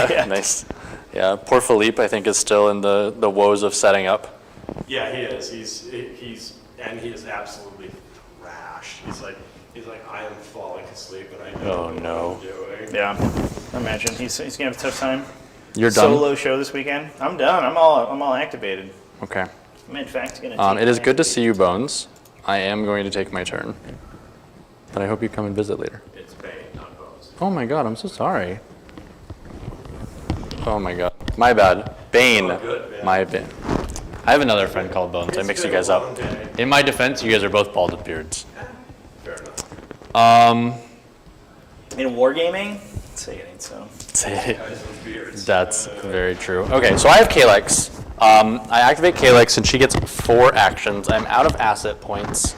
Yeah, nice. Yeah, poor Philippe, I think, is still in the woes of setting up. Yeah, he is. He is absolutely thrashed. He's like I am falling asleep, and I know Oh, no. what I'm doing. Yeah, I imagine he's gonna have a tough time. You're done? solo show this weekend. I'm done. I'm all activated. Okay. I'm in fact going to. It is good to see you, Bones. I am going to take my turn. But I hope you come and visit later. It's Bane, not Bones. Oh my god, I'm so sorry. Oh my god. My bad. Bane. Good, man. My bad. I have another friend called Bones. I mixed you guys up. In my defense, you guys are both bald with beards. Fair enough. In wargaming, say it ain't so. Guys with beards. That's very true. Okay, so I have Kalex. I activate Kalex and she gets 4 actions. I'm out of asset points.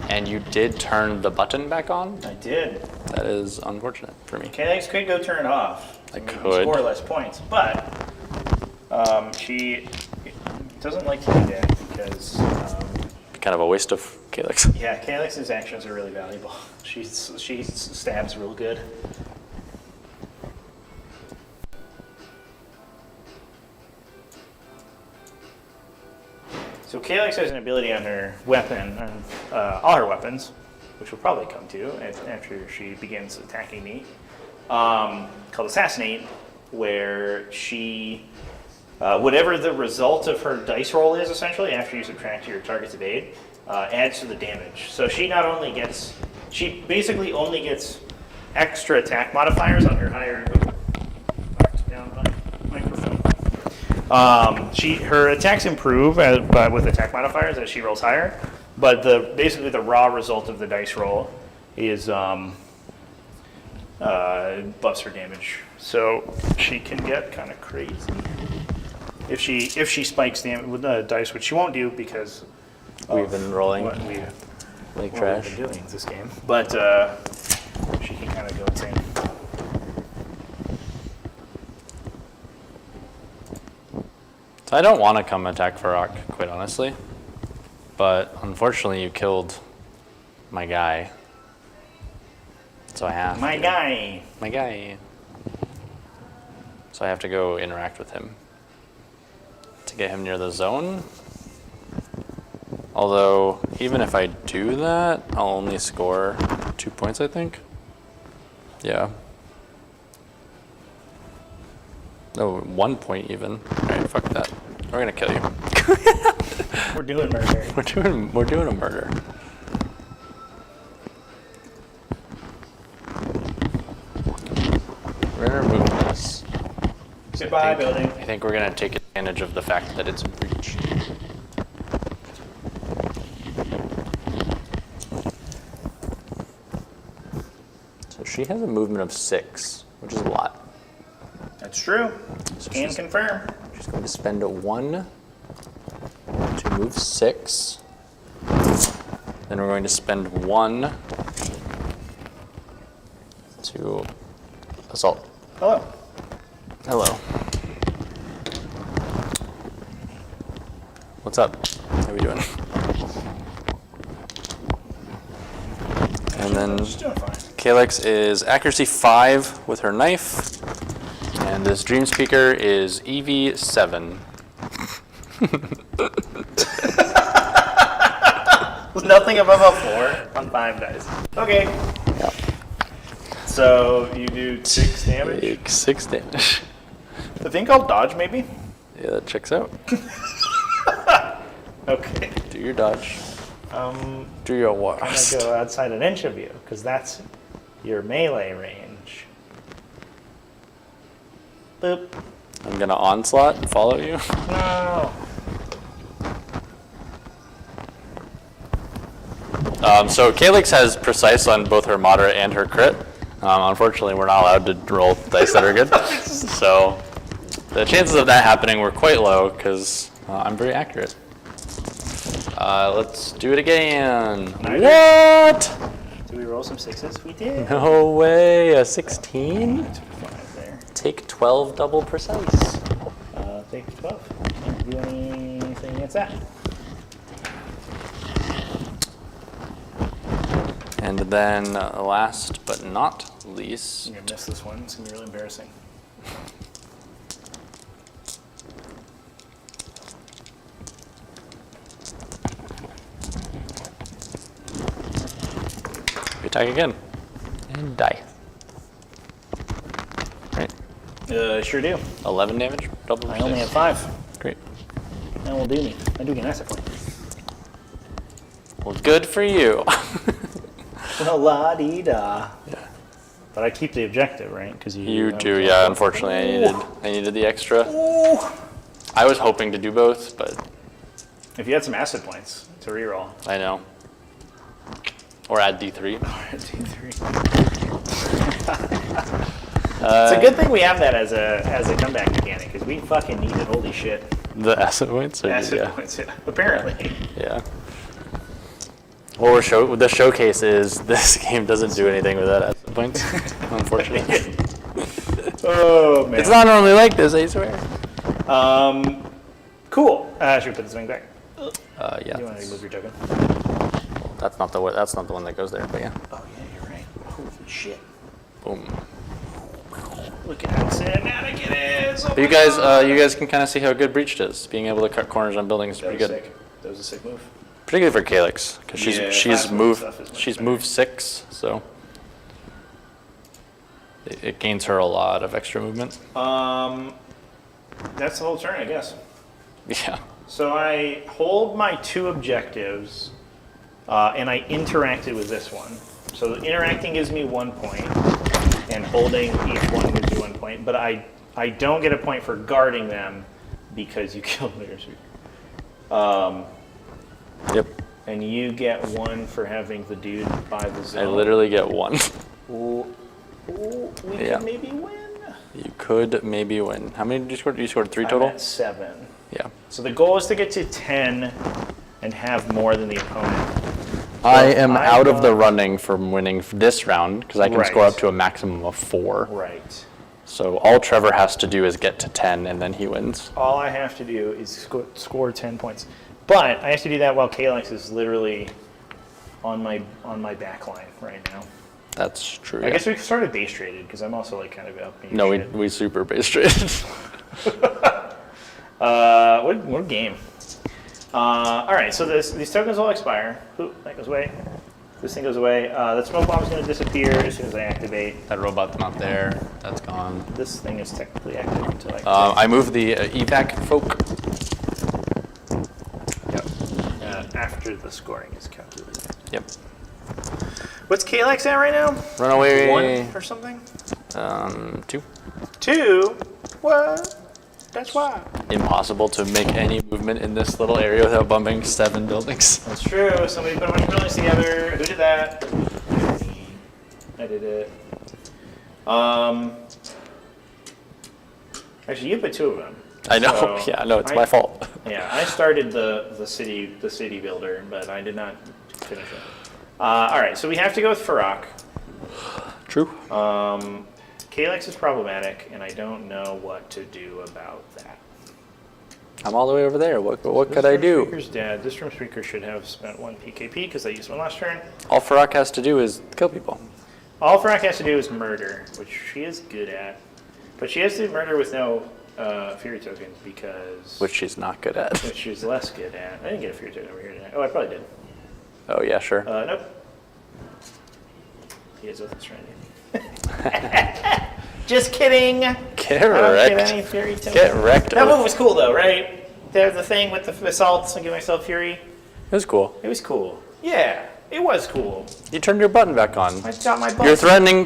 And you did turn the button back on? I did. That is unfortunate for me. Kalex could go turn it off. I mean, could. Score less points, but she doesn't like to do that because, Kind of a waste of Kalex. yeah, Kalex's actions are really valuable. She stabs real good. So Kalex has an ability on her weapon, on all her weapons, which we'll probably come to after she begins attacking me, called Assassinate, where she, whatever the result of her dice roll is, essentially, after you subtract your target's evade, adds to the damage. So she not only gets, she basically only gets extra attack modifiers on her higher, knocked down my microphone. Her attacks improve but with attack modifiers as she rolls higher, but basically the raw result of the dice roll is buffs her damage. So she can get kind of crazy if she spikes damage with the dice, which she won't do because We've been rolling what like we've trash. been doing this game. But she can kind of go insane. So I don't want to come attack Farok, quite honestly. But unfortunately, you killed my guy. So I have My to. guy. My guy. So I have to go interact with him to get him near the zone. Although, even if I do that, I'll only score 2 points, I think. Yeah. Oh, 1 point even. Alright, fuck that. We're gonna kill you. We're doing murder. We're doing a murder. We're gonna remove this. Goodbye, building. I think we're gonna take advantage of the fact that it's a breach. So she has a movement of 6, which is a lot. That's true. So Can she's confirm. going to spend 1 to move 6. Then we're going to spend 1 to assault. Hello. Hello. What's up? How are we doing? And then She's doing fine. Kalex is accuracy 5 with her knife. And this dream speaker is EV7. Nothing above a 4 on 5 dice. Okay. Yeah. So you do 6 damage. Take 6 damage. The thing called dodge, maybe? Yeah, that checks out. Okay. Do your dodge. Do your I'm worst. gonna go outside an inch of you, because that's your melee range. Boop. I'm gonna onslaught and follow you. No. So Kalex has precise on both her moderate and her crit. Unfortunately, we're not allowed to roll dice that are good. So the chances of that happening were quite low because I'm very accurate. Let's do it again. What? Did we roll some 6s? We did. No way, a 16? 5 there. Take 12 double precise. Take 12. Can't do anything against that. And then last but not least, I'm gonna miss this one. It's gonna be really embarrassing. we attack again and die. Right? Sure do. 11 damage, double. I only have 5. Great. That will do me. I do get an asset point. Well, good for you. Well, la-dee-da. Yeah. But I keep the objective, right? Because You do, yeah. Unfortunately, I needed the extra. I was hoping to do both, but If you had some asset points to reroll. I know. Or add D3. It's a good thing we have that as a comeback mechanic, because we fucking need it. Holy shit. The asset points? Or Asset points, yeah. Apparently. Yeah. What the showcase is this game doesn't do anything with that asset points, unfortunately. Oh, man. It's not normally like this, I swear. Cool. Should we put this thing back? Yeah. You want to move your token? That's not the one that goes there, but yeah. Oh, yeah, you're right. Holy shit. Boom. Look at how cinematic it is. Oh But you guys can kind of see how good Breach does. Being able to cut corners on buildings is pretty good. Sick. That was a sick move. Particularly for Calyx, because Yeah, she's fast move moved stuff is much she's better. moved 6, so it gains her a lot of extra movement. That's the whole turn, I guess. Yeah. So I hold my 2 objectives, and I interacted with this one. So interacting gives me 1 point, and holding each one gives me 1 point. But I don't get a point for guarding them because you killed theirs. Yep. And you get 1 for having the dude by the zone. I literally get 1. Ooh, we Yeah. could maybe win. You could maybe win. How many did you score? You scored 3 I'm total? at 7. Yeah. So the goal is to get to 10 and have more than the opponent. I am I out of the want- running from winning this round because I can score Right. up to a maximum of 4. Right. So all Trevor has to do is get to 10 and then he wins. All I have to do is score 10 points. But I have to do that while Calyx is literally on my back line right now. That's true. I guess we sort of base traded because I'm also like kind of up. No, we super base traded. What game? All right, so these tokens will expire. Ooh, that goes away. This thing goes away. The smoke bomb is going to disappear as soon as I activate. That robot's not there. That's gone. This thing is technically active until I I moved the evac folk. Yep. after the scoring is calculated. Yep. What's Calyx at right now? Run away. 1 or something? 2. 2? What? That's why. Impossible to make any movement in this little area without bumping 7 buildings. That's true. Somebody put a bunch of buildings together. Who did that? I did it. Actually, you put 2 of them. I know. So Yeah, no, it's my fault. Yeah, I started the city builder, but I did not finish it. All right, so we have to go with Farrak. True. Calyx is problematic, and I don't know what to do about that. I'm all the way over there. What could I do? Speaker's dead. This room speaker should have spent 1 PKP because I used 1 last turn. All Farrak has to do is kill people. All Farrak has to do is murder, which she is good at. But she has to murder with no Fury tokens because... Which she's not good at. Which she's less good at. I didn't get a Fury token over here tonight. Oh, I probably did. Oh, yeah, sure. Nope. He is with us right now. Just kidding. Get I don't wrecked. get any Fury tokens. Get wrecked. That move was cool though, right? The thing with the assaults and give myself Fury. It was cool. It was cool. Yeah, it was cool. You turned your button back on. I got my butt. You're threatening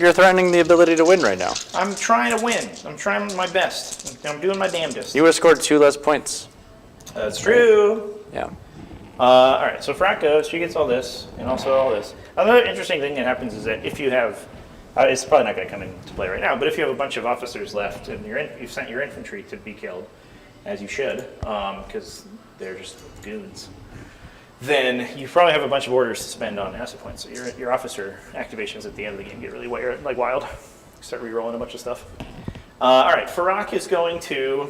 the ability to win right now. I'm trying to win. I'm trying my best. I'm doing my damnedest. You would have scored 2 less points. That's true. Yeah. All right, so Farrak goes. She gets all this and also all this. Another interesting thing that happens is that if you have, it's probably not going to come into play right now, but if you have a bunch of officers left and you've sent your infantry to be killed, as you should, because they're just goons, then you probably have a bunch of orders to spend on asset points. So your officer activations at the end of the game get really wild. Start re-rolling a bunch of stuff. All right, Farrak is going to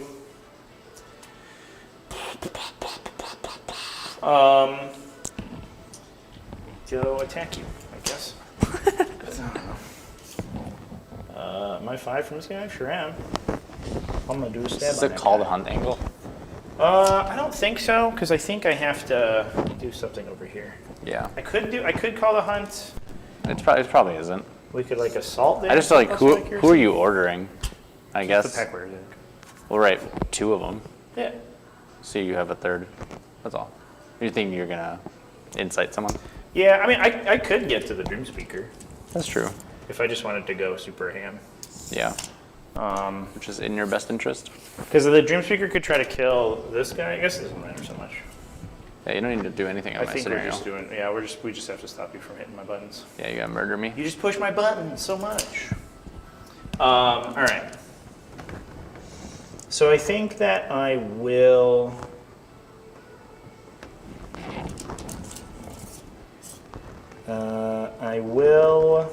go attack you, I guess. Am I 5 from this guy? Sure am. I'm gonna do a stab. This is on a that call to guy. hunt angle. I don't think so, because I think I have to do something over here. Yeah. I could call the hunt. It probably isn't. We could like assault there. I just feel like who are you ordering? I The guess. peckler. We'll write 2 of them. Yeah. So you have a third. That's all. You think you're gonna incite someone? Yeah, I mean, I could get to the Dream Speaker That's true. if I just wanted to go super ham. Yeah. Which is in your best interest. Because the Dream Speaker could try to kill this guy. I guess it doesn't matter so much. Yeah, you don't need to do anything on I my think scenario. we're just doing. Yeah, we just have to stop you from hitting my buttons. Yeah, you gotta murder me. You just push my buttons so much. All right. So I think that I will. I will.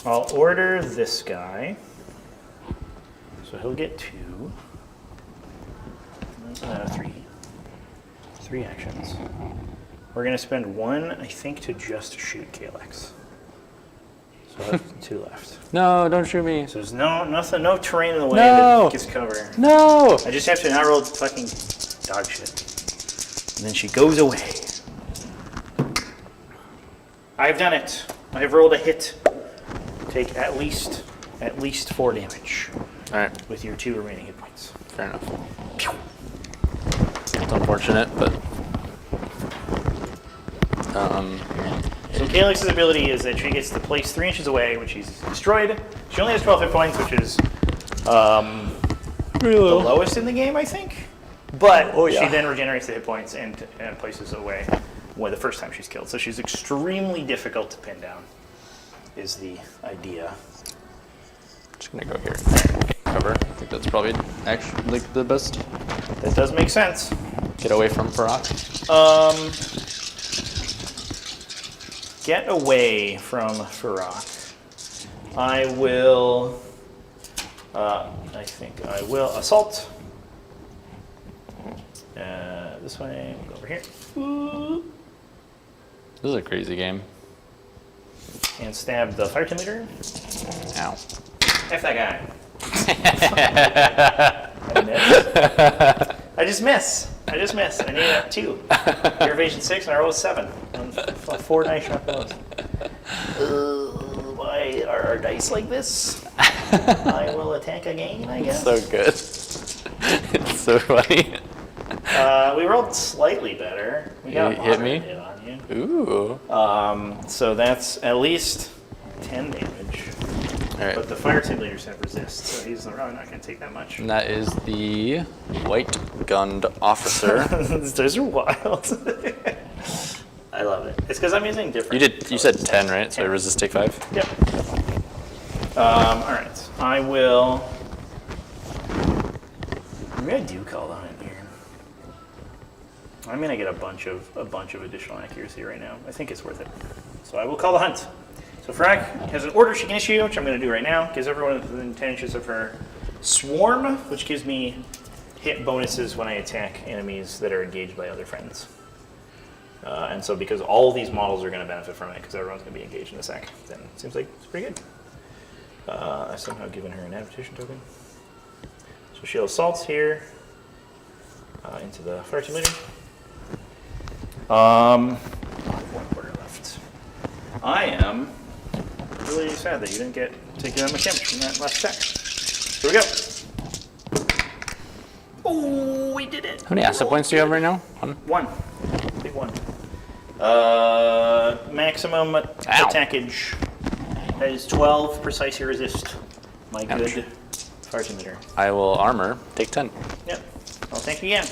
I'll order this guy. So he'll get 2. Three actions. We're gonna spend 1, I think, to just shoot Kalex. So I have 2 left. No, don't shoot me. So there's no terrain in the way No. that gets cover. No! I just have to not roll fucking dog shit. And then she goes away. I've done it. I have rolled a hit. Take at least 4 damage All right, with your 2 remaining hit points. fair enough. It's unfortunate, but So Kalex's ability is that she gets to place 3 inches away, which she's destroyed. She only has 12 hit points, which is the lowest in the game, I think. But she then regenerates the hit points and places away the first time she's killed. So she's extremely difficult to pin down, is the idea. just gonna go here. Cover. I think that's probably actually like the best. That does make sense. Get away from Farok. Get away from Farok. I will. I think I will assault. This way. We'll go over here. This is a crazy game. And stab the fire team leader. Ow. F that guy. I just miss. I need a 2. Your evasion 6 and I roll a 7. And 4 nice shot blows. Why are our dice like this? I will attack again, I guess. So good. It's so funny. We rolled slightly better. We got You a hit me? moderate hit on you. Ooh. So that's at least 10 damage. All right. But the fire team leaders have resist, so he's probably not going to take that much. And that is the white-gunned officer. Those are wild. I love it. It's because I'm using different. You said 10, right? So I resist take 5? Yep. All right. I will. Maybe I do call the hunt here. I'm gonna get a bunch of additional accuracy right now. I think it's worth it. So I will call the hunt. So Frank has an order she can issue, which I'm gonna do right now. Gives everyone within 10 inches of her swarm, which gives me hit bonuses when I attack enemies that are engaged by other friends. And so because all these models are going to benefit from it, because everyone's going to be engaged in this act, then it seems like it's pretty good. I've somehow given her an adaptation token. So she'll assault here into the fire team leader. 1 quarter left. I am really sad that you didn't take that much damage from that last attack. Here we go. Oh, we did it. How many asset points do you have right now? 1? 1. Big 1. Maximum attackage. That is 12. Precise resist. My good fire team leader. I will armor. Take 10. Yep. I'll thank you again.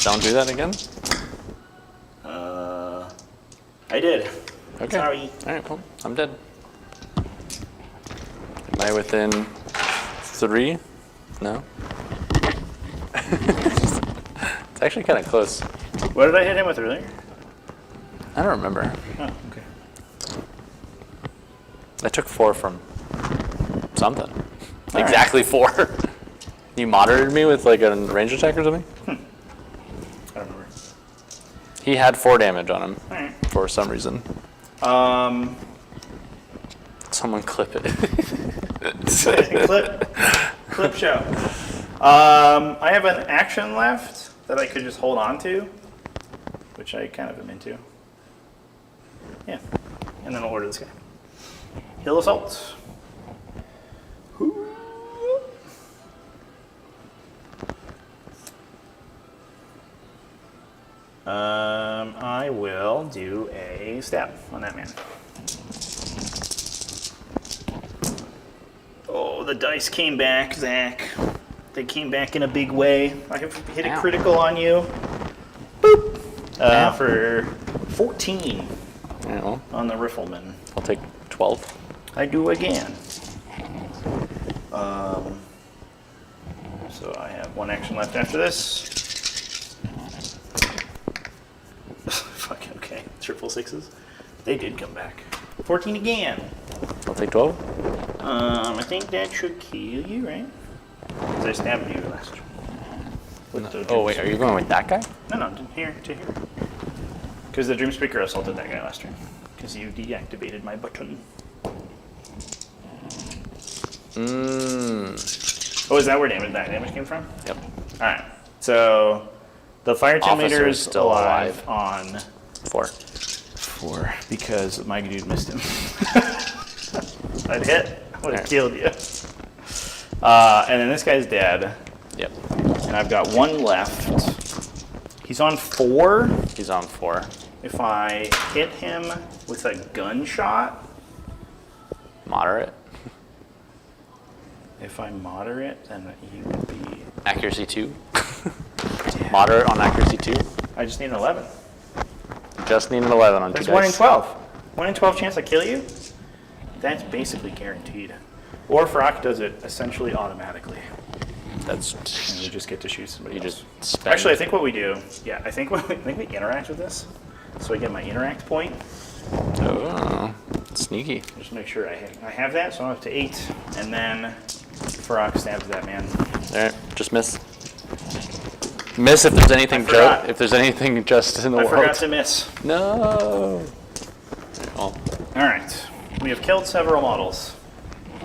Don't do that again? I did. Okay. Sorry. All right, well, I'm dead. Am I within 3? No? It's actually kind of close. What did I hit him with earlier? I don't remember. Oh, okay. I took 4 from something. All Exactly 4. You moderated me with like a range attack or something? I don't remember. He had 4 damage on him All right. for some reason. Someone clip it. Clip show. I have an action left that I could just hold on to. which I kind of am into. Yeah, and then I'll order this guy. Hill Assault. I will do a stab on that man. Oh, the dice came back, Zach. They came back in a big way. I have hit a critical on you. Boop! For 14 on the Rifleman. I'll take 12. I do again. So I have one action left after this. Fuck, okay. Triple sixes. They did come back. 14 again. I'll take 12. I think that should kill you, right? Because I stabbed you last turn. Oh wait, are you going with that guy? No, here to here. Because the Dreamspeaker assaulted that guy last turn. Because you deactivated my button. Oh, is that where that damage came from? Yep. Alright. So the fire team Officer leader is is still alive on 4. because my dude missed him. I'd hit. I would have killed you. And then this guy's dead. Yep. And I've got one left. He's on 4. He's on 4. If I hit him with a gunshot, Moderate. if I moderate, then he would be. Accuracy 2. Moderate on accuracy 2. I just need an 11. Just need an 11 on 2 That's dice. 1 in 12. 1 in 12 chance I kill you? That's basically guaranteed. Or Farrak does it essentially automatically. That's And you just get to shoot somebody you else. just spend. Actually, I think what we do, I think we interact with this. So I get my interact point. Oh, sneaky. Just make sure I have that, so I'm up to 8. And then Farrak stabs that man. All right, just miss. Miss if there's anything forgot. if there's anything just in the I world. forgot to miss. No. Well, Alright, we have killed several models.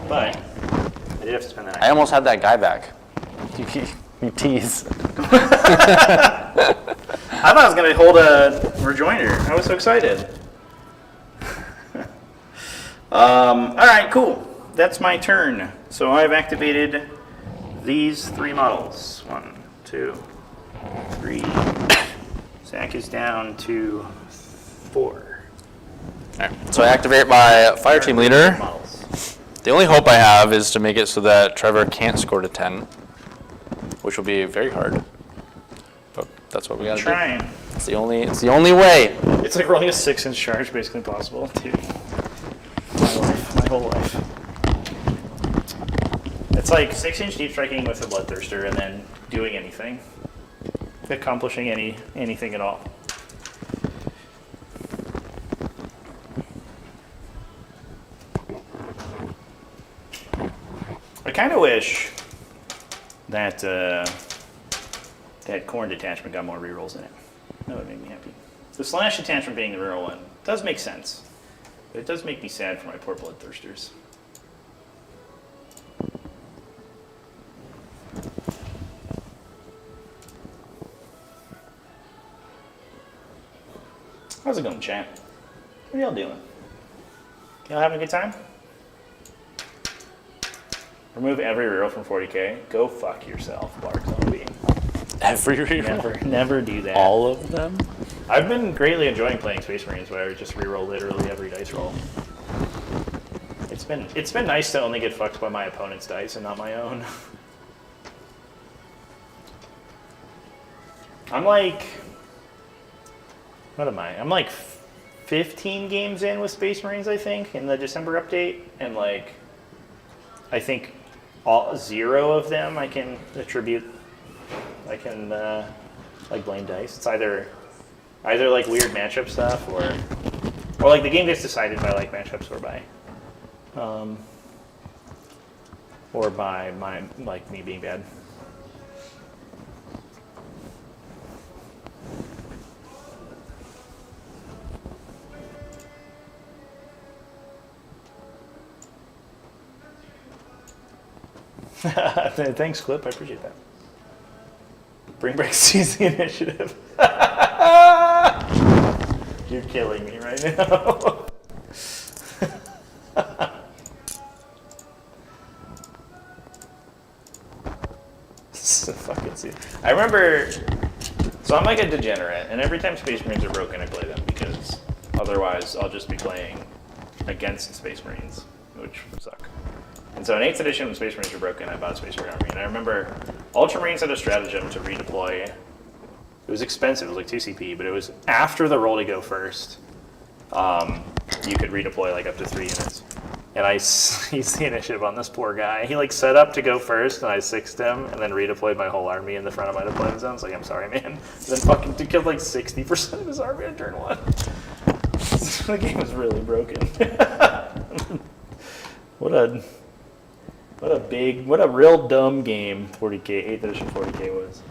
But I did have to spend that I almost had that guy back. You tease. I thought I was going to hold a rejoinder. I was so excited. All right, cool. That's my turn. So I've activated these 3 models. 1, 2, 3. Zach is down to 4. All right, so I activate my fire team leader. Models. The only hope I have is to make it so that Trevor can't score to 10, which will be very hard. But that's what we got to do. Trying. It's the only way. It's like rolling a 6-inch charge, basically impossible. Dude. My whole life. It's like 6-inch deep striking with a Bloodthirster and then doing anything. Accomplishing anything at all. I kind of wish that that Corn detachment got more rerolls in it. That would make me happy. The Slash detachment being the reroll one does make sense, but it does make me sad for my poor Bloodthirsters. How's it going, chat? What are y'all doing? Y'all having a good time? Remove every reroll from 40k. Go fuck yourself, Bark Zombie. Every reroll? Never do that. All of them? I've been greatly enjoying playing Space Marines where I just reroll literally every dice roll. It's been nice to only get fucked by my opponent's dice and not my own. I'm like, what am I? I'm like 15 games in with Space Marines, I think, in the December update, and like, I think 0 of them I can attribute. I can like blame dice. It's either like weird matchup stuff or like the game gets decided by like matchups or by my like me being bad. Thanks, Clip. I appreciate that. Bring back seize the initiative. You're killing me right now. So fucking stupid. I remember, so I'm like a degenerate, and every time Space Marines are broken, I play them because otherwise I'll just be playing against Space Marines, which suck. And so in 8th edition, when Space Marines were broken, I bought a Space Marine army, and I remember Ultramarines had a stratagem to redeploy. It was expensive, it was like 2 CP, but it was after the roll to go first. You could redeploy like up to 3 units. And I seized the initiative on this poor guy. He like set up to go first, and I 6'd him, and then redeployed my whole army in the front of my deployment zone. It's like, I'm sorry, man. And then fucking killed like 60% of his army on turn 1. The game was really broken. What a real dumb game 40k, 8th edition 40k was.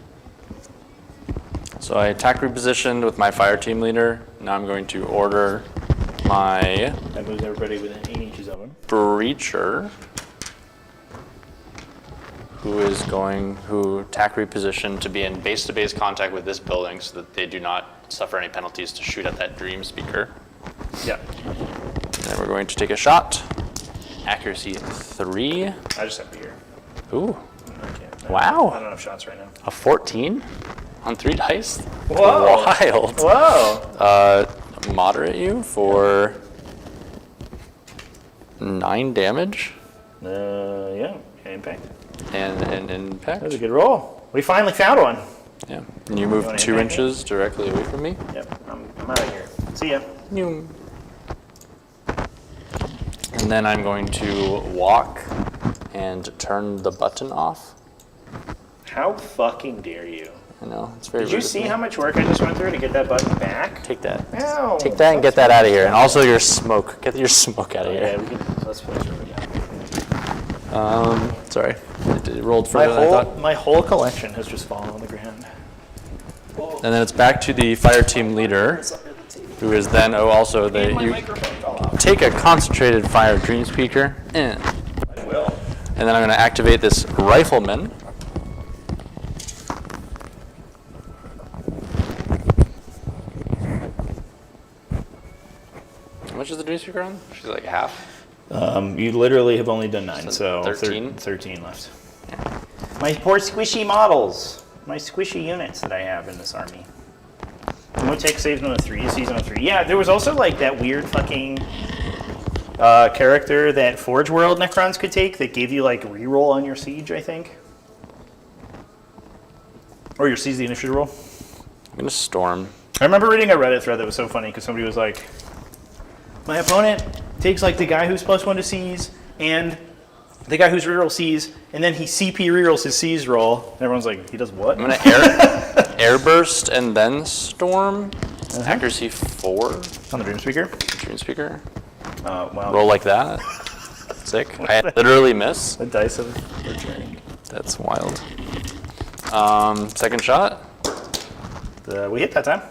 So I attack repositioned with my fire team leader. Now I'm going to order my That moves everybody within 8 inches of him. breacher, who attack reposition to be in base-to-base contact with this building so that they do not suffer any penalties to shoot at that dream speaker. Yeah. Then we're going to take a shot. Accuracy 3. I just have to hear. Ooh, Okay. Wow. I don't have shots right now. a 14 on 3 dice. Whoa. Wild. Whoa. Moderate you for 9 damage Yeah. Impact. and an impact. That was a good roll. We finally found one. Yeah. And you move wanna 2 impact it? inches directly away from me. Yep. I'm out of here. See ya. You. And then I'm going to walk and turn the button off. How fucking dare you? I know, it's very Did you rude of see me. how much work I just went through to get that button back? Take that. Ow. Take that and get that out of here. And also your smoke. Get your smoke out of Yeah, here. we can, let's play through it again. Sorry. It rolled further than I thought. My whole collection has just fallen on the ground. And then it's back to the fire team leader, who is then, also, you take a concentrated fire dream speaker, I will. and then I'm going to activate this rifleman. How much is the dream speaker on? She's like half. You literally have only done 9, so 13? 13 left. My poor squishy models. My squishy units that I have in this army. Motec saves on a 3, season on 3. Yeah, there was also like that weird fucking character that Forge World Necrons could take that gave you like reroll on your siege, I think. Or your seize the initiative roll. I'm going to storm. I remember reading a Reddit thread that was so funny because somebody was like, my opponent takes like the guy who's +1 to seize and the guy who's reroll seize, and then he CP rerolls his seize roll. And everyone's like, he does what? I'm going to air burst and then storm. Accuracy 4. On the Dream Speaker. Dream speaker. Wow. Roll like that. Sick. I literally miss. The dice of returning. That's wild. Second shot. We hit that time.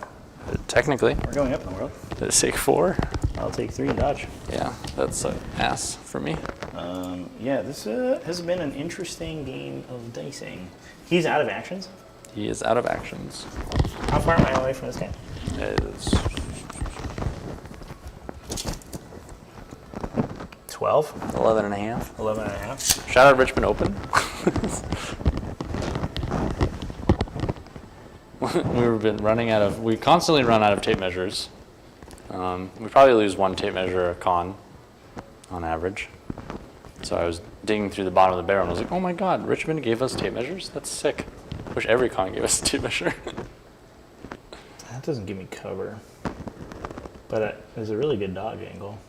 Technically. We're going up in the world. Did it take 4? I'll take 3 and dodge. Yeah, that's an ass for me. Yeah, this has been an interesting game of dicing. He's out of actions. He is out of actions. How far am I away from this game? Is 12, 11 and a half. 11 and a half. Shout out Richmond Open. We constantly run out of tape measures. We probably lose 1 tape measure a con on average. So I was digging through the bottom of the barrel and I was like, oh my god, Richmond gave us tape measures? That's sick. Wish every con gave us a tape measure. That doesn't give me cover. But there's a really good dodge angle.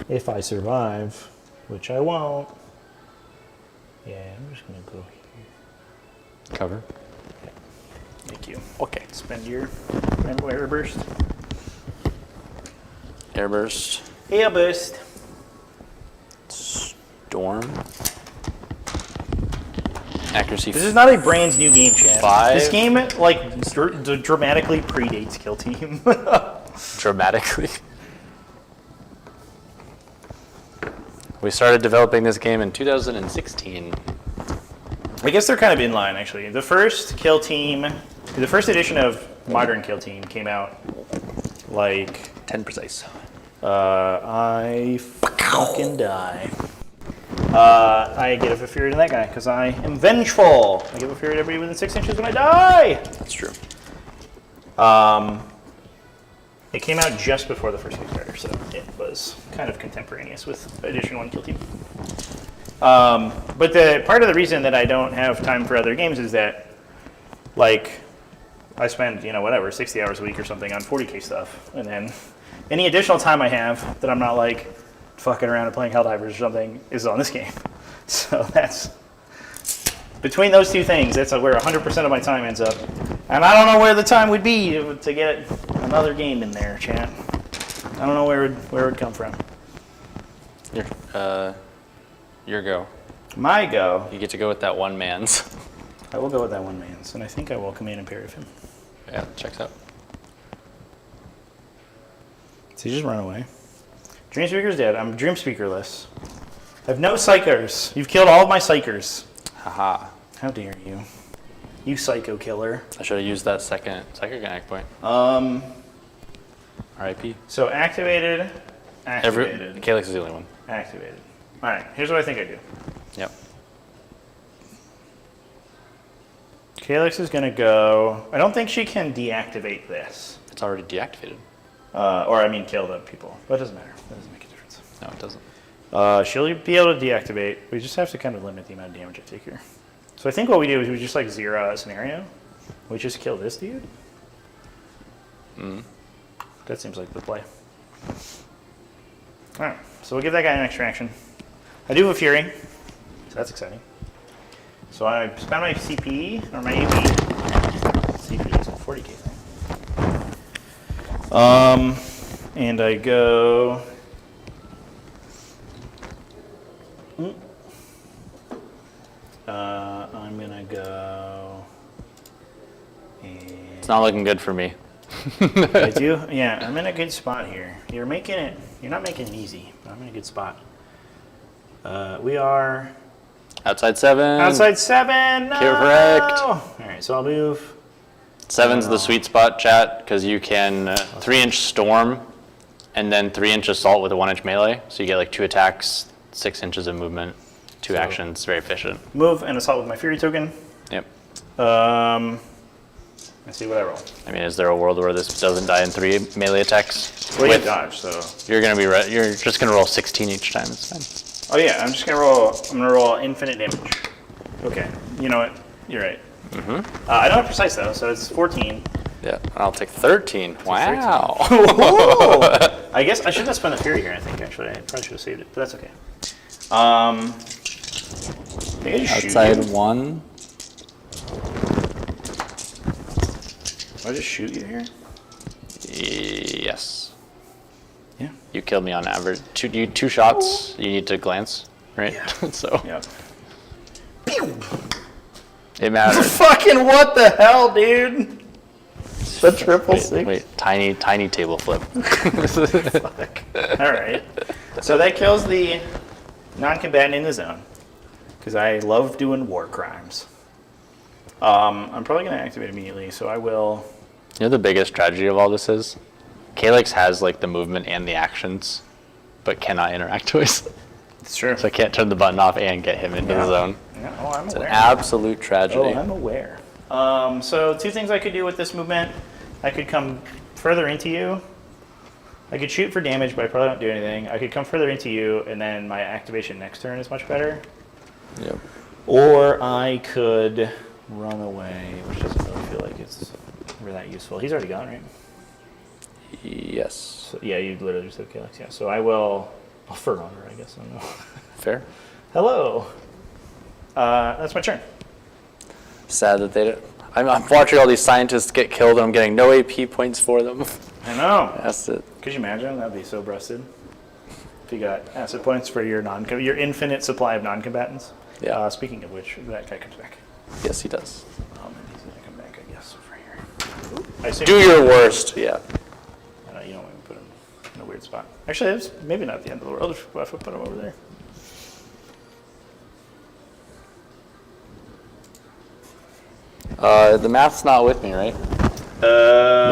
If I survive, which I won't. Yeah, I'm just going to go here. Cover. Thank you. Okay. Spend your air burst. Airburst. Air burst. Storm. Accuracy. This is not a brand new game, chat. 5. This game, like, dramatically predates Kill Team. Dramatically. We started developing this game in 2016. I guess they're kind of in line, actually. The first Kill Team, the first edition of Modern Kill Team came out like 10 precise. I fucking die. I get a fury to that guy because I am vengeful. I give a fury to everybody within 6 inches when I die. That's true. It came out just before the first Kickstarter, so it was kind of contemporaneous with Edition 1 Kill Team. But the part of the reason that I don't have time for other games is that, like, I spend, 60 hours a week or something on 40K stuff, and then any additional time I have that I'm not, like, fucking around and playing Helldivers or something is on this game. So that's, between those two things, that's where 100% of my time ends up. And I don't know where the time would be to get another game in there, chat. I don't know where it would come from. Your go. My go. You get to go with that one man's. I will go with that one man's, and I think I will command and parry of him. Yeah, checks out. So you just run away. Dream Speaker's dead. I'm Dream Speakerless. I have no psychers. You've killed all of my psychers. Haha. How dare you? You psycho killer. I should have used that second connect point. RIP. So activated. Calyx is the only one. Activated. All right, here's what I think I do. Yep. Calyx is going to go. I don't think she can deactivate this. It's already deactivated. Kill the people. But it doesn't matter. That doesn't make a difference. No, it doesn't. She'll be able to deactivate. We just have to kind of limit the amount of damage I take here. So I think what we do is we just like zero out a scenario. We just kill this dude. That seems like the play. All right, so we'll give that guy an extra action. I do have a Fury, so that's exciting. So I spend my CP, or my AP. CP is a 40k thing. And I go... I'm gonna go... It's not looking good for me. I do? Yeah, I'm in a good spot here. You're not making it easy, but I'm in a good spot. We are... Outside 7. Outside 7! No! Correct. Alright, so I'll move... 7's the sweet spot, chat, because you can 3-inch storm and then 3-inch assault with a 1-inch melee. So you get like 2 attacks, 6 inches of movement, 2 actions, very efficient. Move and assault with my Fury token. Yep. Let's see what I roll. I mean, is there a world where this doesn't die in 3 melee attacks? Well, you dodge, so... You're gonna be you're just gonna roll 16 each time. It's fine. Oh yeah, I'm gonna roll infinite damage. Okay, you know what? You're right. I don't have precise though, so it's 14. Yeah, I'll take 13. Wow. I guess I should have spent the Fury here, I think, actually. I probably should have saved it, but that's okay. Maybe I just shoot Outside you. 1. Do I just shoot you here? Yes. Yeah. You killed me on average. Two shots, you need to glance, right? Yeah. So Yeah. it matters. Fucking what the hell, dude? The triple six. Wait, tiny table flip. Fuck. All right. So that kills the non-combatant in the zone, because I love doing war crimes. I'm probably going to activate immediately, so I will... You know the biggest tragedy of all this is? Calyx has like the movement and the actions, but cannot interact with. It's true. So I can't turn the button off and get him into the zone. Yeah, oh, I'm It's aware. an absolute tragedy. Oh, I'm aware. So 2 things I could do with this movement. I could come further into you. I could shoot for damage, but I probably don't do anything. I could come further into you, and then my activation next turn is much better. Yep. Or I could run away, which doesn't really feel like it's really that useful. He's already gone, right? Yes. So, yeah, you literally just said Calyx. Yeah, so I will... I'll for honor, I guess. I don't know. Fair. Hello. That's my turn. Sad that they don't. I'm watching all these scientists get killed and I'm getting no AP points for them. I know. That's it. Could you imagine? That'd be so busted. If you got acid points for your your infinite supply of non-combatants. Yeah. Speaking of which, that guy comes back. Yes, he does. And he's gonna come back, I guess, over here. I assume Do your worst. Yeah. you don't want to put him in a weird spot. Actually, it's maybe not the end of the world if we put him over there. The math's not with me, right?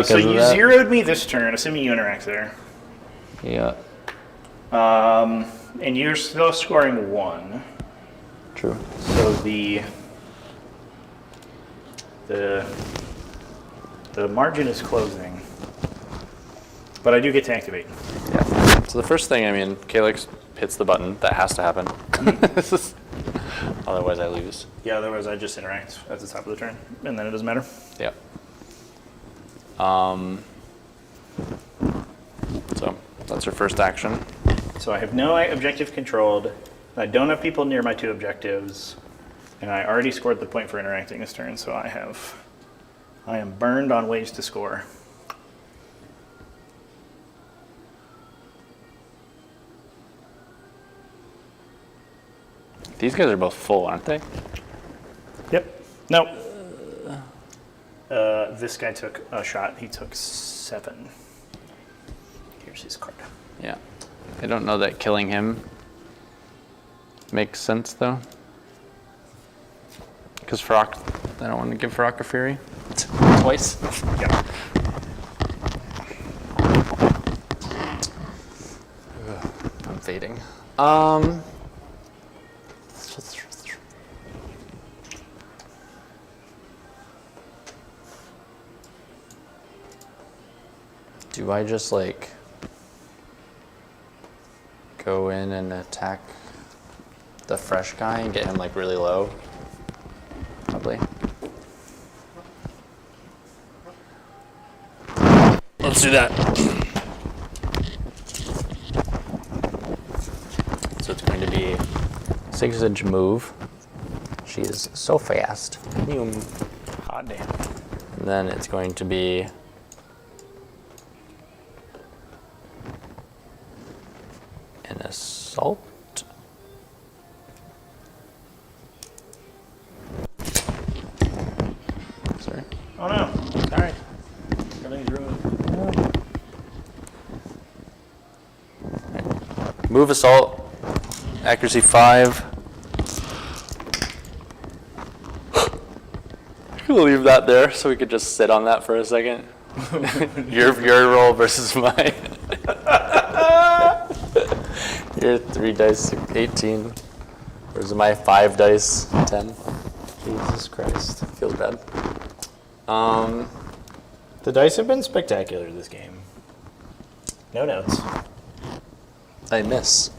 So of you that? zeroed me this turn, assuming you interact there. Yeah. And you're still scoring 1. True. So the margin is closing. But I do get to activate. Yeah. So the first thing, I mean, Calyx hits the button. That has to happen. Otherwise, I lose. Yeah, otherwise I just interact at the top of the turn, and then it doesn't matter. Yeah. So that's your first action. So I have no objective controlled. I don't have people near my 2 objectives, and I already scored the point for interacting this turn. So I am burned on ways to score. These guys are both full, aren't they? Yep. No. This guy took a shot. He took 7. Here's his card. Yeah. I don't know that killing him makes sense, though. Because Farok, I don't want to give Farok a Fury twice. Yeah. I'm fading. Do I just like go in and attack the fresh guy and get him like really low? Probably. Let's do that. So it's going to be 6-inch move. She is so fast. Hot damn. And then it's going to be an assault. Sorry. Oh no. Sorry. Everything's ruined. Move assault. Accuracy 5. We'll leave that there so we could just sit on that for a second. your roll versus mine. Your 3 dice 18 versus my 5 dice 10. Jesus Christ. Feels bad. The dice have been spectacular this game. No notes. I miss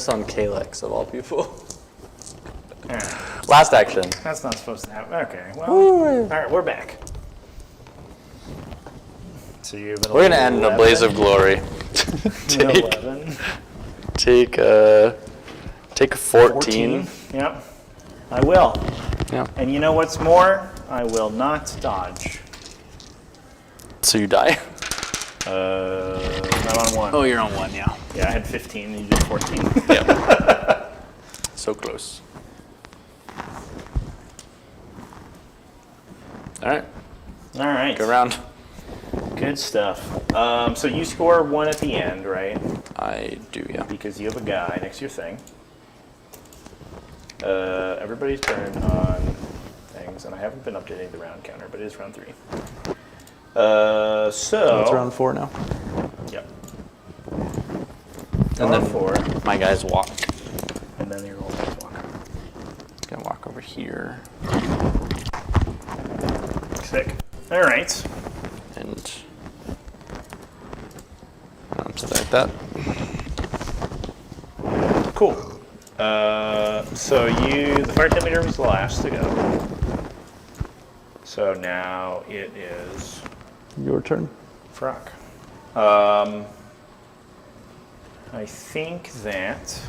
on Calyx of all people. Last action. That's not supposed to happen. Okay, well, all right, we're back. So you've been. We're gonna end in a blaze of glory. Take a 14. Yep, I will. Yeah. And you know what's more? I will not dodge. So you die. I'm on 1. Oh, you're on 1, yeah. Yeah, I had 15 and you did 14. Yeah. So close. All right. All right. Go round. Good stuff. So you score 1 at the end, right? I do, yeah. Because you have a guy next to your thing. Everybody's turn on things, and I haven't been updating the round counter, but it is round 3. So It's round 4 now. Yep. And then 4, my guys walk. and then your old guys walk. Gonna walk over here. Sick. All right. And something like that. Cool. So the fire type meter was the last to go. So now it is Your turn. Frock. I think that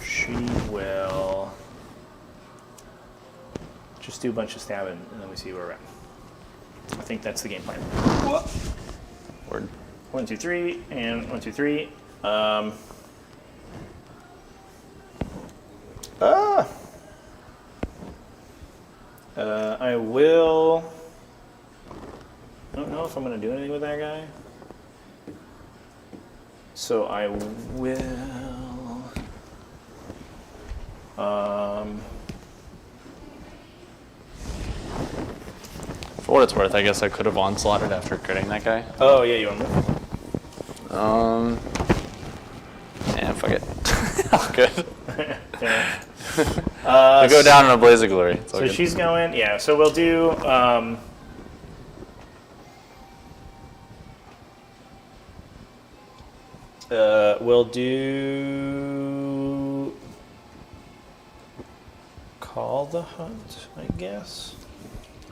she will just do a bunch of stabbing and then we see where we're at. I think that's the game plan. Word. 1, 2, 3, and 1, 2, 3. I will. I don't know if I'm going to do anything with that guy. So I will. what it's worth, I guess I could have onslaughted after critting that guy. Oh, yeah, you want to move? Yeah, fuck it. All good. Yeah. I go down in a blaze of glory. It's all So good. she's going, yeah, so we'll do, call the hunt, I guess.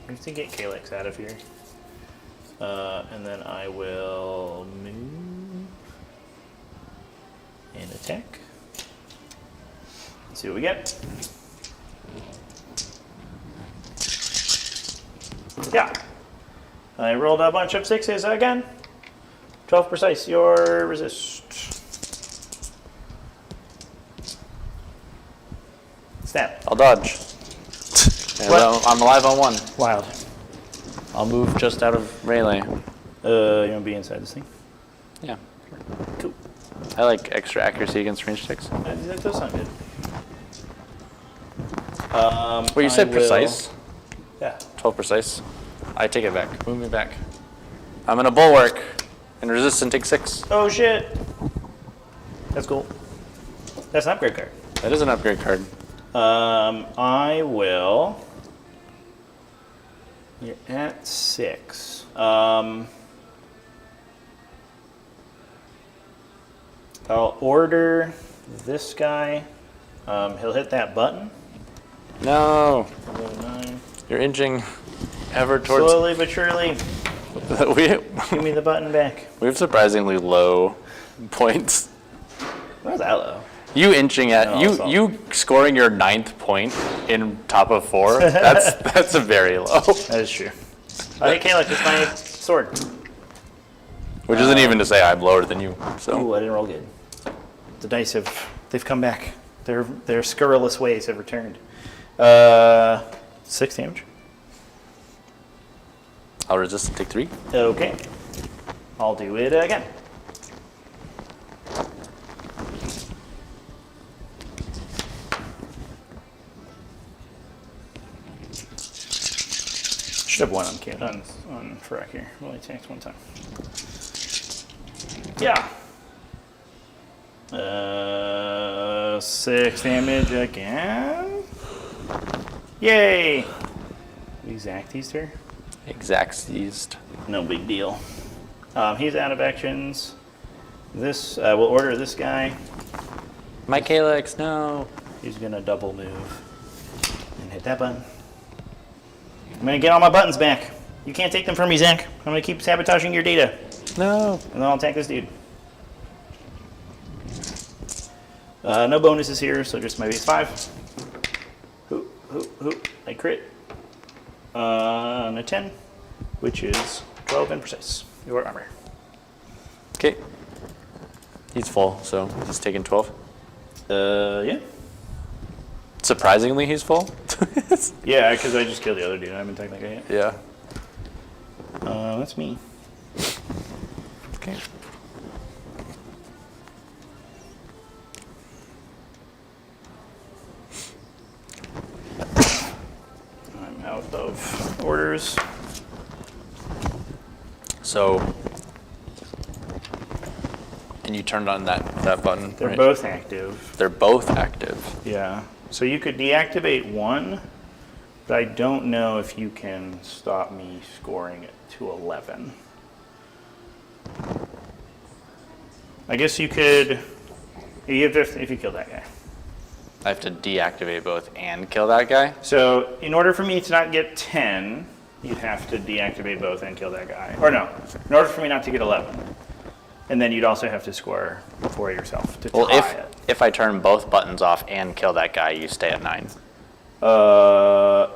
We have to get Calyx out of here. And then I will move and attack. Let's see what we get. Yeah. I rolled a bunch of 6s again. 12 precise, your resist. Snap. I'll dodge. And What? I'm alive on 1. Wild. I'll move just out of melee. You want to be inside this thing? Yeah. Cool. I like extra accuracy against range sticks. That does sound good. Wait, you said I precise? will- Yeah. 12 precise. I take it back. Move me back. I'm in a bulwark. And resistant takes 6. Oh shit. That's cool. That's an upgrade card. That is an upgrade card. I will. You're at 6. I'll order this guy. He'll hit that button. No. Level 9. You're inching ever towards... Slowly but surely, we give me the button back. have surprisingly low points. Not that low. You inching at... No, you it's all- you scoring your 9th point in top of 4, that's a very low. That is true. I hit Calyx with my sword. Which isn't even to say I'm lower than you. So Ooh, I didn't roll good. The dice they've come back. Their scurrilous ways have returned. 6 damage. I'll resist and take 3. Okay. I'll do it again. Should have won on Ferrac here. Only attacked 1 time. Yeah. 6 damage again. Yay! Exact these two. Exact seized. No big deal. He's out of actions. This we'll order this guy. My Calyx, no. He's gonna double move and hit that button. I'm gonna get all my buttons back. You can't take them from me, Zach. I'm gonna keep sabotaging your data, No. and then I'll attack this dude. No bonuses here, so just my base 5. Hoop. I crit. On a 10, which is 12 and precise. Your armor. Okay. He's full, so he's taking 12. Yeah. Surprisingly, he's full. Yeah, because I just killed the other dude. I haven't attacked that guy yet. Yeah. That's me. Okay. I'm out of orders. So, and you turned on that button, They're right? both active. They're both active. Yeah. So you could deactivate one, but I don't know if you can stop me scoring it to 11. I guess you could. You have to if you kill that guy. I have to deactivate both and kill that guy? So in order for me to not get 10, you'd have to deactivate both and kill that guy. Or no, in order for me not to get 11. And then you'd also have to score for yourself to Well, tie it. if I turn both buttons off and kill that guy, you stay at 9.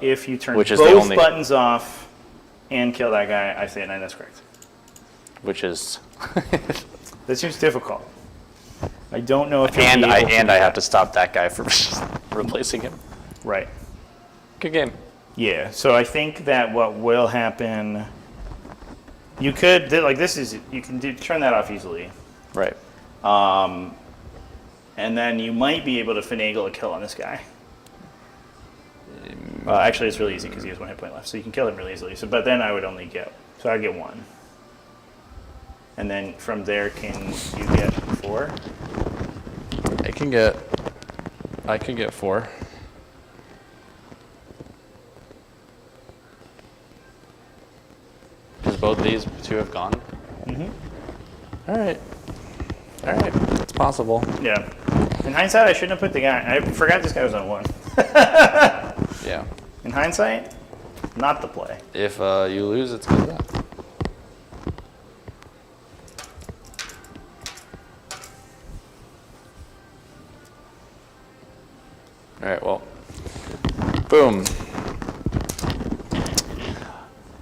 If you turn Which is the both only- buttons off and kill that guy, I say at 9, that's correct. Which is... That seems difficult. I don't know if you'll and be I able to and do I that. have to stop that guy from replacing him. Right. Good game. Yeah, so I think that what will happen, you could, like this is, you can turn that off easily. Right. And then you might be able to finagle a kill on this guy. Well, actually, it's really easy because he has 1 hit point left, so you can kill him really easily. So, but then I would only get, so I'd get 1. And then from there, can you get 4? I can get 4. Because both these 2 have gone? Mm-hmm. All right, it's possible. Yeah. In hindsight, I shouldn't have put the guy. I forgot this guy was on 1. Yeah. In hindsight, not the play. If you lose, it's good luck. All right, well, boom.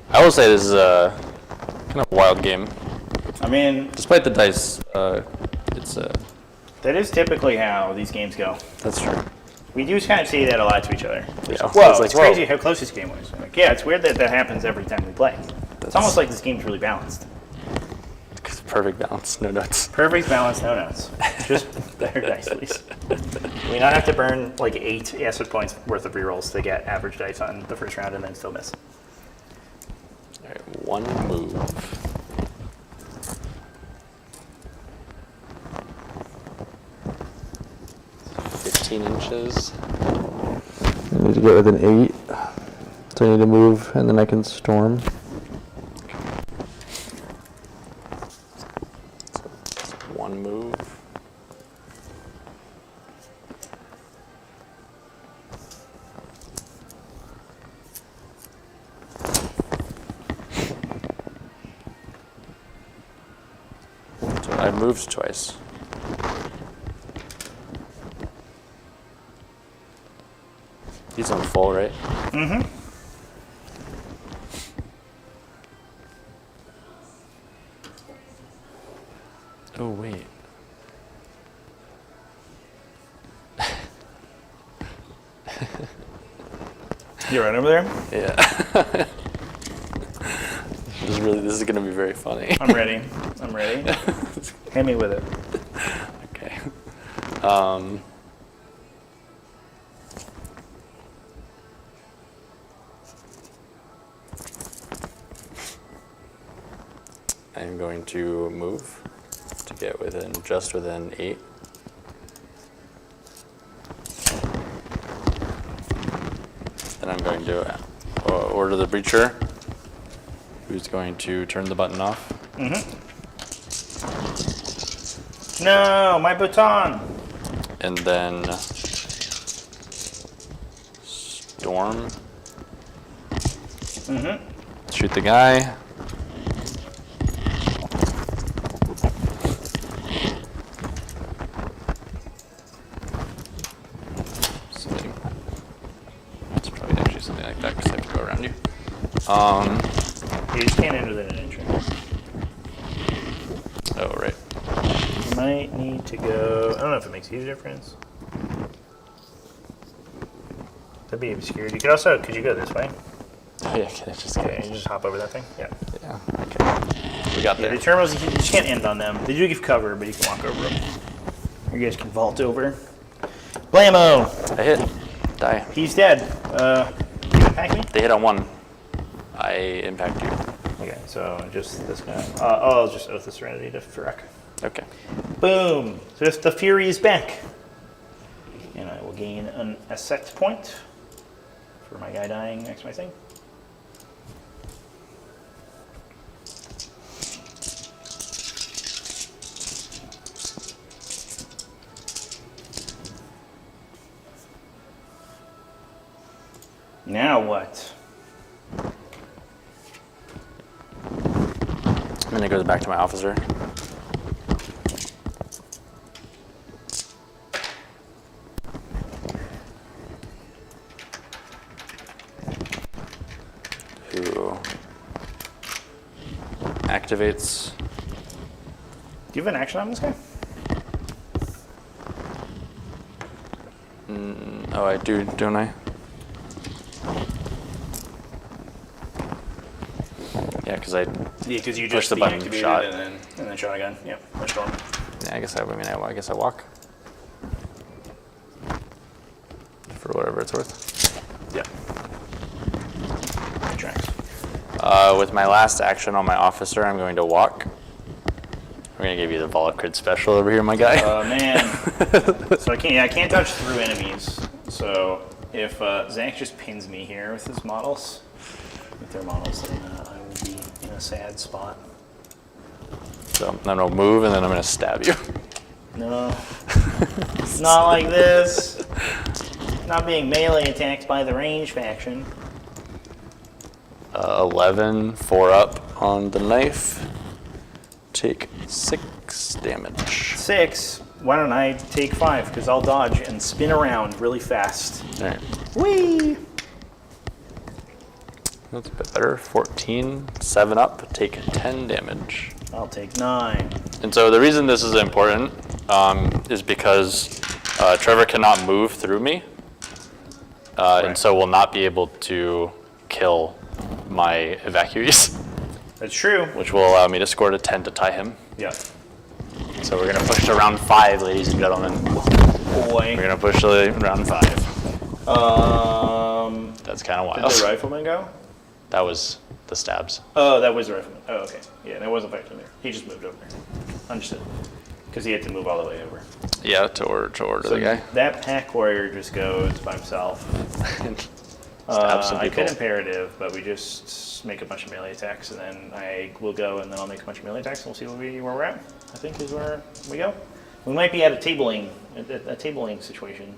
I will say this is a kind of a wild game. I mean, Despite the dice, it's that is typically how these games go. that's true. We do kind of say that a lot to each other. Yeah. Whoa, It's like, it's whoa. crazy how close this game was. Like, yeah, it's weird that that happens every time we play. It's almost like this game's really balanced. Perfect balance, no nuts. Perfect balance, no notes. Just better dice, please. We not have to burn like 8 acid points worth of rerolls to get average dice on the first round and then still miss. All right, 1 move. Inches. I need to get within 8. So I need to move and then I can storm. So 1 move. So I moved twice. He's on full, right? Mm-hmm. Oh, wait. You right over there? Yeah. This is gonna be very funny. I'm ready. I'm ready. Hit me with it. Okay. I'm going to move to get just within 8. Then I'm going to order the breacher, who's going to turn the button off. Mm-hmm. No, my baton. And then storm. Mm-hmm. Shoot the guy. It's probably actually something like that because I have to go around you. You just can't enter that in entrance. Oh, right. You might need to go. I don't know if it makes a huge difference. That'd be obscured. You could also. Could you go this way? Oh, yeah, can I just Okay, you just hop over that thing. Yeah. Yeah, okay. We got Yeah, there. the terminals, you just can't end on them. They do give cover, but you can walk over them. You guys can vault over. Blammo! I hit. Die. He's dead. You impact me? They hit on 1. I impact you. Okay, so just this guy. I'll just oath the serenity to Farrak. Okay. Boom! So if the Fury is back. And I will gain an asset point for my guy dying next to my thing. Now what? And then it goes back to my officer. Who activates. Do you have an action on this guy? Oh, I do, don't I? Yeah, because I. Yeah, because you Push just the button, deactivated shot. and then shot again. Yep, or storm. Yeah, I guess I walk. For whatever it's worth. Yeah. With my last action on my officer, I'm going to walk. We're going to give you the Volocrid special over here, my guy. Oh, man. So I can't dodge through enemies. So if Zach just pins me here with his models, with their models, then I will be in a sad spot. So I'm going to move, and then I'm going to stab you. No. Not like this. Not being melee attacked by the range faction. 11, 4 up on the knife. Take 6 damage. 6. Why don't I take 5? Because I'll dodge and spin around really fast. All right. Whee! That's a bit better. 14, 7 up, take 10 damage. I'll take 9. And so the reason this is important is because Trevor cannot move through me, and so will not be able to kill my evacuees, That's true. which will allow me to score to 10 to tie him. Yeah. So we're going to push to round 5, ladies and gentlemen. Boy. We're going to push to round 5. That's kind of Did wild. the rifleman go? That was the stabs. Oh, that was the rifleman. Oh, okay. Yeah, that wasn't fighting there. He just moved over. Understood. Because he had to move all the way over. Yeah, to order the guy. That pack warrior just goes by himself. Stab some I people. could imperative, but we just make a bunch of melee attacks, and then I will go, and then I'll make a bunch of melee attacks, and we'll see where we're at. I think is where we go. We might be at a tabling situation.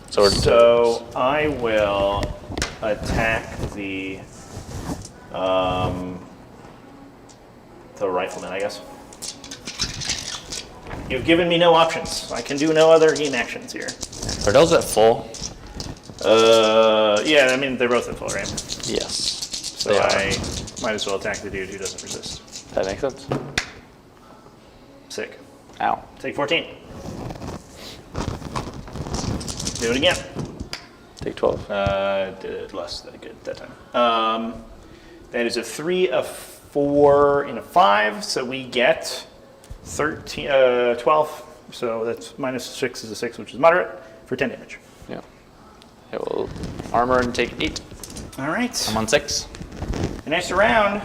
So I will attack the rifleman, I guess. You've given me no options. I can do no other game actions here. Are those at full? Yeah, I mean, they're both at full, right? Yes. So they are. I might as well attack the dude who doesn't resist. That makes sense. Sick. Ow. Take 14. Do it again. Take 12. Did less than good that time. That is a 3, a 4, and a 5, so we get 12. So that's minus 6 is a 6, which is moderate, for 10 damage. Yeah. It will armor and take 8. All right. I'm on 6. And next round,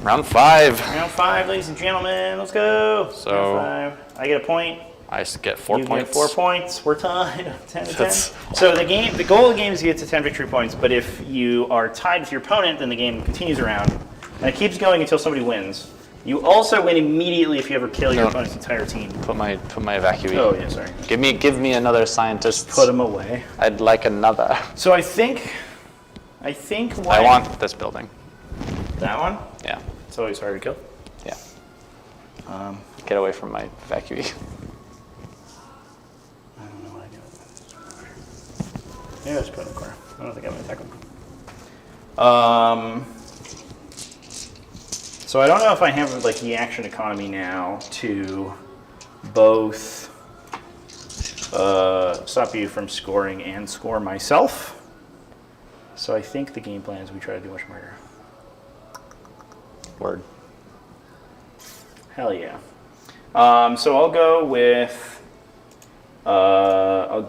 Round 5. round 5, ladies and gentlemen. Let's go. So- round 5. I get a point. I get 4 You points. get 4 points. We're tied. 10 to 10. That's So the goal of the game is to get to 10 victory points. But if you are tied with your opponent, then the game continues around, and it keeps going until somebody wins. You also win immediately if you ever kill your No. opponent's entire team. Put my evacuee. Oh yeah, sorry. Give me another scientist. Put them away. I'd like another. So I think. I What, want this building. that one. Yeah. It's always hard to kill. Yeah. Get away from my evacuee. I don't know what I do. Yeah, just put it in the corner. I don't think I'm gonna attack them. So I don't know if I have like the action economy now to both stop you from scoring and score myself. So I think the game plan is we try to do much murder. Word. Hell yeah. So I'll go with. I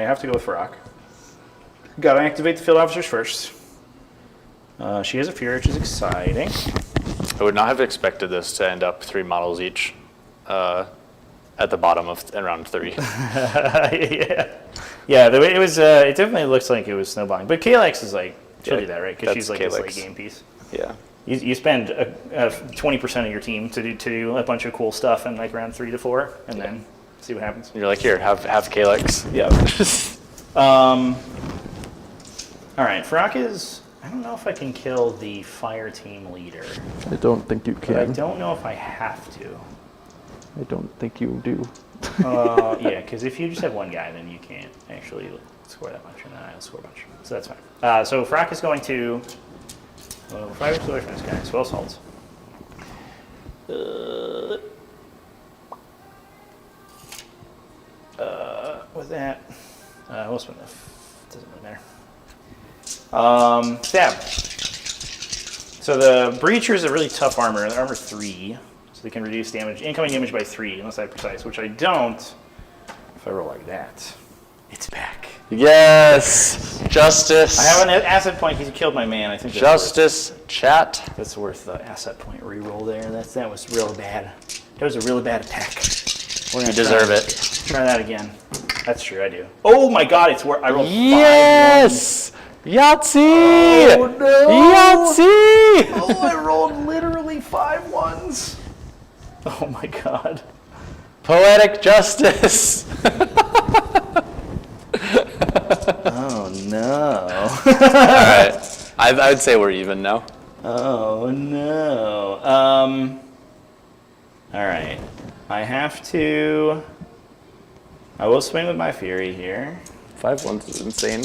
have to go with Farak. Got to activate the field officers first. She has a Fury, which is exciting. I would not have expected this to end up 3 models each at the bottom of round 3. Yeah. The way it was. It definitely looks like it was snowballing. But Kalex is like, she'll Yeah, do that, right? Because she's that's like this Kalex. late game piece. Yeah. You spend 20% of your team to do a bunch of cool stuff in like round 3 to 4, and then see what happens. You're like, here, have Kalex. Yeah. All right, Farak is. I don't know if I can kill the fire team leader, I don't think you but I can. don't know if I have to. I don't think you do. Yeah, because if you just have one guy, then you can't actually score that much, and then I'll score a bunch. So that's fine. So Farak is going to. 5 weeks away from this guy. Swell salts. With that, we'll spend the. Doesn't really matter. Stab. So the Breacher is a really tough armor. They're armor 3, so they can reduce damage, incoming damage by 3, unless I have precise, which I don't. If I roll like that, it's back. Yes! Justice. I have an asset point. He's killed my man. I think that's Justice, chat. worth the asset point reroll there. That was real bad. That was a really bad attack. We're gonna You deserve it. Try that again. That's true, I do. Oh my god, it's where I rolled 5 ones. Yes! Yahtzee! Oh no! Yahtzee! Oh, I rolled literally 5 ones. Oh my god. Poetic justice. Oh no. All right. I would say we're even now. Oh no. All right. I will swing with my fury here. 5 ones is insane.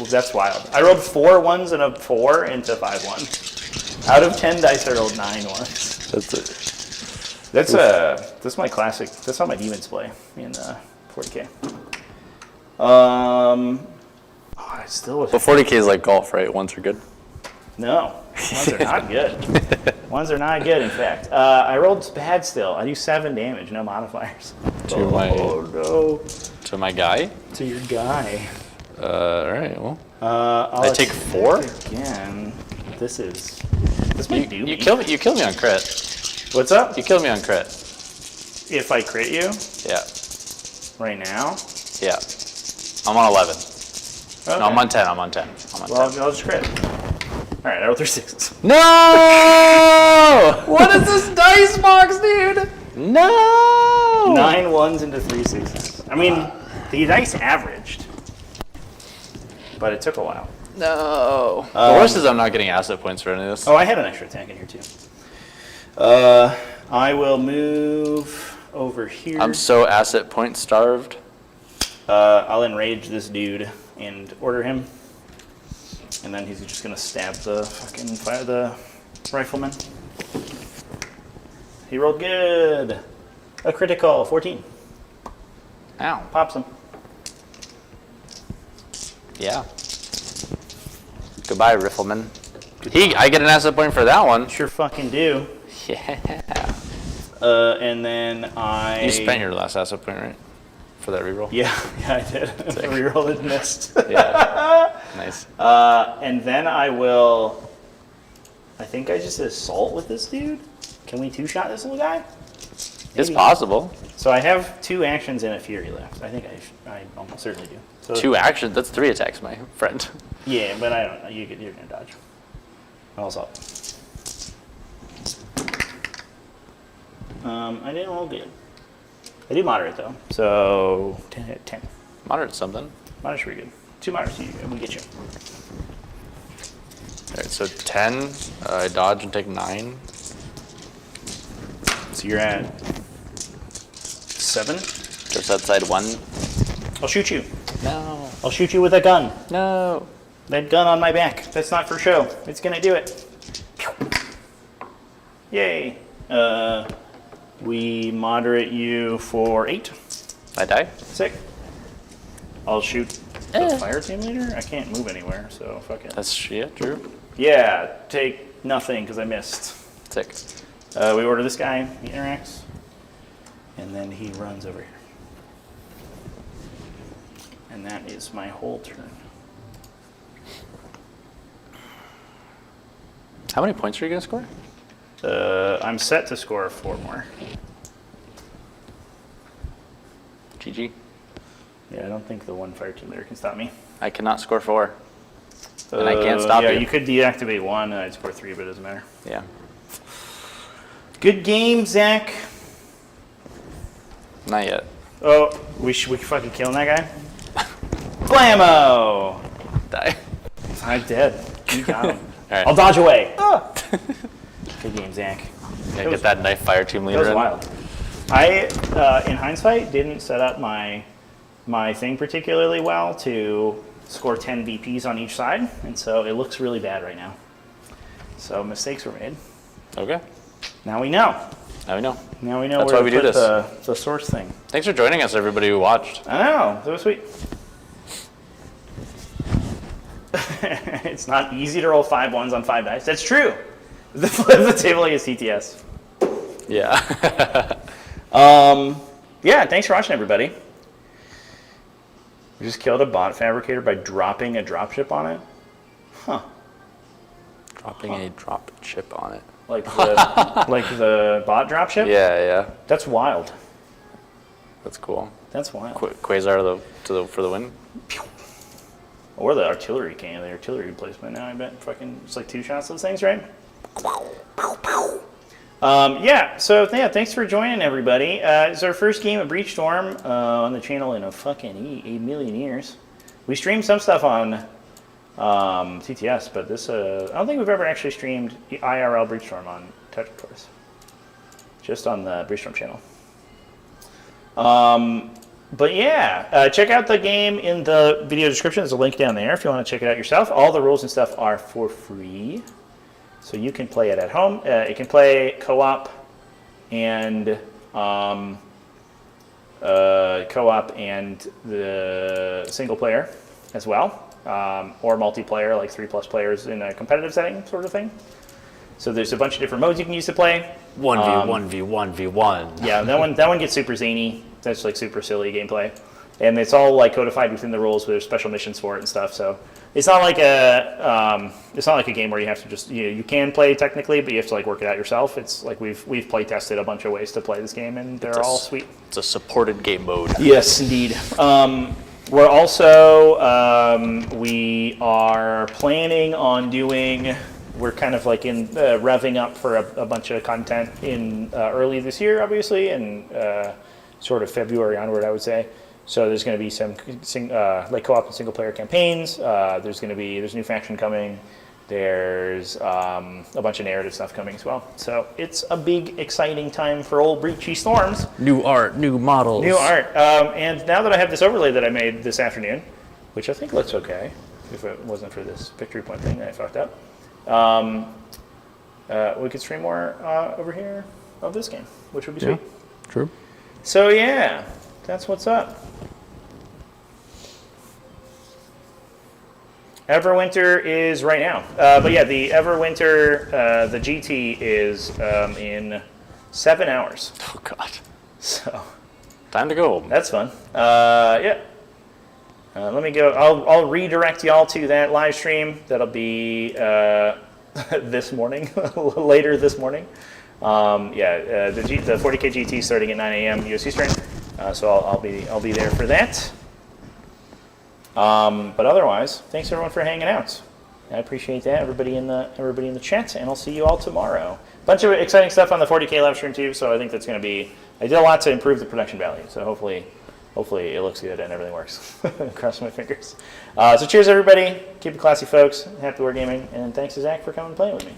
That's wild. I rolled 4 ones and a 4 into 5 ones. Out of 10 dice, I rolled 9 ones. That's it. That's my classic. That's how my demons play in 40K. I still was. But 40K is like golf, right? Ones are good. No, ones are not good. Ones are not good. In fact, I rolled bad still. I do 7 damage, no modifiers. To my guy. To your guy. All right. Well, I take 4 again. This might do me. you kill me on crit. What's up? You killed me on crit. If I crit you Yeah. right now, Yeah. I'm on 11. okay. No, I'm on 10. I'm on 10. Well, I'll just crit. All right, I rolled 3 6s. No! What is this dice box, dude? No! 9 1s into 3 6s. I mean, the dice averaged, but it took a while. No. The worst is I'm not getting asset points for any of this. Oh, I had an extra attack in here too. I will move over here. I'm so asset point starved. I'll enrage this dude and order him, and then he's just gonna stab the rifleman. He rolled good. A critical 14. Ow. Pops him. Yeah. Goodbye, Rifleman. I get an asset point for that one. Sure fucking do. Yeah. And then I. You spent your last asset point, right? For that reroll? Yeah, I did. Reroll it missed. Yeah. Nice. And then I will. I think I just assault with this dude. Can we 2-shot this little guy? It's Maybe. possible. So I have 2 actions and a fury left. I think I almost certainly do. So 2 actions. That's 3 attacks, my friend. Yeah, but I don't know. You're gonna dodge. I'll assault. I didn't roll good. I do moderate though. So 10. Moderate something. Moderate's pretty good. 2 moderates, we get you. All right, so 10. I dodge and take 9. So you're at 7. Just outside 1. I'll shoot you. No. I'll shoot you with a gun. No. That gun on my back. That's not for show. It's gonna do it. Yay. We moderate you for 8. I die? Sick. I'll shoot the fire team leader. I can't move anywhere, so fuck it. That's true. Yeah, take nothing because I missed. Sick. We order this guy. He interacts, and then he runs over here. And that is my whole turn. How many points are you going to score? I'm set to score 4 more. GG. Yeah, I don't think the one fire team leader can stop me. I cannot score 4. And I can't stop yeah, you. you could deactivate 1 and I'd score 3, but it doesn't matter. Yeah. Good game, Zach. Not yet. Oh, we fucking killing that guy? Blammo! Die. I'm dead. You got him. All right. I'll dodge away. Good game, Zach. Yeah, get that knife fire team That leader was in. wild. I, in hindsight, didn't set up my thing particularly well to score 10 VPs on each side, and so it looks really bad right now. So mistakes were made. Okay. Now we know. Now we know. Now we know That's where why to we do put the source thing. Thanks for joining us, everybody who watched. I know. That was sweet. It's not easy to roll 5 1s on 5 dice. That's true. The flip of the table against TTS. Yeah. Yeah, thanks for watching, everybody. You just killed a bot fabricator by dropping a dropship on it? Huh. Dropping a drop chip on it. Like the bot dropship? Yeah, yeah. That's wild. That's cool. That's wild. Quasar for the win. Or the artillery the artillery replacement now, I bet. Fucking, it's like 2 shots of those things, right? Thanks for joining, everybody. It's our first game of Breachstorm on the channel in a fucking 8 million years. We streamed some stuff on TTS, but this, I don't think we've ever actually streamed IRL Breachstorm on TacticalTortoise. Just on the Breachstorm channel. Check out the game in the video description. There's a link down there if you want to check it out yourself. All the rules and stuff are for free, so you can play it at home. It can play co-op and the single player as well, or multiplayer, like 3+ players in a competitive setting, sort of thing. So there's a bunch of different modes you can use to play. 1v1v1v1. Yeah, that one gets super zany. That's like super silly gameplay, and it's all like codified within the rules. There's special missions for it and stuff. So it's not like a game where you have to just you can play technically, but you have to like work it out yourself. It's like we've play tested a bunch of ways to play this game, and they're all sweet. It's a supported game mode. Yes, indeed. We're also we are planning on doing. We're kind of like in revving up for a bunch of content in early this year, obviously, and sort of February onward, I would say. So there's going to be some like co-op and single player campaigns. There's new faction coming. There's a bunch of narrative stuff coming as well. So it's a big, exciting time for old Breachstorms. New art, new models. New art. And now that I have this overlay that I made this afternoon, which I think looks okay, if it wasn't for this victory point thing that I fucked up, we could stream more over here of this game, which would be sweet. True. So yeah, that's what's up. Everwinter is right now. The Everwinter, the GT is in 7 hours. Oh God. So Time to go. that's fun. Let me go. I'll redirect y'all to that live stream. That'll be this morning, later this morning. The 40K GT starting at 9 a.m. US Eastern. So I'll be there for that. But otherwise, thanks everyone for hanging out. I appreciate that. Everybody in the chat, and I'll see you all tomorrow. Bunch of exciting stuff on the 40K live stream too. So I think that's going to be. I did a lot to improve the production value. So hopefully it looks good and everything works. Cross my fingers. So cheers everybody. Keep it classy, folks. Happy wargaming, and thanks to Zach for coming and playing with me.